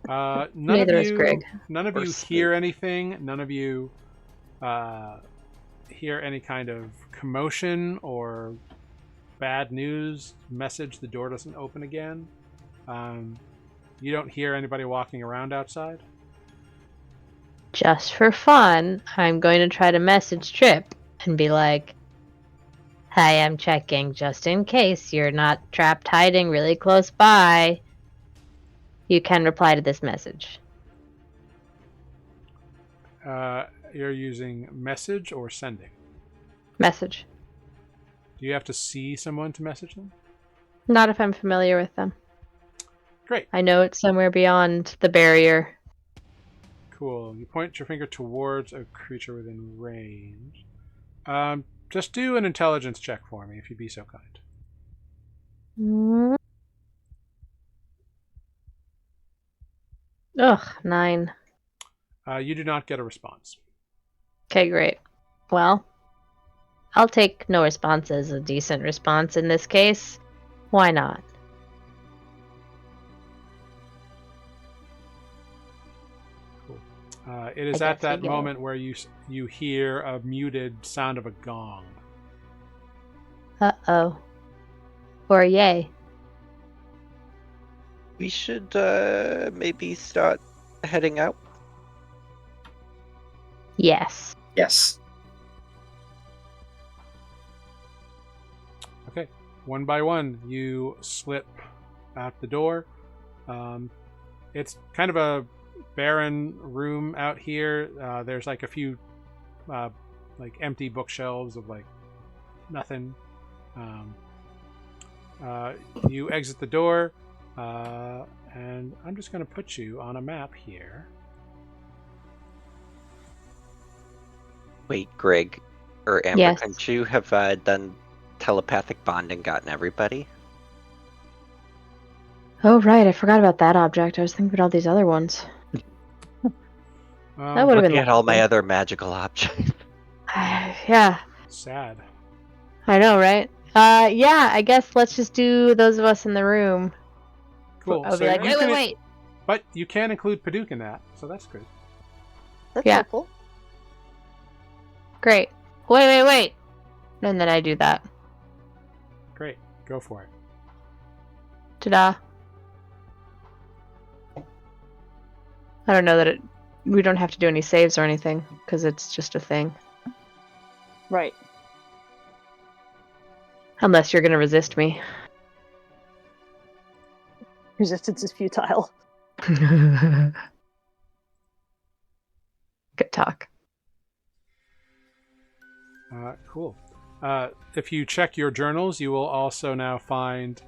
Neither is Greg. None of Or you Smooth. hear anything. None of you hear any kind of commotion or bad news message. The door doesn't open again. You don't hear anybody walking around outside. Just for fun, I'm going to try to message Trip and be like, I am checking just in case you're not trapped hiding really close by. You can reply to this message. You're using message or sending? Message. Do you have to see someone to message them? Not if I'm familiar with them. Great. I know it's somewhere beyond the barrier. Cool. You point your finger towards a creature within range. Just do an intelligence check for me, if you'd be so kind. Ugh, 9. You do not get a response. Okay, great. Well, I'll take no response as a decent response in this case. Why not? Cool. It is I at guess we that go. moment where you hear a muted sound of a gong. Uh-oh. Or yay. We should maybe start heading out. Yes. Yes. Okay. One by one, you slip out the door. It's kind of a barren room out here. There's like a few like empty bookshelves of like nothing. You exit the door, and I'm just going to put you on a map here. Wait, Greg or Amber, Yes. couldn't you have done telepathic bond and gotten everybody? Oh, right. I forgot about that object. I was thinking about all these other ones. That would have Looking been at all my lovely. other magical objects. Yeah. Sad. I know, right? Yeah, I guess let's just do those of us in the room. Cool. I'll So be like, you can, wait. but you can include Paduk in that, so that's good. That's Yeah. helpful. Great. Wait. And then I do that. Great. Go for it. Ta-da. I don't know that we don't have to do any saves or anything, because it's just a thing. Right. Unless you're going to resist me. Resistance is futile. Good talk. Cool. If you check your journals, you will also now find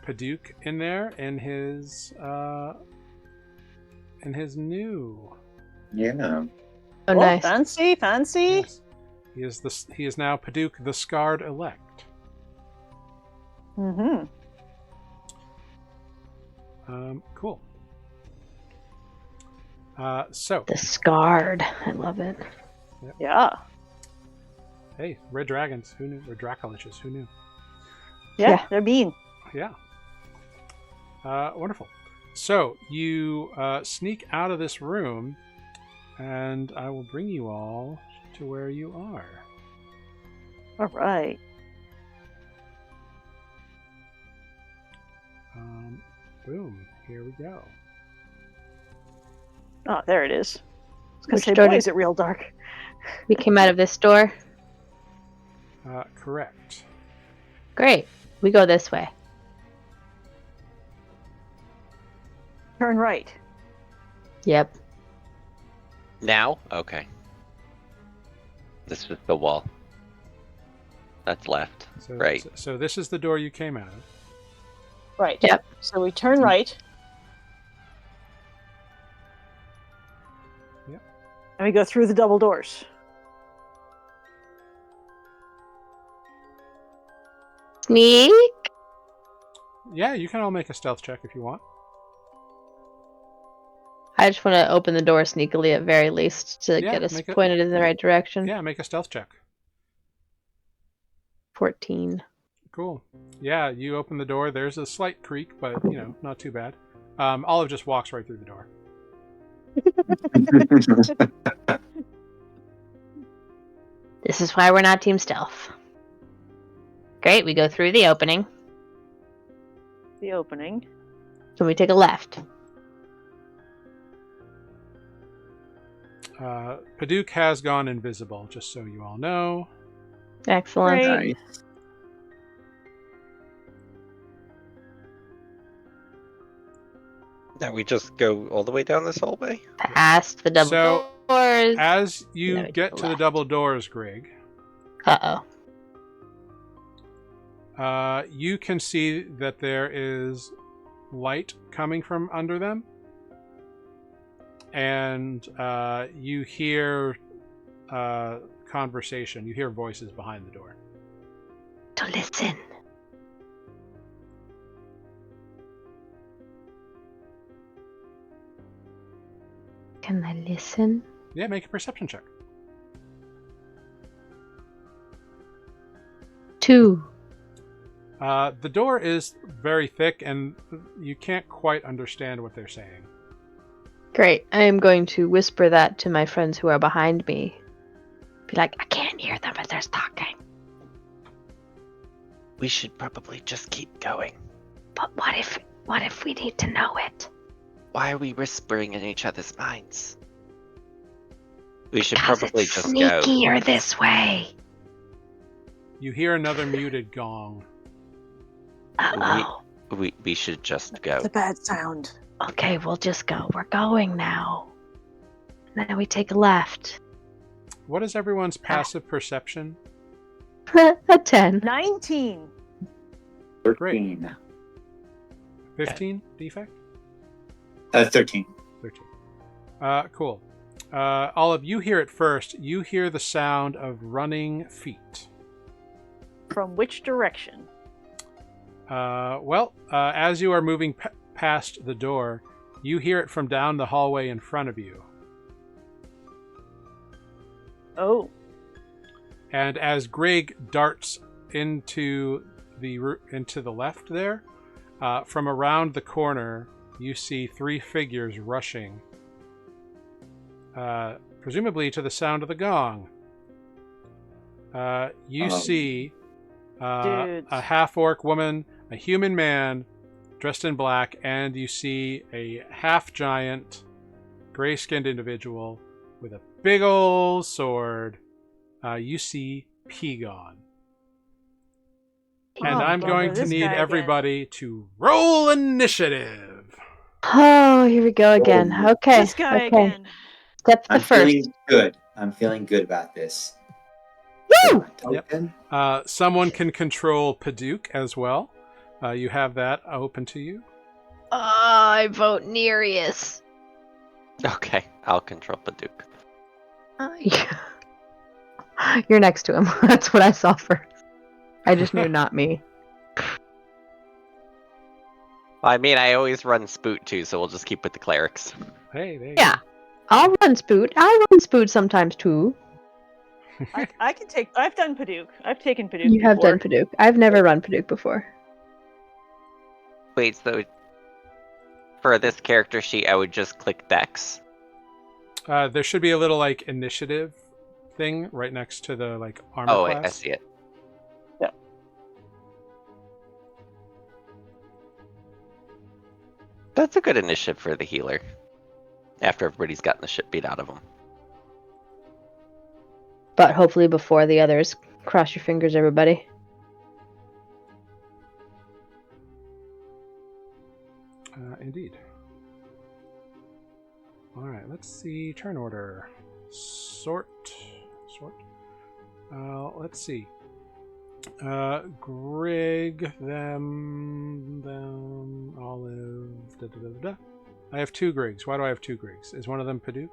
Paduk in there in his new. Yeah. Oh, nice. Fancy. Yes. He is now Paduk the Scarred Elect. Mm-hmm. Cool. So The Scarred. I love it. Yeah. hey, red dragons. Who knew? Or Dracoliches. Who knew? Yeah, they're mean. Yeah. Wonderful. So you sneak out of this room, and I will bring you all to where you are. All right. Boom. Here we go. Oh, there it is. I was gonna Which say, door boy, did- is it real dark. We came out of this door. Correct. Great. We go this way. Turn right. Yep. Now? Okay. This is the wall. That's left. So, Right. So this is the door you came out of. Right. Yep. So we turn right. Yep. And we go through the double doors. Sneak. Yeah, you can all make a stealth check if you want. I just want to open the door sneakily at very least to Yeah, get us make it- pointed in the right direction. Yeah, make a stealth check. 14. Cool. Yeah, you open the door. There's a slight creak, but not too bad. Olive just walks right through the door. This is why we're not team stealth. Great, we go through the opening. The opening. Then we take a left. Paduk has gone invisible, just so you all know. Excellent. Great. Nice. Now we just go all the way down this hallway? Past the double So, doors. As you No, get to the left. double doors, Greg, Uh-oh. you can see that there is light coming from under them, and you hear conversation. You hear voices behind the door. To listen. Can I listen? Yeah, make a perception check. 2. The door is very thick, and you can't quite understand what they're saying. Great. I am going to whisper that to my friends who are behind me. Be like, I can't hear them, but they're talking. We should probably just keep going. But what if we need to know it? Why are we whispering in each other's minds? We should Because probably it's just go. sneakier this way. You hear another muted gong. Uh-oh. We should just go. It's a bad sound. Okay, we'll just go. We're going now. Now we take a left. What is everyone's passive perception? A 10. 19. 13. 15 defect? 13. 13. Cool. Olive, you hear it first. You hear the sound of running feet. From which direction? As you are moving past the door, you hear it from down the hallway in front of you. Oh. And as Greg darts into the left there, from around the corner, you see 3 figures rushing, presumably to the sound of the gong. You see Dudes. a half-orc woman, a human man dressed in black, and you see a half-giant, gray-skinned individual with a big old sword. You see Pegon. And I'm going to this need guy again. everybody to roll initiative. Oh, here we go again. Whoa. Okay. This guy okay. again. Step the I'm first. feeling good. I'm feeling good about this. Woo! Token. Someone can control Paduk as well. You have that open to you. I vote Nereus. Okay, I'll control Paduk. Yeah. You're next to him. That's what I saw first. I just knew not me. Well, I mean, I always run Spoot too, so we'll just keep with the clerics. Hey, there you Yeah. I'll run Spoot. I run Spoot sometimes too. I can take. I've done Paduk. I've taken Paduk. You have before. done Paduk. I've never run Paduk before. Wait, so for this character sheet, I would just click Dex. There should be a little like initiative thing right next to the like armor Oh, class. I see it. Yeah. That's a good initiative for the healer. After everybody's gotten the shit beat out of them. But hopefully before the others. Cross your fingers, everybody. Indeed. All right, let's see. Turn order. Sort. Let's see. Greg, them, Olive, da. I have 2 Gregs. Why do I have 2 Gregs? Is one of them Paduk?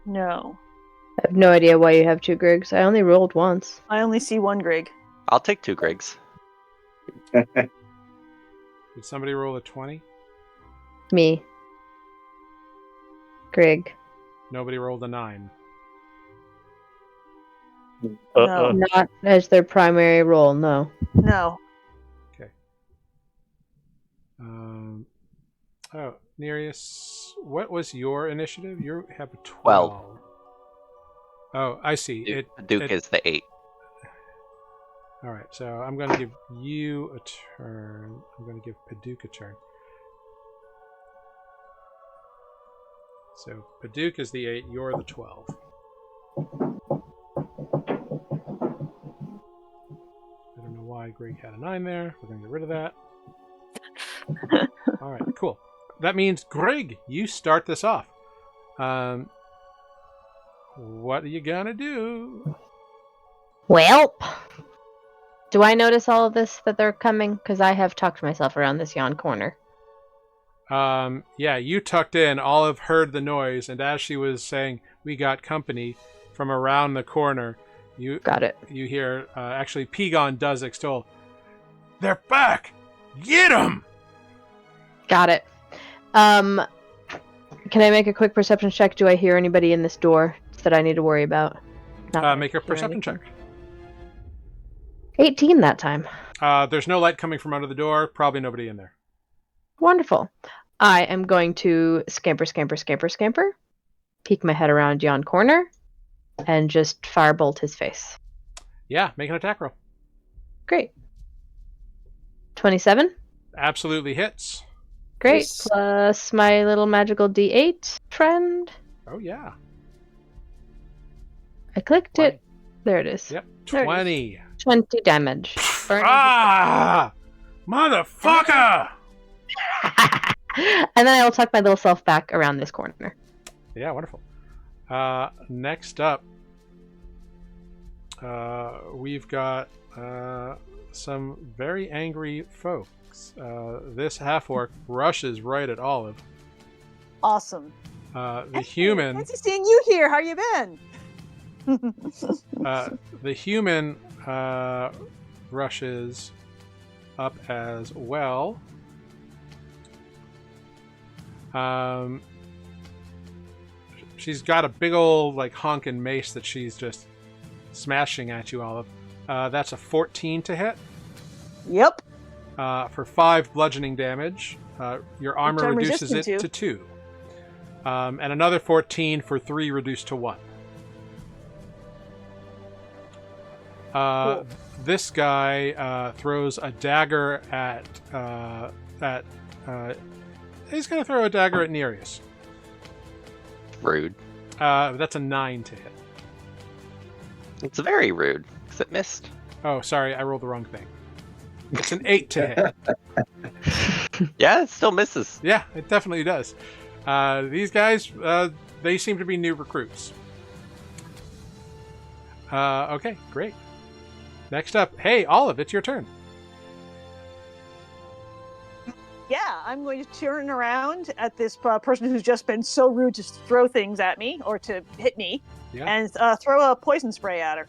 No, I have no idea why you have 2 Griggs. I only rolled once. I only see one Greg. I'll take 2 Grigs. Did somebody roll a 20? Me. Grig. Nobody rolled a 9. No, Not as their primary role, no. no. Okay. Oh, Nereus, what was your initiative? You have a 12. Oh, I see. Paduk is the 8. All right, so I'm going to give you a turn. I'm going to give Paduk a turn. So Paduk is the 8. You're the 12. why Greg had a 9 there. We're going to get rid of that. All right, cool. That means, Greg, you start this off. What are you going to do? Well, do I notice all of this that they're coming? Because I have tucked myself around this yawn corner. Yeah, you tucked in. Olive heard the noise, and as she was saying, "We got company," from around the corner, you Got it. You hear actually Pegon does extol. They're back. Get them. Got it. Can I make a quick perception check? Do I hear anybody in this door that I need to worry about? Not that I Make a hear perception anything. check. 18 that time. There's no light coming from under the door. Probably nobody in there. Wonderful. I am going to scamper, peek my head around yon corner, and just firebolt his face. Yeah, make an attack roll. Great. 27. Absolutely hits. Great. Nice. Plus my little magical D8 friend. Oh yeah. I clicked 20. it. There it is. Yep. There it is. 20. 20 damage. Burning Ah! Motherfucker! and then I will tuck my little self back around this corner. Yeah, wonderful. Next up, we've got some very angry folks. This half-orc rushes right at Olive. Awesome. The human... Fancy seeing you here. How you been? The human rushes up as well. She's got a big old honking mace that she's just smashing at you, Olive. That's a 14 to hit. Yep. For 5 bludgeoning damage. Your armor I'm reduces it resistant to 2. And another 14 for 3 reduced to 1. Cool. This guy throws a dagger at he's going to throw a dagger at Nereus. Rude. That's a 9 to hit. It's very rude, because it missed. Oh, sorry, I rolled the wrong thing. It's an 8 to hit. Yeah, it still misses. Yeah, it definitely does. These guys, they seem to be new recruits. Okay, great. Next up, hey, Olive, it's your turn. Yeah, I'm going to turn around at this person who's just been so rude to throw things at me or to hit me, Yeah. and throw a poison spray at her.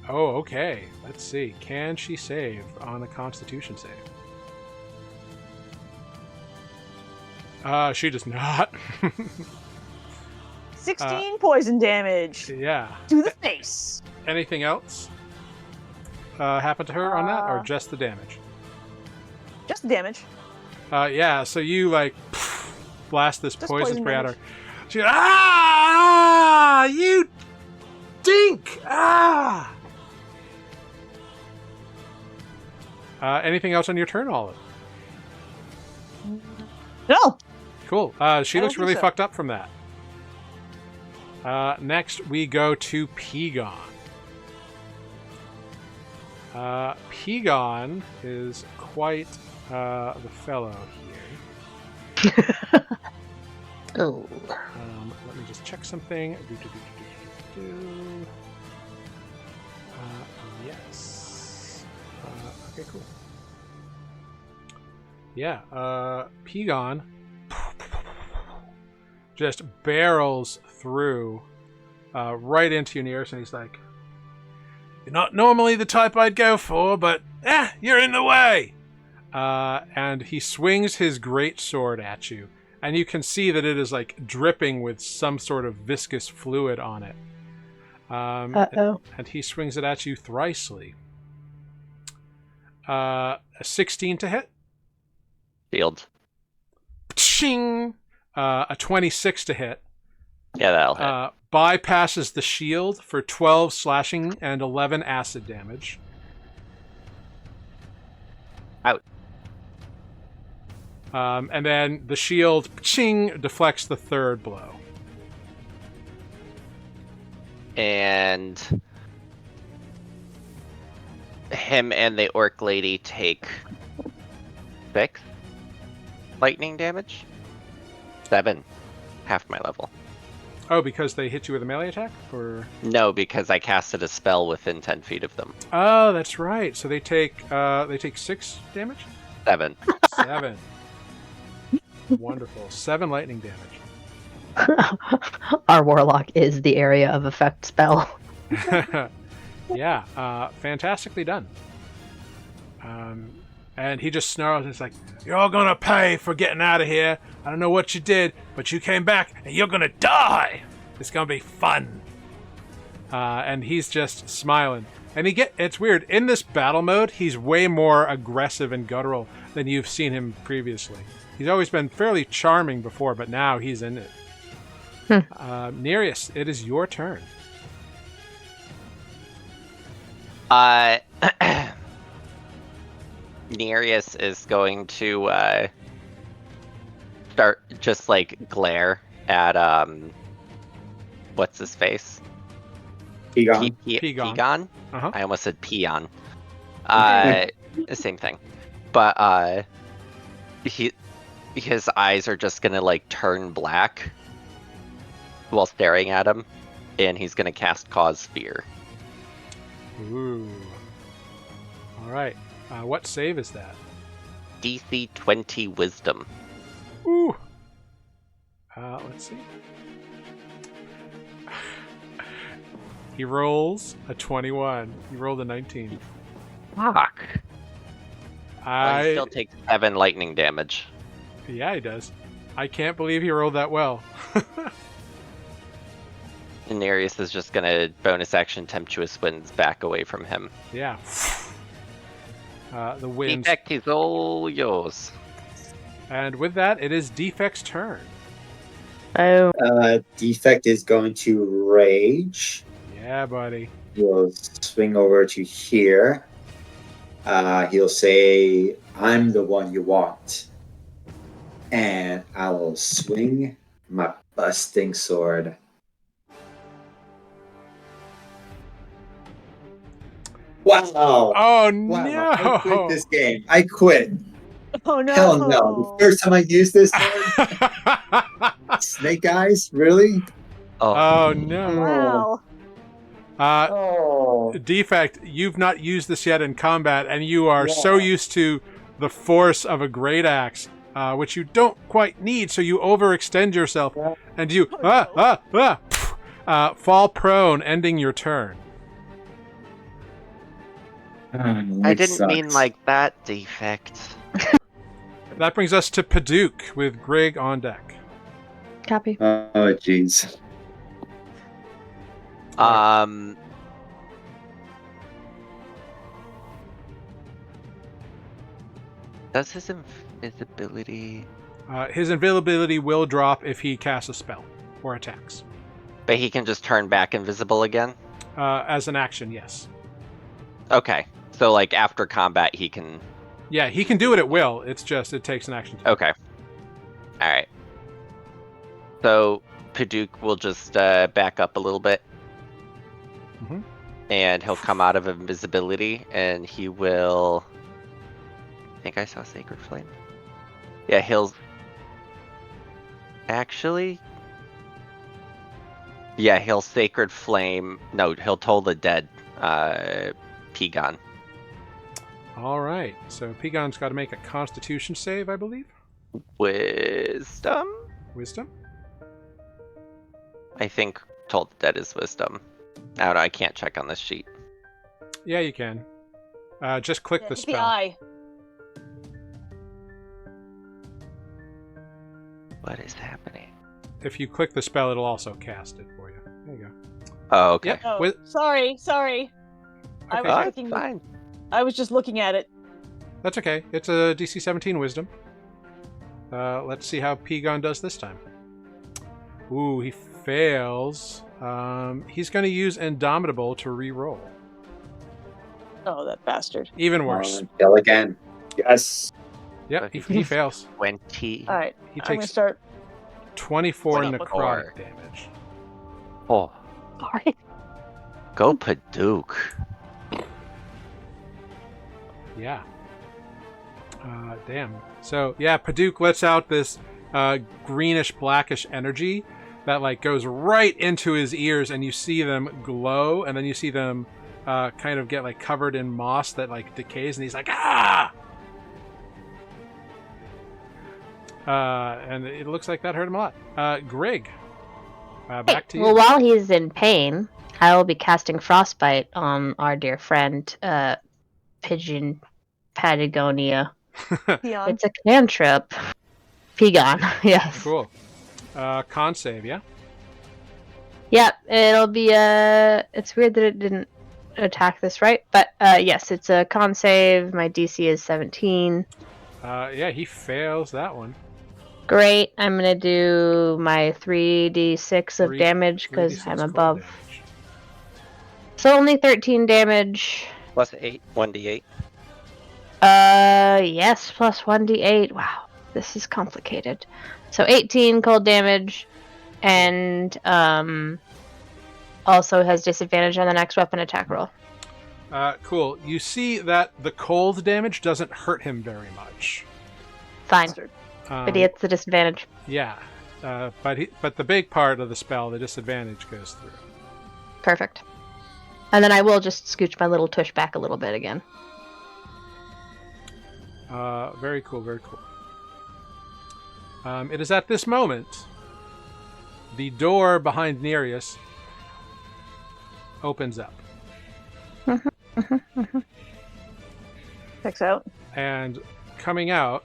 Oh, okay. Let's see. Can she save on a Constitution save? She does not. 16 poison damage Yeah. to the face. Anything else happen to her on that, or Uh, just the damage? Just the damage. Yeah, so you blast this Just poison poison spray at her. damage. She goes, ah, you dink! Ah! Anything else on your turn, Olive? No. Cool. She I looks don't really think so. fucked up from that. Next, we go to Pegon. Pegon is quite the fellow here. Oh. Let me just check something. Yes. Okay, cool. Yeah, Pegon just barrels through right into Nereus, and he's like, "You're not normally the type I'd go for, but you're in the way." And he swings his great sword at you, and you can see that it is dripping with some sort of viscous fluid on it. Uh-oh. And he swings it at you thrisely. A 16 to hit. Shield. Ching! A 26 to hit. Yeah, that'll hit. Bypasses the shield for 12 slashing and 11 acid damage. Out. And then the shield, ching, deflects the third blow. And him and the orc lady take 6 lightning damage. 7, half my level. Oh, because they hit you with a melee attack? Or No, because I casted a spell within 10 feet of them. oh, that's right. So they take 6 damage? 7. 7. Wonderful. 7 lightning damage. Our warlock is the area of effect spell. Yeah, fantastically done. And he just snarls and it's like, "You're all gonna pay for getting out of here. I don't know what you did, but you came back and you're gonna die. It's gonna be fun." And he's just smiling. And it's weird. In this battle mode, he's way more aggressive and guttural than you've seen him previously. He's always been fairly charming before, but now he's in it. Nereus, it is your turn. Nereus is going to start just like glare at what's his face? Egon. Pegon? Uh-huh. I almost said peon. The same thing. But his eyes are just gonna like turn black while staring at him, and he's gonna cast Cause Fear. Ooh. All right. What save is that? DC 20 Wisdom. Ooh. Let's see. He rolls a 21. He rolled a 19. Fuck. Well, he still I takes 7 lightning damage. yeah, he does. I can't believe he rolled that well. And Nereus is just gonna bonus action Tempestuous Winds back away from him. Yeah. The winds. Defect is all yours. And with that, it is Defect's turn. Oh, Defect is going to rage. Yeah, buddy. He'll swing over to here. He'll say, "I'm the one you want." And I will swing my busting sword. Wow. Oh Wow. no! I quit this game. I quit. Oh no! Hell no. The first time I used this sword, Snake Eyes? Really? Oh no! Wow. Oh. Defect, you've not used this yet in combat, and you are so used to the force of a great axe, which you don't quite need, so you overextend yourself, and you fall prone, ending your turn. I didn't mean like that, Defect. That brings us to Paduke with Grig on deck. copy. Oh, jeez. Does his invisibility... His invisibility will drop if he casts a spell or attacks. But he can just turn back invisible again? As an action, yes. Okay. So, like, after combat, he can... Yeah, he can do it at will. It's just, it takes an action. Okay. Alright. So, Paduke will just back up a little bit. Mhm. And he'll come out of invisibility, and he will... I think I saw Sacred Flame. Yeah, he'll... Actually... Yeah, he'll Sacred Flame... No, he'll Toll the Dead, Pegon. All right. So Pegon's got to make a Constitution save, I believe. Wisdom? Wisdom. I think Toll the Dead is Wisdom. I don't know, I can't check on this sheet. Yeah, you can. Just click the The spell. eye. What is happening? If you click the spell, it'll also cast it for you. There you go. Oh, okay. Yep. Oh, Wi- sorry. I Okay. was looking. Fine. I was just looking at it. That's okay. It's a DC 17 Wisdom. Let's see how Pegon does this time. Ooh, he fails. He's going to use Indomitable to re-roll. Oh, that bastard. Even worse. Kill again. Yes. Yep, he fails. 20. All right, He I'm gonna takes start. 24 24. necrotic damage. Oh, Sorry. go Paduke. Yeah. Damn. So yeah, Paduk lets out this greenish blackish energy that like goes right into his ears, and you see them glow, and then you see them kind of get like covered in moss that like decays, and he's like, ah! And it looks like that hurt him a lot. Greg, back to you. Well, while he's in pain, I will be casting Frostbite on our dear friend, Pigeon Patagonia. Peon. It's a cantrip. Pegon, yes. Cool. Con save, yeah? Yep, it'll be it's weird that it didn't attack this, right? But yes, it's a con save. My DC is 17. Yeah, he fails that one. Great. I'm gonna do my 3d6 of damage because 3d6 I'm cold above. damage. So only 13 damage. Plus 8, 1d8. Yes, plus 1d8. Wow, this is complicated. So 18 cold damage, and also has disadvantage on the next weapon attack roll. Cool. You see that the cold damage doesn't hurt him very much. Fine, but he gets the disadvantage. Yeah, but the big part of the spell, the disadvantage, goes through. Perfect. And then I will just scooch my little tush back a little bit again. Very cool, very cool. It is at this moment the door behind Nereus opens up. Checks out. And coming out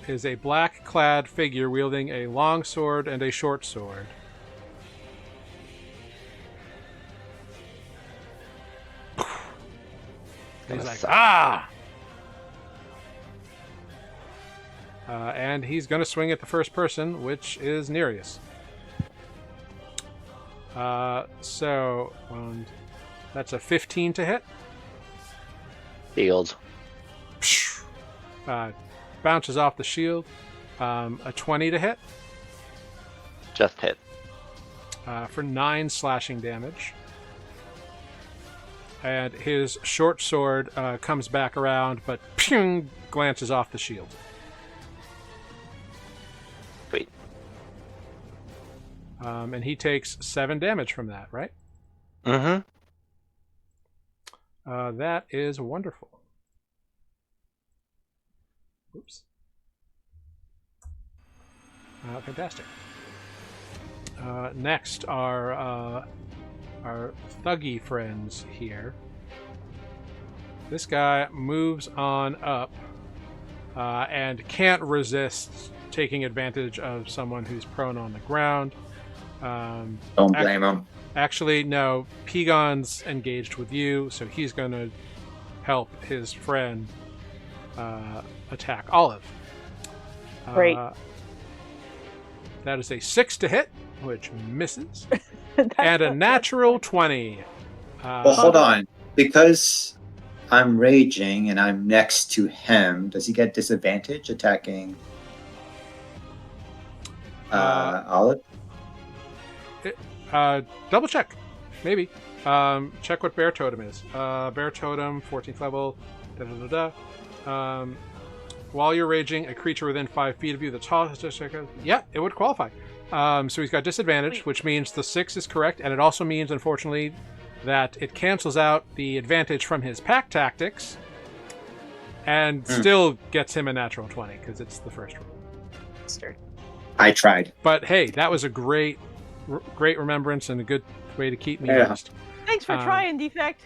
is a black-clad figure wielding a long sword and a short sword. He's like, ah! And he's going to swing at the first person, which is Nereus. So, that's a 15 to hit. Shield. Bounces off the shield. A 20 to hit. Just hit. For 9 slashing damage. And his short sword comes back around, but glances off the shield. Sweet. And he takes 7 damage from that, right? Mm-hmm. That is wonderful. Oops. Fantastic. Next are our thuggy friends here. This guy moves on up and can't resist taking advantage of someone who's prone on the ground. Don't blame him. Actually, no. Pegon's engaged with you, so he's going to help his friend attack Olive. Great. That is a 6 to hit, which misses, and a natural 20. Well, hold on. Because I'm raging and I'm next to him, does he get disadvantage attacking Olive? Double check. Maybe. Check what Bear Totem is. Bear Totem, 14th level. While you're raging, a creature within 5 feet of you that's tall. Yeah, it would qualify. So he's got disadvantage, which means the 6 is correct, and it also means, unfortunately, that it cancels out the advantage from his pack tactics and still gets him a natural 20, because it's the first roll. I tried. But hey, that was a great remembrance and a good way to keep me honest. Thanks for trying, Defect.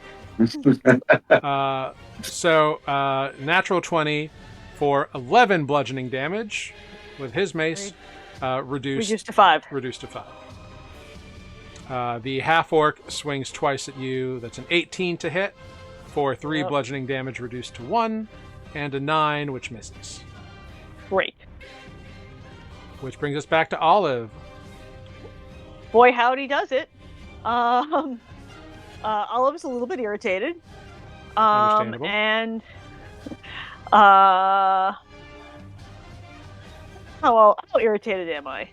So, natural 20 for 11 bludgeoning damage with his mace, reduced to 5. Reduced to 5. The half-orc swings twice at you. That's an 18 to hit for 3 bludgeoning damage reduced to 1, and a 9, which misses. Great. Which brings us back to Olive. Boy, howdy does it. Olive's a little bit irritated. Understandable. And how irritated am I?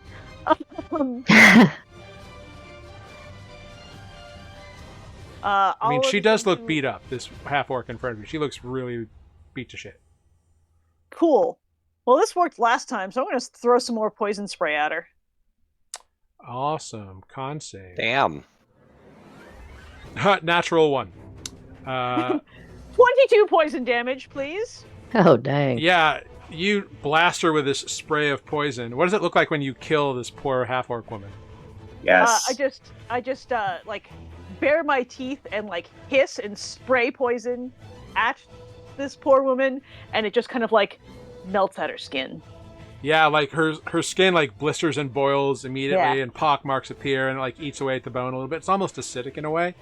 I mean, Olive she is does going look to- beat up. This half orc in front of you, she looks really beat to shit. Cool. Well, this worked last time, so I'm going to throw some more poison spray at her. Awesome. Con save. Damn. Natural 1. 22 poison damage, please. Oh, dang. Yeah, you blast her with this spray of poison. What does it look like when you kill this poor half orc woman? Yes. I just like bare my teeth and like hiss and spray poison at this poor woman, and it just kind of like melts at her skin. Yeah, like her skin like blisters and boils immediately, Yeah. and pock marks appear, and it, like eats away at the bone a little bit. It's almost acidic in a way,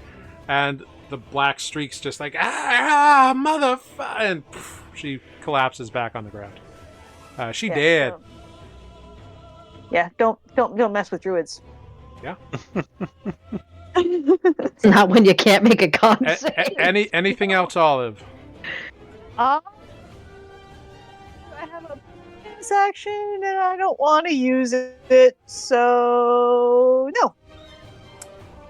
and the black streaks just like and poof, she collapses back on the ground. She dead. So, yeah, don't mess with druids. Yeah. Not when you can't make a con save. Anything else, Olive? I have a bonus action and I don't want to use it, so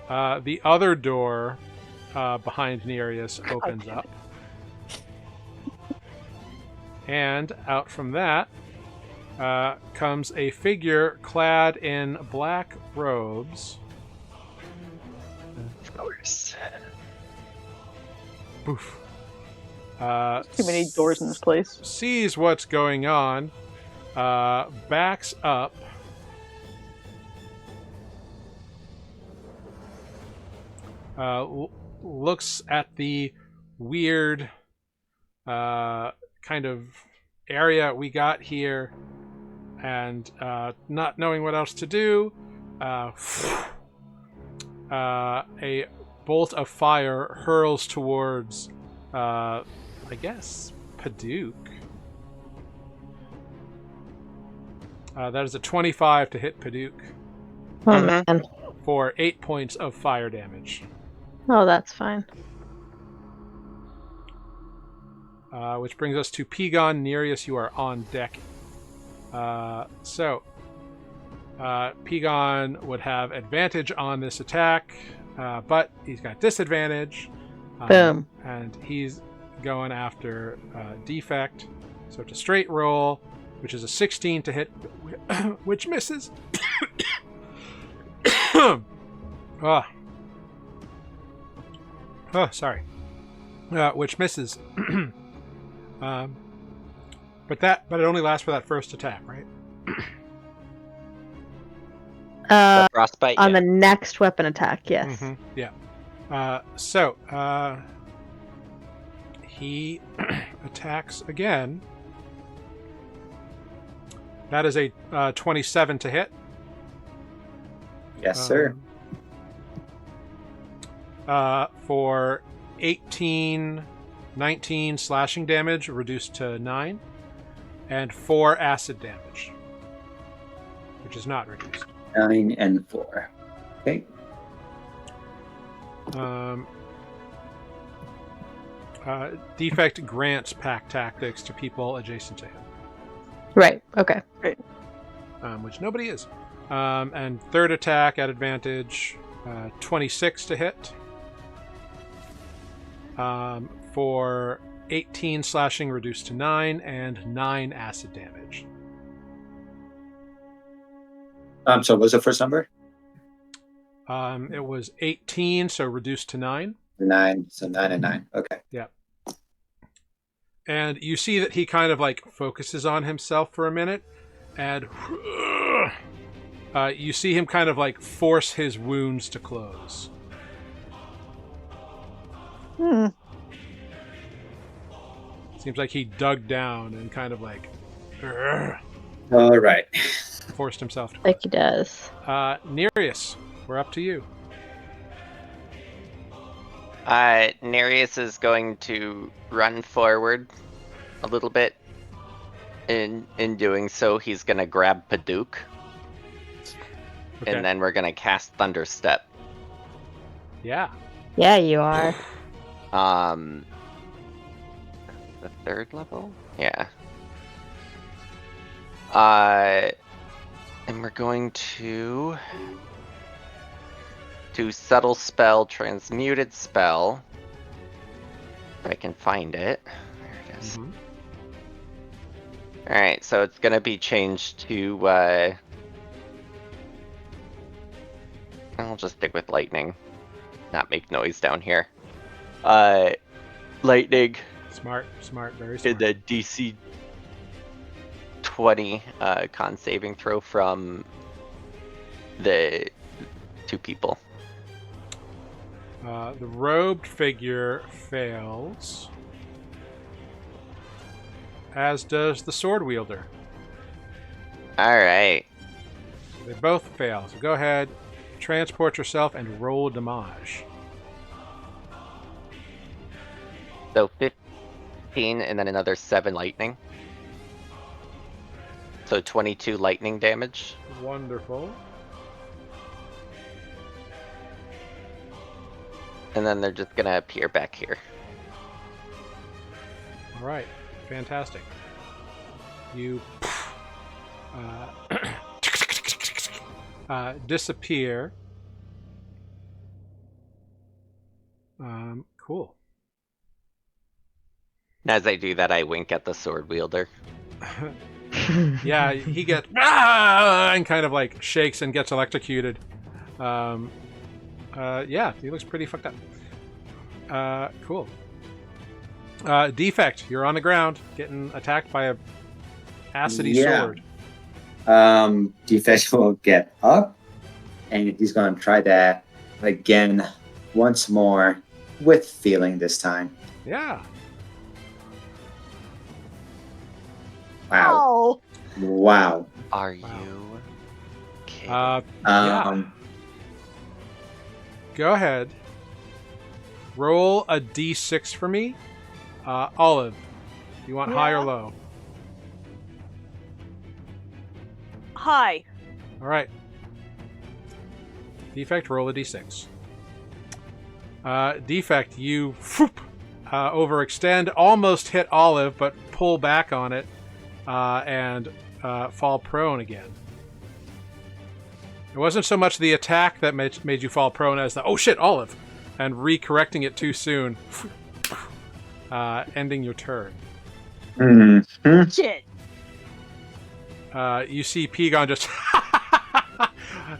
no. The other door behind Nereus opens damn up. And out from that comes a figure clad in black robes. Of course. Poof. Too many doors in this place. Sees what's going on, backs up, looks at the weird kind of area we got here, and not knowing what else to do, a bolt of fire hurls towards, I guess, Paduk. That is a 25 to hit Paduk Oh, Mhm. man. for 8 points of fire damage. Oh, that's fine. Which brings us to Pigon. Nereus, you are on deck. Pigon would have advantage on this attack, but he's got disadvantage. Boom. And he's going after Defect. So it's a straight roll, which is a 16 to hit, which misses. Sorry. Which misses. But it only lasts for that first attack, right? The frostbite. On yeah. the next weapon attack, yes. Mhm, yeah. He attacks again. That is a 27 to hit. Yes, sir. For 19 slashing damage, reduced to 9, and 4 acid damage, which is not reduced. 9 and 4. Okay. Defect grants pack tactics to people adjacent to him, Right, okay. which nobody is. And third attack at advantage, 26 to hit. For 18 slashing, reduced to 9, and 9 acid damage. So what was the first number? It was 18, so reduced to 9. 9. So 9 and 9. Okay. And you see that he kind of like focuses on himself for a minute, and you see him kind of like force his wounds to close. Seems like he dug down and kind of like All right. forced himself to Like he does. Nereus, we're up to you. Nereus is going to run forward a little bit. In doing so, he's going to grab Paduk, Okay. and then we're going to cast Thunder Step. Yeah. Yeah, you are. The third level? Yeah. And we're going to to subtle spell, transmuted spell. If I can find it. There it is. Mhm. Alright, so it's gonna be changed to, I'll just stick with lightning. Not make noise down here. Lightning Smart, very in smart. the DC 20 con saving throw from the 2 people. The robed figure fails, as does the sword wielder. Alright. They both fail. So go ahead, transport yourself, and roll damage. So 15 and then another 7 lightning. So 22 lightning damage. Wonderful. And then they're just gonna appear back here. All right, fantastic. You disappear. Cool. And as I do that, I wink at the sword wielder. Yeah, he gets and kind of like shakes and gets electrocuted. Yeah, he looks pretty fucked up. Cool. Defect, you're on the ground, getting attacked by a acidy sword. Defect will get up, and he's going to try that again once more with feeling this time. Yeah. Wow. Oh, Wow. Are Wow. you kidding? Yeah. Go ahead. Roll a d6 for me. Olive, you want high or Yeah. low? hi. All right. Defect, roll a d6. Defect, you overextend, almost hit Olive, but pull back on it and fall prone again. It wasn't so much the attack that made you fall prone as the, oh shit, Olive, and recorrecting it too soon, ending your turn. Mhm. Shit. You see Pegon just,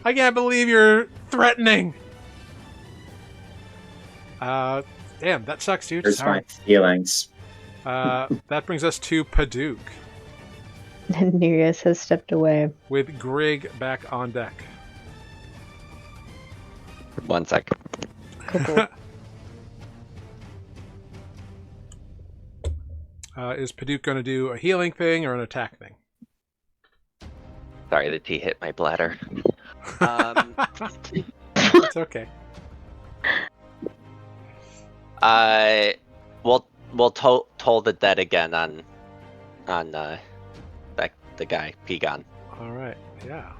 I can't believe you're threatening. Damn, that sucks, dude. Here's Sorry. my feelings. That brings us to Paduk, And Nereus has stepped away. with Grig back on deck. 1 sec. Cool. Is Paduk going to do a healing thing or an attack thing? Sorry, the tea hit my bladder. It's okay. We'll toll the dead again on the guy Pegon. All right. Yeah.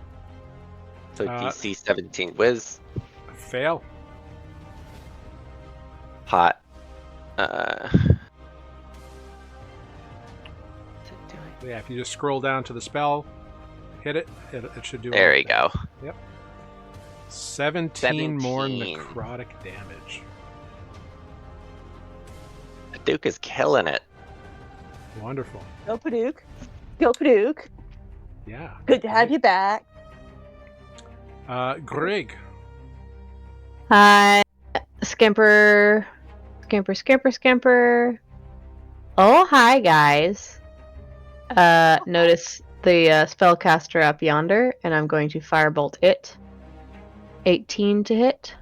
So DC 17 whiz, Fail. hot. Yeah. If you just scroll down to the spell, hit it. It should do. There we everything. go. Yep. 17 more 17. necrotic damage. The Duke is killing it. Wonderful. Go Paduk. Go Paduk. Yeah. Good to have you back. Grig. Hi, Scamper. Oh, hi, guys. Notice the spellcaster up yonder, and I'm going to firebolt it. 18 to hit.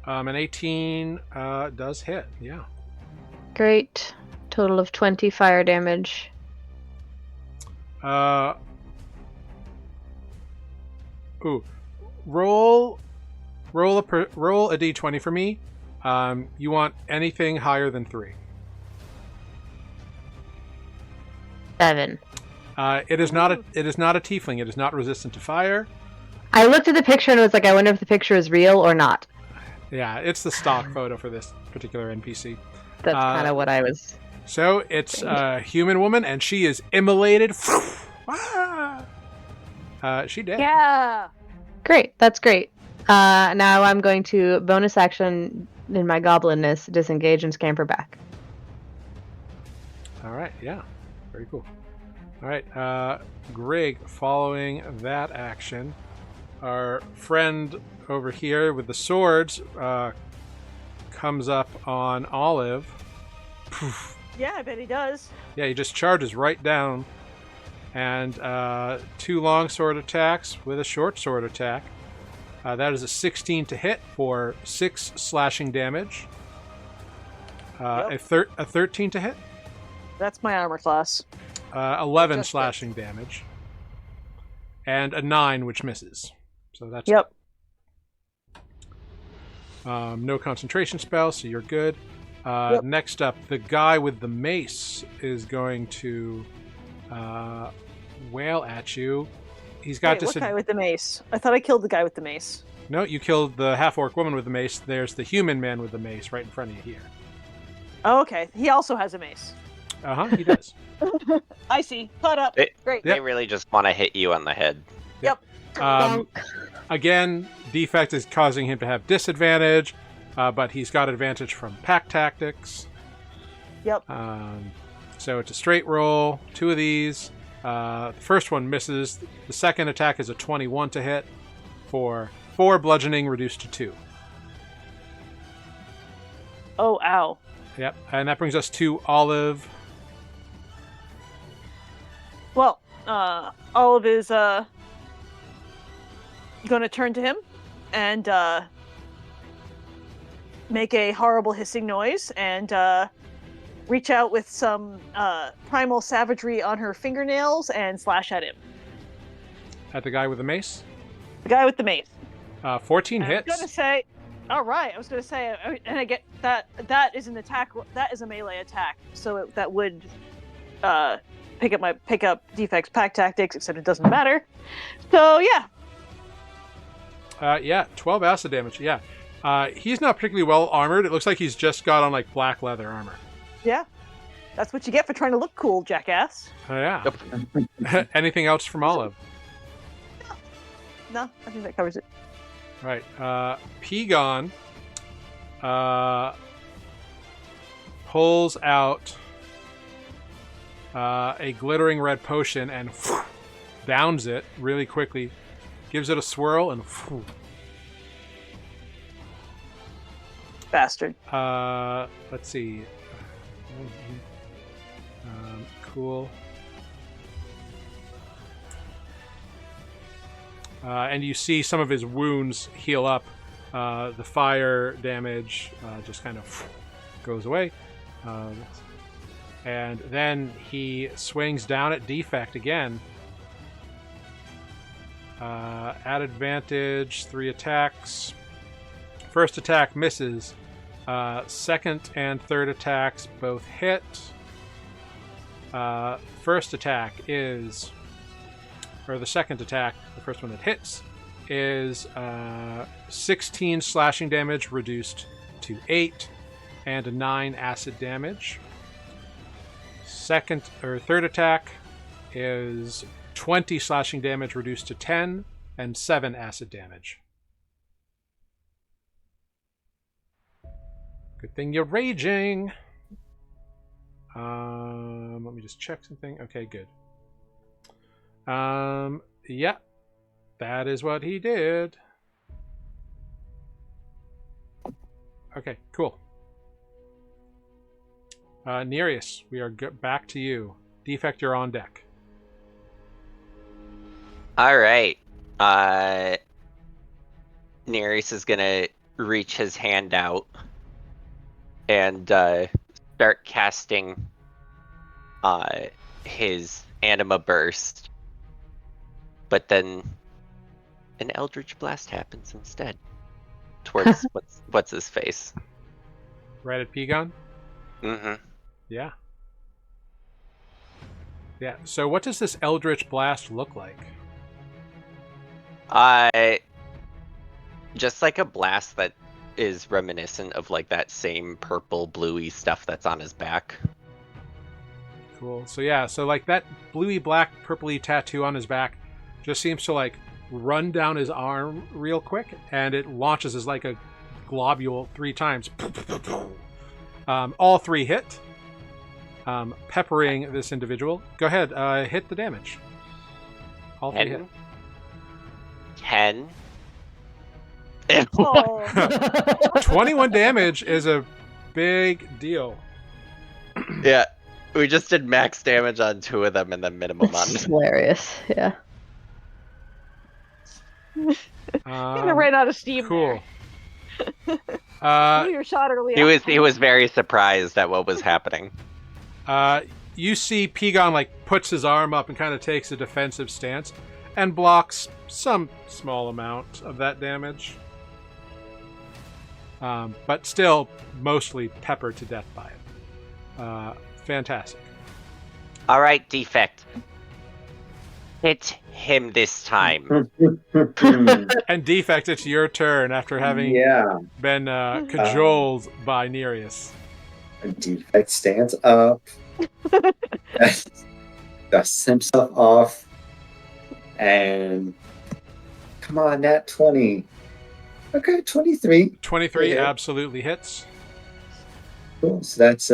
An 18 does hit. Yeah. Great. Total of 20 fire damage. Roll a d20 for me. You want anything higher than 3. 7. It is not a tiefling. It is not resistant to fire. I looked at the picture and was like, I wonder if the picture is real or not. Yeah, it's the stock photo for this particular NPC. That's kind of what I was. So it's a human woman, and she is immolated. She dead. Yeah. Great. That's great. Now I'm going to bonus action in my goblinness, disengage and scamper back. All right, yeah, very cool. All right, Grig, following that action, our friend over here with the swords comes up on Olive. Poof. Yeah, I bet he does. Yeah, he just charges right down, and 2 long sword attacks with a short sword attack. That is a 16 to hit for 6 slashing damage. Yep. A 13 to hit. That's my armor class. 11 Just slashing damage. And a 9, which misses. So that's Yep. no concentration spell, so you're good. Yep. Next up, the guy with the mace is going to wail at you. He's got Wait, what guy with the mace? I thought I killed the guy with the mace. No, you killed the half-orc woman with the mace. There's the human man with the mace right in front of you here. Oh, okay. He also has a mace. He does. I see. Caught up. Great. They really just want to hit you on the head. Again, defect is causing him to have disadvantage, but he's got advantage from pack tactics. Yep. So it's a straight roll. 2 of these. The first one misses. The second attack is a 21 to hit for 4 bludgeoning reduced to 2. Oh, ow. Yep, and that brings us to Olive. Well, Olive is going to turn to him and make a horrible hissing noise and reach out with some primal savagery on her fingernails and slash at him. At the guy with the mace. The guy with the mace. 14 hits. I was going to say, all right. I was going to say, and I get that is an attack. That is a melee attack, so that would pick up defects, pack tactics, except it doesn't matter. So yeah. 12 acid damage. Yeah. He's not particularly well armored. It looks like he's just got on like black leather armor. Yeah. That's what you get for trying to look cool, jackass. Oh yeah. Anything else from Olive? No, I think that covers it. Right. Pegon pulls out a glittering red potion and downs it really quickly. Gives it a swirl and Bastard. let's see. Cool. And you see some of his wounds heal up. The fire damage just kind of goes away. And then he swings down at defect again. At advantage, 3 attacks. First attack misses. Second and third attacks both hit. First attack is... or the second attack, the first one that hits, is 16 slashing damage reduced to 8 and a 9 acid damage. Second or third attack is 20 slashing damage reduced to 10 and 7 acid damage. Good thing you're raging. Let me just check something. Okay, good. Yeah, that is what he did. Okay, cool. Nereus, we are back to you. Defect, you're on deck. All right. Nereus is gonna reach his hand out and start casting his anima burst. But then an eldritch blast happens instead towards what's his face. Right at Pegon? Mm-hmm. Yeah. Yeah, so what does this eldritch blast look like? Just like a blast that is reminiscent of like that same purple bluey stuff that's on his back. Cool. So yeah, so like that bluey black purpley tattoo on his back just seems to like run down his arm real quick, and it launches as like a globule 3 times. All 3 hit, peppering this individual. Go ahead, hit the damage. All 3 hit. 10. Oh. 21 damage is a big deal. Yeah, we just did max damage on 2 of them and then minimum on. It's hilarious. Yeah. Kind of ran out of steam. Cool. There. Blew your shot early. He was very surprised at what was happening. You see Pigon like puts his arm up and kind of takes a defensive stance and blocks some small amount of that damage. But still mostly peppered to death by it. Fantastic. All right, Defect. Hit him this time. And Defect, it's your turn after having been cajoled by Nereus. Defect stands up, dusts himself off, and come on, nat 20. Okay, 23. 23 Yeah. absolutely hits. Cool. So that's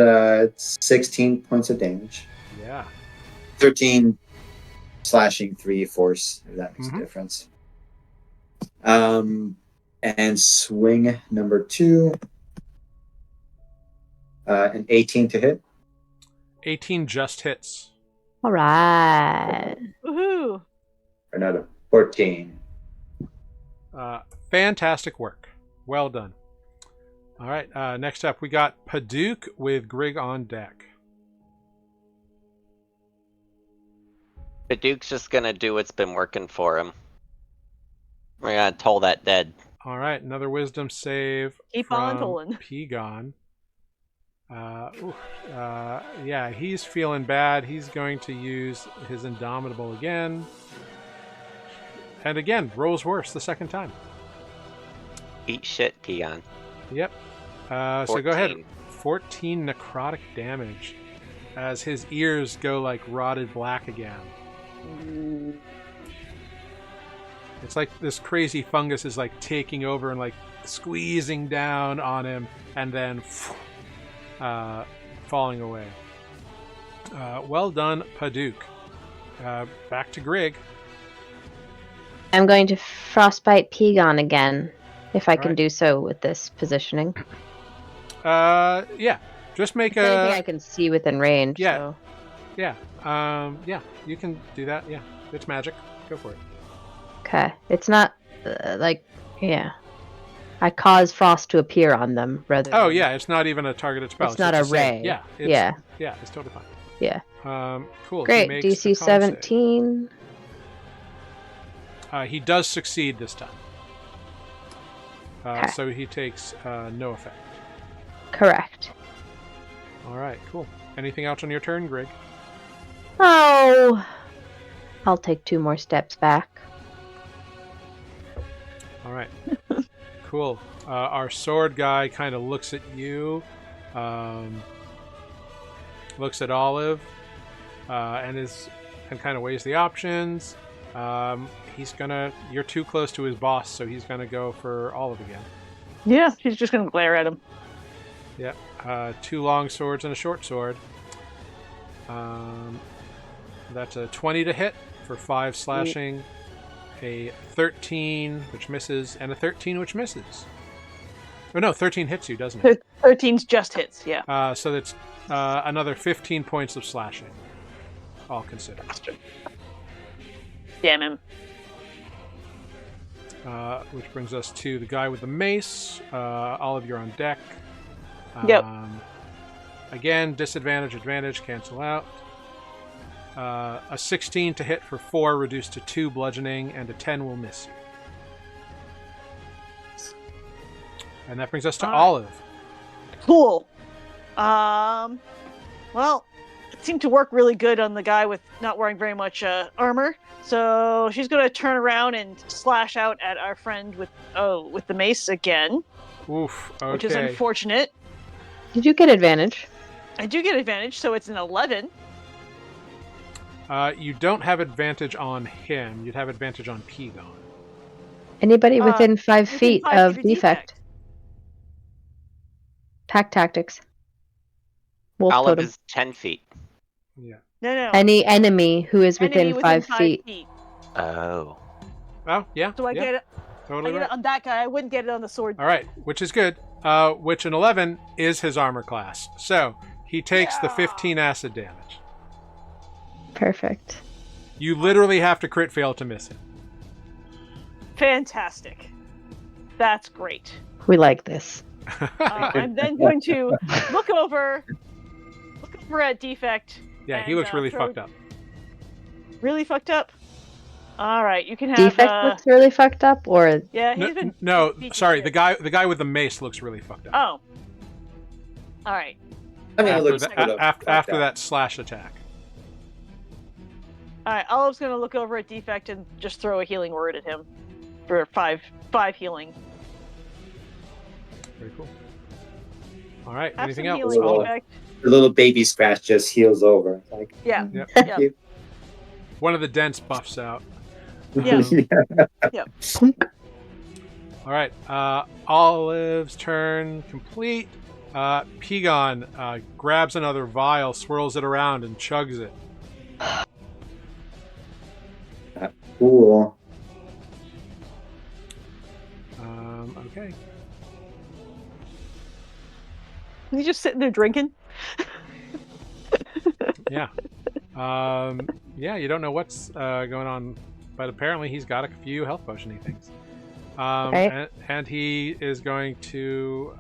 16 points of damage. Yeah. 13 slashing, 3 force, if that makes a difference. And swing number 2. An 18 to hit. 18 just hits. All right. Woohoo! Another 14. Fantastic work. Well done. All right, next up we got Paduk with Grig on deck. The Duke's just gonna do what's been working for him. We're gonna toll that dead. All right, another wisdom save Keep from on tolling. Pigon. Yeah, he's feeling bad. He's going to use his Indomitable again. And again, rolls worse the second time. Eat shit, Peon. Yep. So go ahead. 14 necrotic damage as his ears go like rotted black again. It's like this crazy fungus is like taking over and like squeezing down on him and then falling away. Well done, Paduk. Back to Grig. I'm going to frostbite Pigon again, if I can Alright. do so with this positioning. Yeah. Just make It's anything I can see within range. Yeah. So. Yeah. Yeah. You can do that. Yeah. It's magic. Go for it. Okay. It's not yeah. I cause frost to appear on them rather. Oh than- yeah, it's not even a targeted spell. It's not just a save. ray. Yeah. Yeah. Yeah. It's totally fine. Yeah. Cool. He Great. makes a DC con save. 17. He does succeed this time. Okay. So he takes no effect. Correct. All right. Cool. Anything else on your turn, Grig? Oh. I'll take 2 more steps back. All right. Cool. Our sword guy kind of looks at you, looks at Olive, and kind of weighs the options. You're too close to his boss, so he's gonna go for Olive again. Yeah, she's just gonna glare at him. Yep. 2 long swords and a short sword. That's a 20 to hit for 5 slashing, a 13 which misses, and a 13 which misses. Oh no, 13 hits you, doesn't it? 13's just hits, yeah. So that's another 15 points of slashing, all considered. Damn him. Which brings us to the guy with the mace. Olive, you're on deck. Yep. Again, disadvantage, advantage, cancel out. A 16 to hit for 4, reduced to 2 bludgeoning, and a 10 will miss you. And that brings us to Olive. Cool. Well, it seemed to work really good on the guy with not wearing very much armor. So she's going to turn around and slash out at our friend with the mace again. Oof. Okay. Which is unfortunate. Did you get advantage? I do get advantage, so it's an 11. You don't have advantage on him. You'd have advantage on Pigon. Anybody within 5 within feet 5 of feet defect. Pack tactics. Wolf Olive totem. is 10 feet. Yeah. No. Any enemy who is Enemy within 5 5 feet. Oh. Oh, yeah. So I yeah, get it. Totally I get right. it on that guy. I wouldn't get it on the sword. All right, which is good. Which an 11 is his armor class. So he takes the 15 acid damage. Perfect. You literally have to crit fail to miss it. Fantastic. That's great. We like this. I'm then going to look over at defect. Yeah, he and, looks really throw- fucked up. Really fucked up. All right, you can have. Defect looks really fucked up, or Yeah, he's been. No, beat to sorry, shit. the guy with the mace looks really fucked up. Oh. All right. I mean, it after looks that, sort of fucked after up. that slash attack. All right. Olive's gonna look over at defect and just throw a healing word at him for five healing. Very cool. All right, Have anything some else? healing, Olive? defect. The little baby scratch just heals over. Like, Yeah. Yep. thank Yeah. you. One of the dents buffs out. Yeah. All right, Olive's turn complete. Pigon grabs another vial, swirls it around, and chugs it. Cool. Okay. He's just sitting there drinking. Yeah. Yeah, you don't know what's going on, but apparently he's got a few health potion-y things. Okay. And he is going to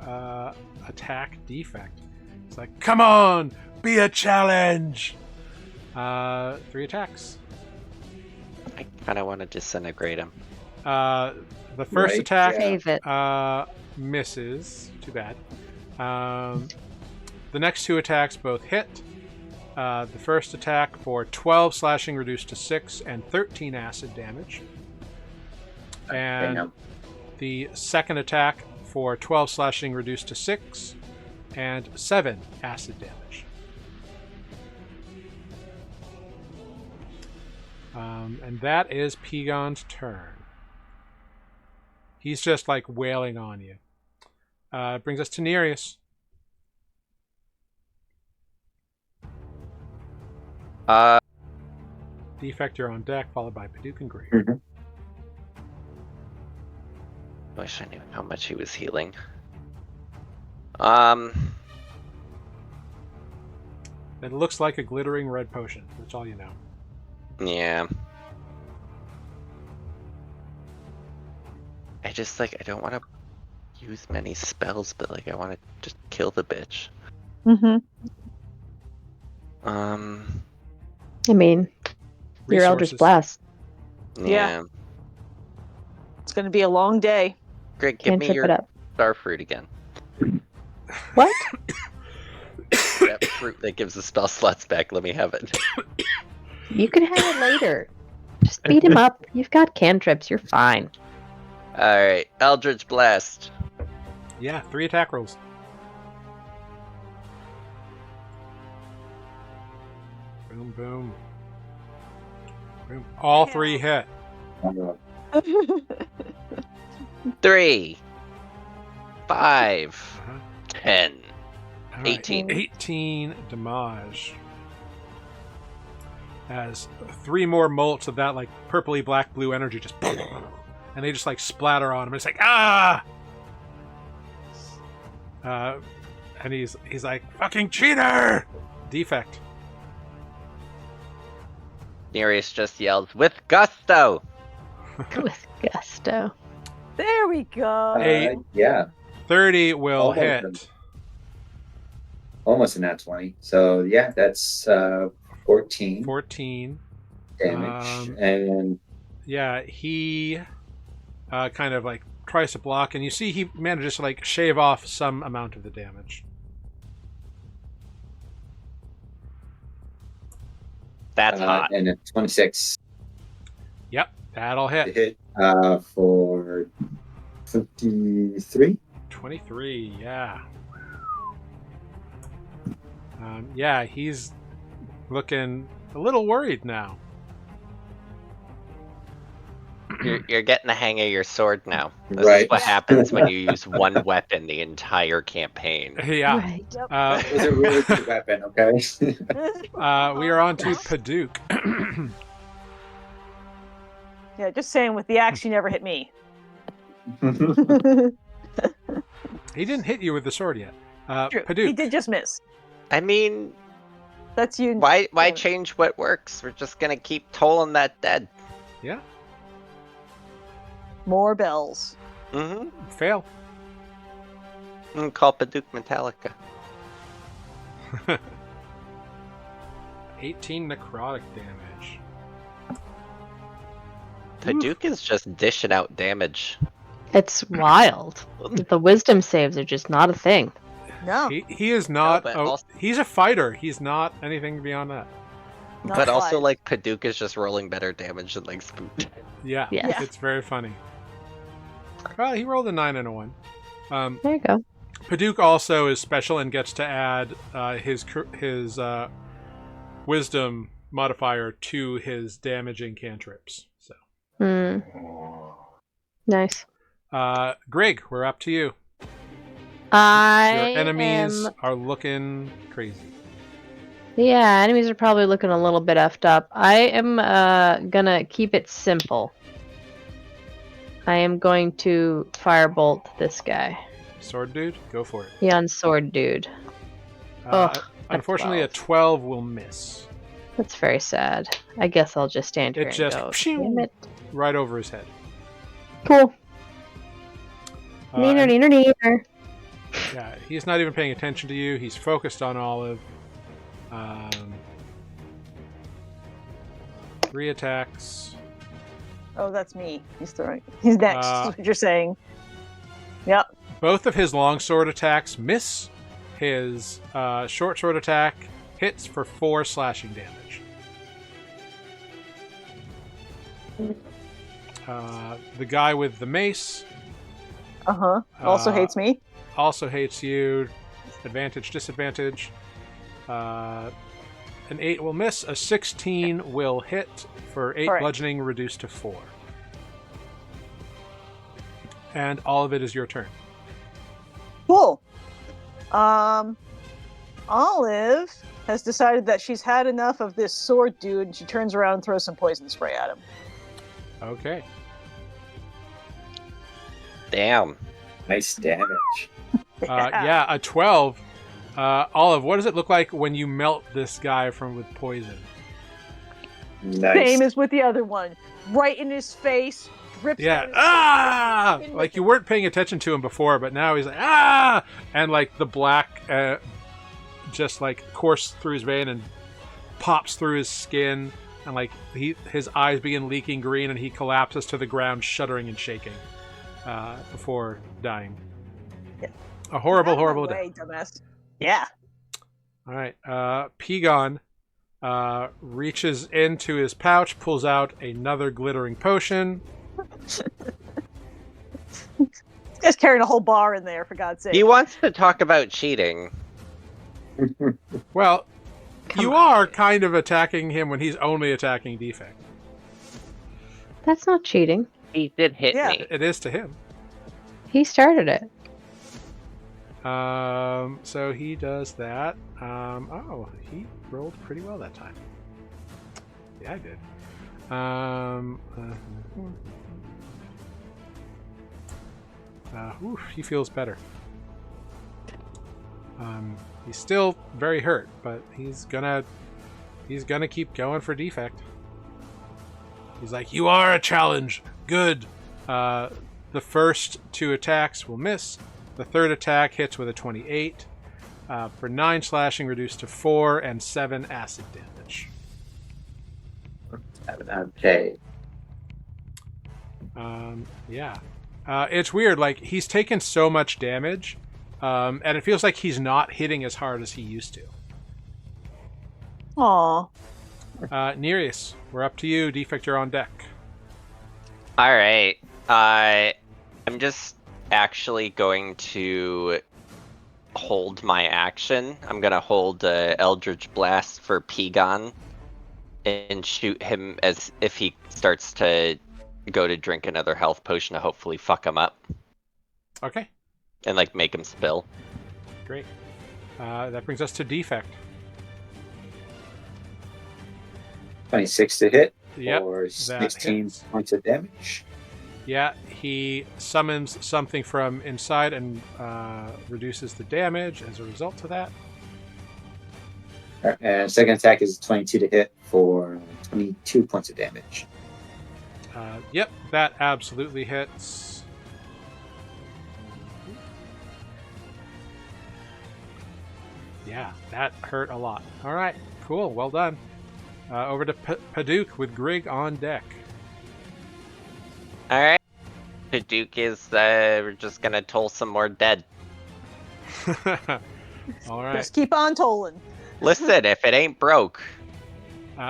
attack defect. It's like, come on, be a challenge. 3 attacks. I kind of want to disintegrate him. The first Right, attack save it. misses. Too bad. The next 2 attacks both hit. The first attack for 12 slashing reduced to 6 and 13 acid damage. And Damn. the second attack for 12 slashing reduced to 6 and 7 acid damage. And that is Pigon's turn. He's just like wailing on you. Brings us to Nereus. Defect, you're on deck, followed by Paduk and Greg. Mhm. I wish I knew how much he was healing. It looks like a glittering red potion. That's all you know. Yeah. I just I don't want to use many spells, but I want to just kill the bitch. Mm-hmm. I mean, your Eldritch Resources. Blast. Yeah. It's gonna be a long day. Greg, give Can't me trip it your up. star fruit again. What? That fruit that gives the spell slots back. Let me have it. You can have it later. Just beat him up. You've got cantrips. You're fine. Alright, Eldritch Blast. Yeah, 3 attack rolls. Boom, boom. Boom. All 3 hit. 3, 5, Uh-huh. 10. All right, 18. 18 damage. As 3 more molts of that like purpley black blue energy just and they just like splatter on him. It's like, ah! And he's like, fucking cheater! Defect. Nereus just yelled, with gusto! With gusto. There we go. Yeah, 30 will Almost hit. done. Almost a nat 20. So yeah, that's 14 14. damage. And Yeah, he kind of like tries to block, and you see he manages to like shave off some amount of the damage. That's hot. and a 26 Yep, that'll to hit. hit for 53. 23, yeah. Yeah, he's looking a little worried now. You're getting the hang of your sword now. This Right. is what Yeah. happens when you use one weapon the entire campaign. Yeah. Right. Yep. It was a really good weapon, okay? We are on to Yes. Paduk. Yeah, just saying, with the axe, you never hit me. He didn't hit you with the sword yet. True. Paduk. He did just miss. I mean, That's you. why Yeah. change what works? We're just gonna keep tolling that dead. Yeah. More bells. Mm-hmm. Fail. Call Paduk Metallica. 18 necrotic damage. Paduk is just dishing out damage. It's wild. The wisdom saves are just not a thing. No. He is not. but Oh, also- he's a fighter. He's not anything beyond that. Not But also, five. like, Paduk is just rolling better damage than, like, Spook. Yeah. Yeah. It's very funny. Well, he rolled a 9 and a 1. There you go. Paduk also is special and gets to add his wisdom modifier to his damaging cantrips. So, Hmm. Nice. Greg, we're up to you. I Your enemies am. are looking crazy. Yeah, enemies are probably looking a little bit effed up. I am gonna keep it simple. I am going to firebolt this guy. Sword dude, go for it. The unsword dude. Ugh, Unfortunately, a 12 will miss. That's very sad. I guess I'll just stand here It just and go. pshing, Damn it. right over his head. Cool. And- Neener. Yeah, he's not even paying attention to you. He's focused on Olive. 3 attacks. Oh, that's me. He's throwing. He's next. Is what you're saying. Yep. Both of his longsword attacks miss. His short sword attack hits for 4 slashing damage. The guy with the mace Also hates me. also hates you. Advantage, disadvantage. An 8 will miss. A 16 will hit for 8 Correct. bludgeoning, reduced to 4. And all of it is your turn. Cool. Olive has decided that she's had enough of this sword dude, and she turns around and throws some poison spray at him. Okay. Damn. Nice damage. Yeah, a 12. Olive, what does it look like when you melt this guy with poison? Nice. Same as with the other one. Right in his face. Drips Yeah. down his Ah! face. Like you weren't paying attention to him before, but now he's like, ah! And like the black just like course through his vein and pops through his skin. And like his eyes begin leaking green and he collapses to the ground, shuddering and shaking before dying. Yeah. A horrible, Out of my horrible death. way, dumbass. Yeah. All right. Pigon reaches into his pouch, pulls out another glittering potion. This guy's carrying a whole bar in there, for God's sake. He wants to talk about cheating. Well, Come you on. are kind of attacking him when he's only attacking defect. That's not cheating. He did hit Yeah. me. It is to him. He started it. So he does that. Oh, he rolled pretty well that time. Yeah, I did. He feels better. He's still very hurt, but he's gonna keep going for defect. He's like, "You are a challenge. Good." The first 2 attacks will miss. The third attack hits with a 28 for 9 slashing, reduced to 4 and 7 acid damage. Okay. Yeah. It's weird. Like, he's taken so much damage, and it feels like he's not hitting as hard as he used to. Aw. Nereus, we're up to you. Defect, you're on deck. Alright. I'm just actually going to hold my action. I'm gonna hold Eldritch Blast for Pigon and shoot him as if he starts to go to drink another health potion to hopefully fuck him up Okay, and like make him spill. great. That brings us to defect. 26 to hit Yep, for that 16 hits. points of damage. Yeah, he summons something from inside and reduces the damage as a result of that. And second attack is 22 to hit for 22 points of damage. Yep, that absolutely hits. Yeah, that hurt a lot. All right, cool, well done. Over to Paduk with Grig on deck. All right. Paduk is we're just gonna toll some more dead. All right, Just keep on tolling. Listen, if it ain't broke,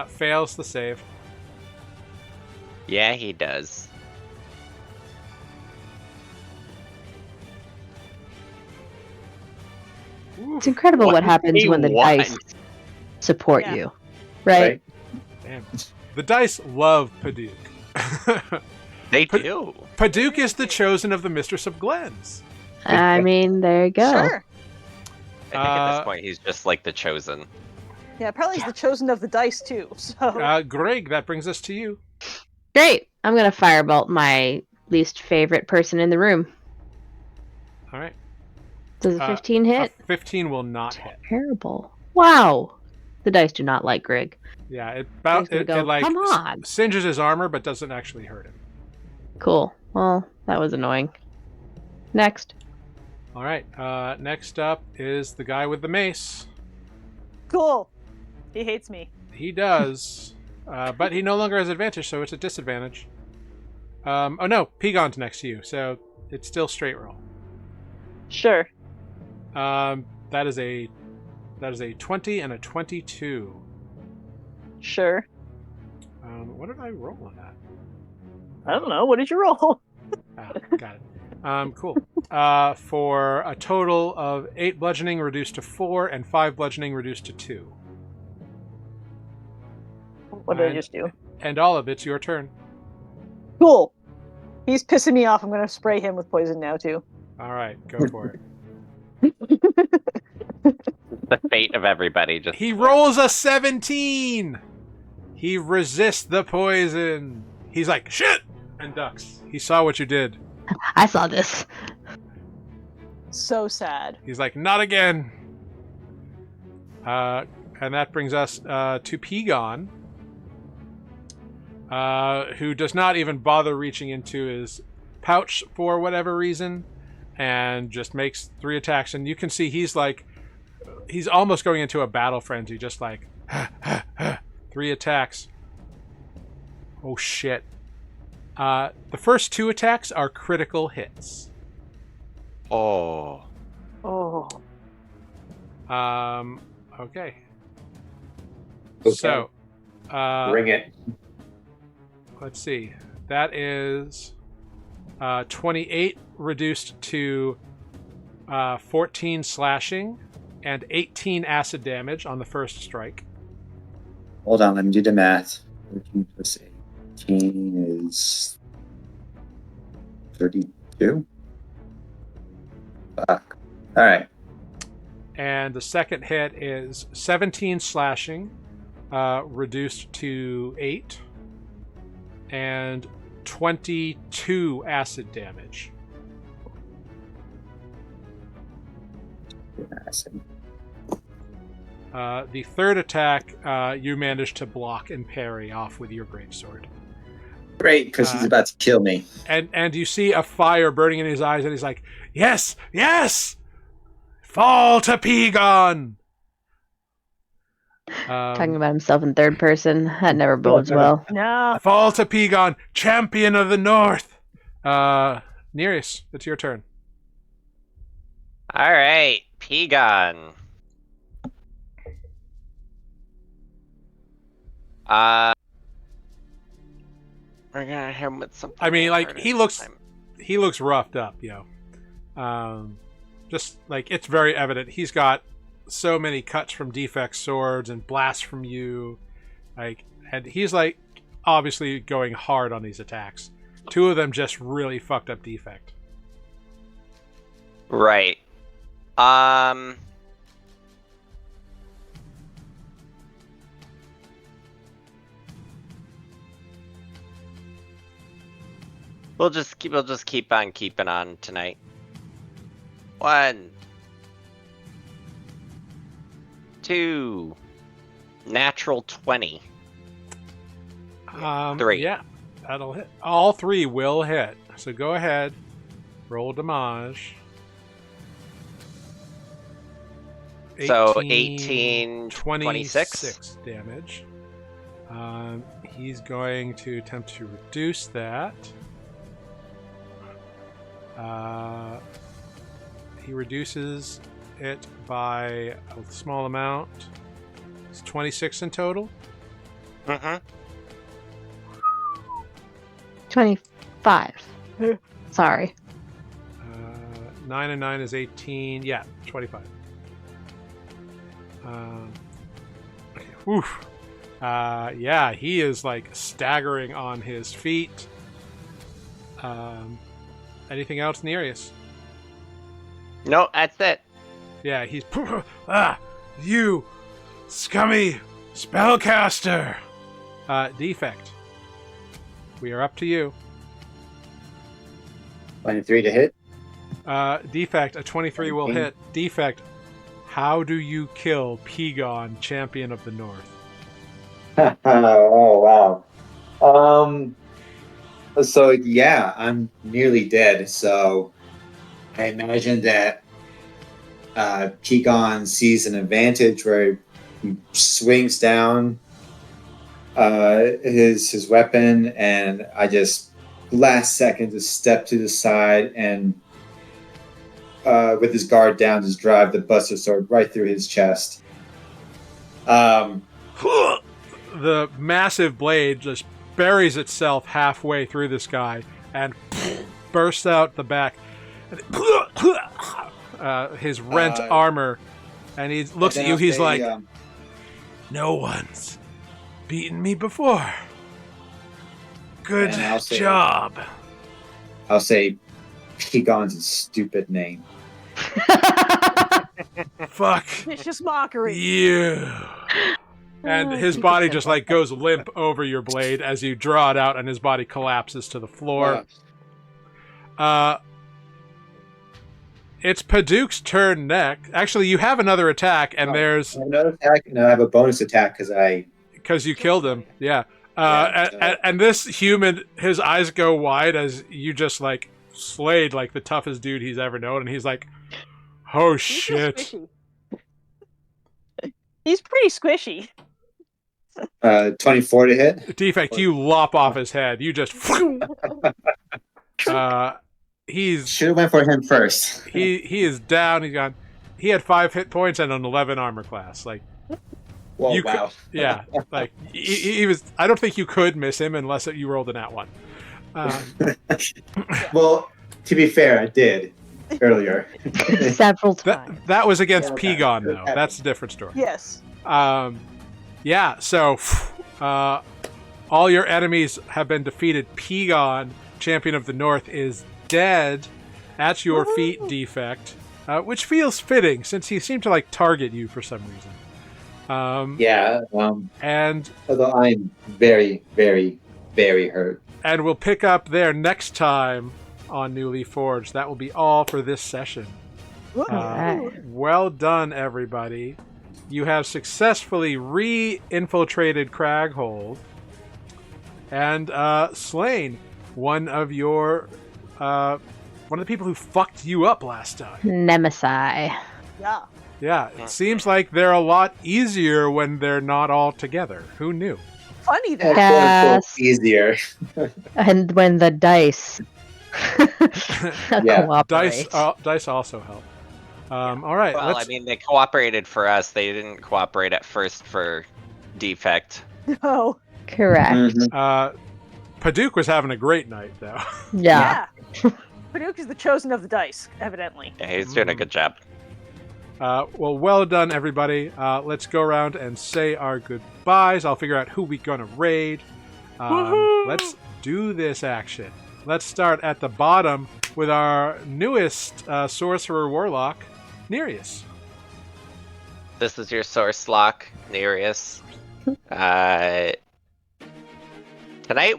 fails the save. yeah, he does. Oof, It's incredible what happens when the What? dice support Yeah. you, right? damn. The dice love Paduk. They do. Paduk is the chosen of the Mistress of Glens. I mean, there you go. Sure. I think at this point he's just like the chosen. Yeah, probably he's the chosen of the dice too. So Greg, that brings us to you. Great. I'm gonna firebolt my least favorite person in the room. All right. Does a 15 hit? A 15 will not hit. Terrible. Wow. The dice do not like Grig. Yeah, it He's gonna go, like "Come on." singes his armor, but doesn't actually hurt him. Cool. Well, that was annoying. Next. All right. Next up is the guy with the mace. cool. He hates me. He does, but he no longer has advantage, so it's a disadvantage. Oh no, Pigon's next to you, so it's still straight roll. Sure. That is a 20 and a 22. Sure. What did I roll on that? I don't know. What did you roll? Ah, got it. Cool. For a total of 8 bludgeoning reduced to 4 and 5 bludgeoning reduced to 2. What did I just do? And all of it's your turn. Cool. He's pissing me off. I'm gonna spray him with poison now too. All right, go for it. The fate of everybody just. He rolls a 17. He resists the poison. He's like, shit, and ducks. He saw what you did. I saw this. So sad. He's like, not again. And that brings us to Pigon, who does not even bother reaching into his pouch for whatever reason, and just makes 3 attacks. And you can see he's almost going into a battle frenzy, just like 3 attacks. Oh shit. The first 2 attacks are critical hits. Oh. Oh. Okay. Okay. So, Bring it. let's see. That is 28 reduced to 14 slashing and 18 acid damage on the first strike. Hold on, let me do the math. 13 plus 18 is 32. Fuck. All right. And the second hit is 17 slashing, reduced to 8, and 22 acid damage. The third attack, you managed to block and parry off with your greatsword. Great, because he's about to kill me. And you see a fire burning in his eyes, and he's like, yes, yes! Fall to Pigon! Talking about himself in third person. That never bodes well. No. Fall to Pigon, champion of the North! Nereus, it's your turn. All right, Pigon. We're gonna hit him with something. I mean, like, harder he this looks time. roughed up, just like it's very evident he's got so many cuts from defect swords and blasts from you, like, and he's like obviously going hard on these attacks. 2 of them just really fucked up Defect. Right. We'll just keep on keeping on tonight. 1, 2, natural 20. 3. Yeah, that'll hit. All 3 will hit. So go ahead, roll damage. So 18, 26 damage. He's going to attempt to reduce that. He reduces it by a small amount. It's 26 in total. Mm-hmm. 25. Sorry. 9 and 9 is 18. Yeah, 25. Okay. Oof. Yeah, he is like staggering on his feet. Anything else, Nereus? No, that's it. Yeah, he's you scummy spellcaster. Defect. We are up to you. 23 to hit. Defect, a 23 will hit. Defect, how do you kill Pegon, champion of the North? Oh wow. So yeah, I'm nearly dead. So I imagine that Pegon sees an advantage where he swings down his weapon, and I just last second just step to the side and with his guard down, just drive the Buster Sword right through his chest. The massive blade just buries itself halfway through this guy and bursts out the back. His rent armor, and he looks at you. He's like, "No one's beaten me before. Good job." I'll say, Pegon's a stupid name. Fuck Vicious mockery. you. And his body just like goes limp over your blade as you draw it out, and his body collapses to the floor. It's Paduk's turn next. Actually, you have another attack, and there's another attack. No, I have a bonus attack because you killed him. Yeah. And this human, his eyes go wide as you just like slayed like the toughest dude he's ever known, and he's like, "Oh shit!" He's pretty squishy. 24 to hit. Defect, you lop off his head. You just. He's should have went for him first. he is down. He's gone. He had 5 hit points and an 11 armor class. Like, whoa, wow. Yeah, like he was. I don't think you could miss him unless you rolled an @1. Well, to be fair, I did earlier. Several times. That was against Pegon, though. That's a different story. Yes. Yeah. So, all your enemies have been defeated. Pegon, champion of the North, is dead at your feet, Defect, which feels fitting since he seemed to like target you for some reason. And although I'm very, very, very hurt. And we'll pick up there next time on Nuuli Forged. That will be all for this session. Well done, everybody. You have successfully re-infiltrated Kraghold and slain one of the people who fucked you up last time. Nemesis. Yeah. Yeah, it seems like they're a lot easier when they're not all together. Who knew? Funny that. Yes. Easier. And when the dice cooperate. Dice also help. All right. Well, I mean, they cooperated for us. They didn't cooperate at first for Defect. No. Correct. Mm-hmm. Paduk was having a great night, though. Yeah. Paduk is the chosen of the dice, evidently. Yeah, he's doing a good job. Well done, everybody. Let's go around and say our goodbyes. I'll figure out who we're going to raid. Let's do this action. let's start at the bottom with our newest sorcerer warlock, Nereus. This is your source lock, Nereus. Tonight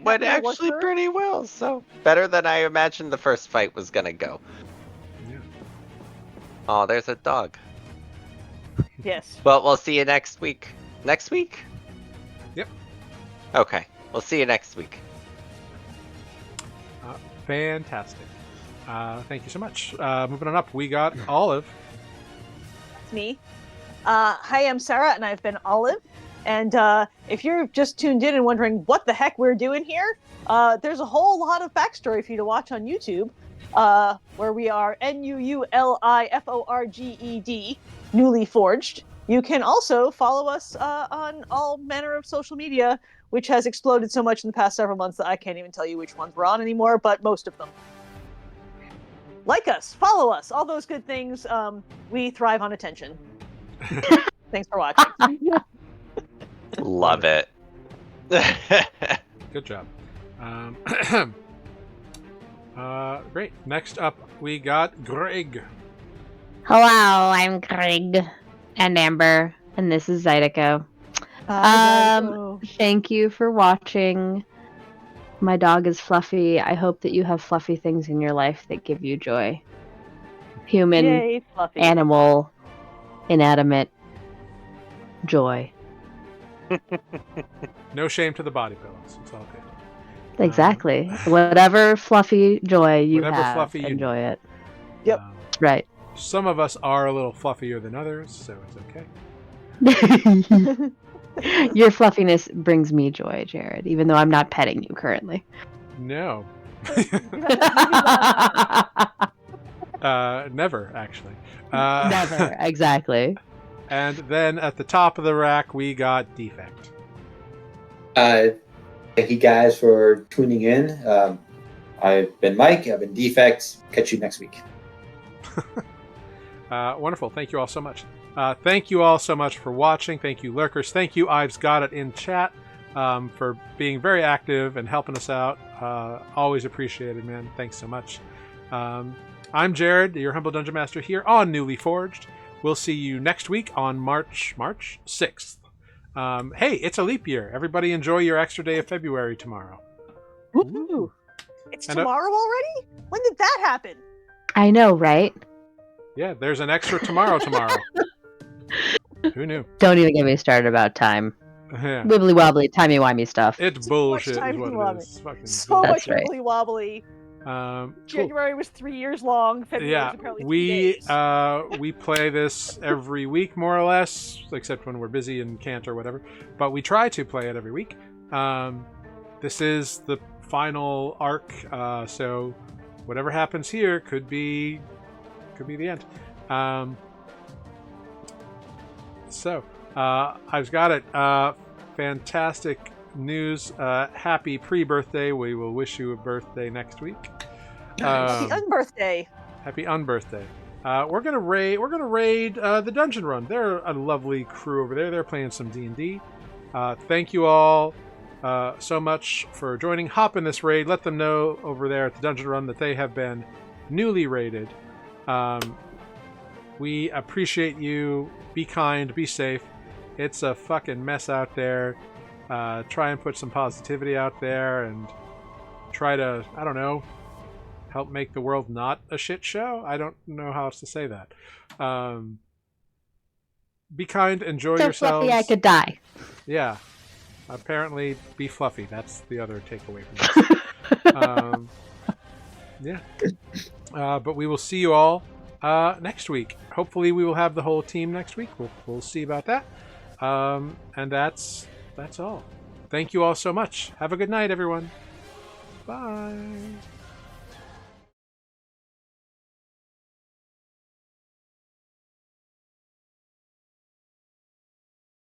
went Yeah, actually worker. pretty well, so better than I imagined the first fight was gonna go. Yeah. Oh, there's a dog. Yes. Well, we'll see you next week. Next week? Yep. Okay, we'll see you next week. Fantastic. Thank you so much. Moving on up, we got Olive. That's me. Hi, I'm Sarah, and I've been Olive. And if you're just tuned in and wondering what the heck we're doing here, there's a whole lot of backstory for you to watch on YouTube, where we are NUULIFORGED, Nuuli Forged. You can also follow us on all manner of social media, which has exploded so much in the past several months that I can't even tell you which ones we're on anymore, but most of them. Like us, follow us, all those good things. We thrive on attention. Thanks for watching. Love it. Good job. Great. Next up, we got Greg. Hello, I'm Craig and Amber, and this is Zydeco. Thank you for watching. My dog is Fluffy. I hope that you have fluffy things in your life that give you joy. Human, Yay, Fluffy. animal, inanimate, joy. No shame to the body pillows. It's all good. Exactly. Whatever fluffy joy you Whatever have, fluffy you enjoy it. Yep. Right. Some of us are a little fluffier than others, so it's okay. Your fluffiness brings me joy, Jared, even though I'm not petting you currently. No. Never, actually. Never, exactly. And then at the top of the rack, we got Defect. Thank you guys for tuning in. I've been Mike. I've been Defect. Catch you next week. Wonderful. Thank you all so much. Thank you all so much for watching. Thank you, lurkers. Thank you, Ives Got It in chat, for being very active and helping us out. Always appreciated, man. Thanks so much. I'm Jared, your humble dungeon master here on Nuuli Forged. We'll see you next week on March 6th. Hey, it's a leap year. Everybody enjoy your extra day of February tomorrow. Ooh. It's And, tomorrow already? When did that happen? I know, right? Yeah, there's an extra tomorrow. Who knew? Don't even get me started about time. Yeah. Wibbly wobbly, timey wimey stuff. It's bullshit is what timey-wimey. it is. Fucking So bullshit. much That's right. wibbly wobbly. Cool. January was 3 years long. February Yeah, was apparently 3 we days. we play this every week more or less, except when we're busy and can't or whatever. But we try to play it every week. This is the final arc, so whatever happens here could be the end. I've got it. Fantastic news. Happy pre-birthday. We will wish you a birthday next week. Happy unbirthday. Happy unbirthday. We're gonna raid the dungeon run. They're a lovely crew over there. They're playing some D&D. Thank you all so much for joining. Hop in this raid. Let them know over there at the dungeon run that they have been newly raided. We appreciate you. Be kind. Be safe. It's a fucking mess out there. Try and put some positivity out there and try to, I don't know, help make the world not a shit show. I don't know how else to say that. Be kind. Enjoy So yourselves. fluffy I could die. Yeah. Apparently, be fluffy. That's the other takeaway from this. Yeah. But we will see you all next week. Hopefully, we will have the whole team next week. We'll see about that. And that's all. Thank you all so much. Have a good night, everyone. Bye.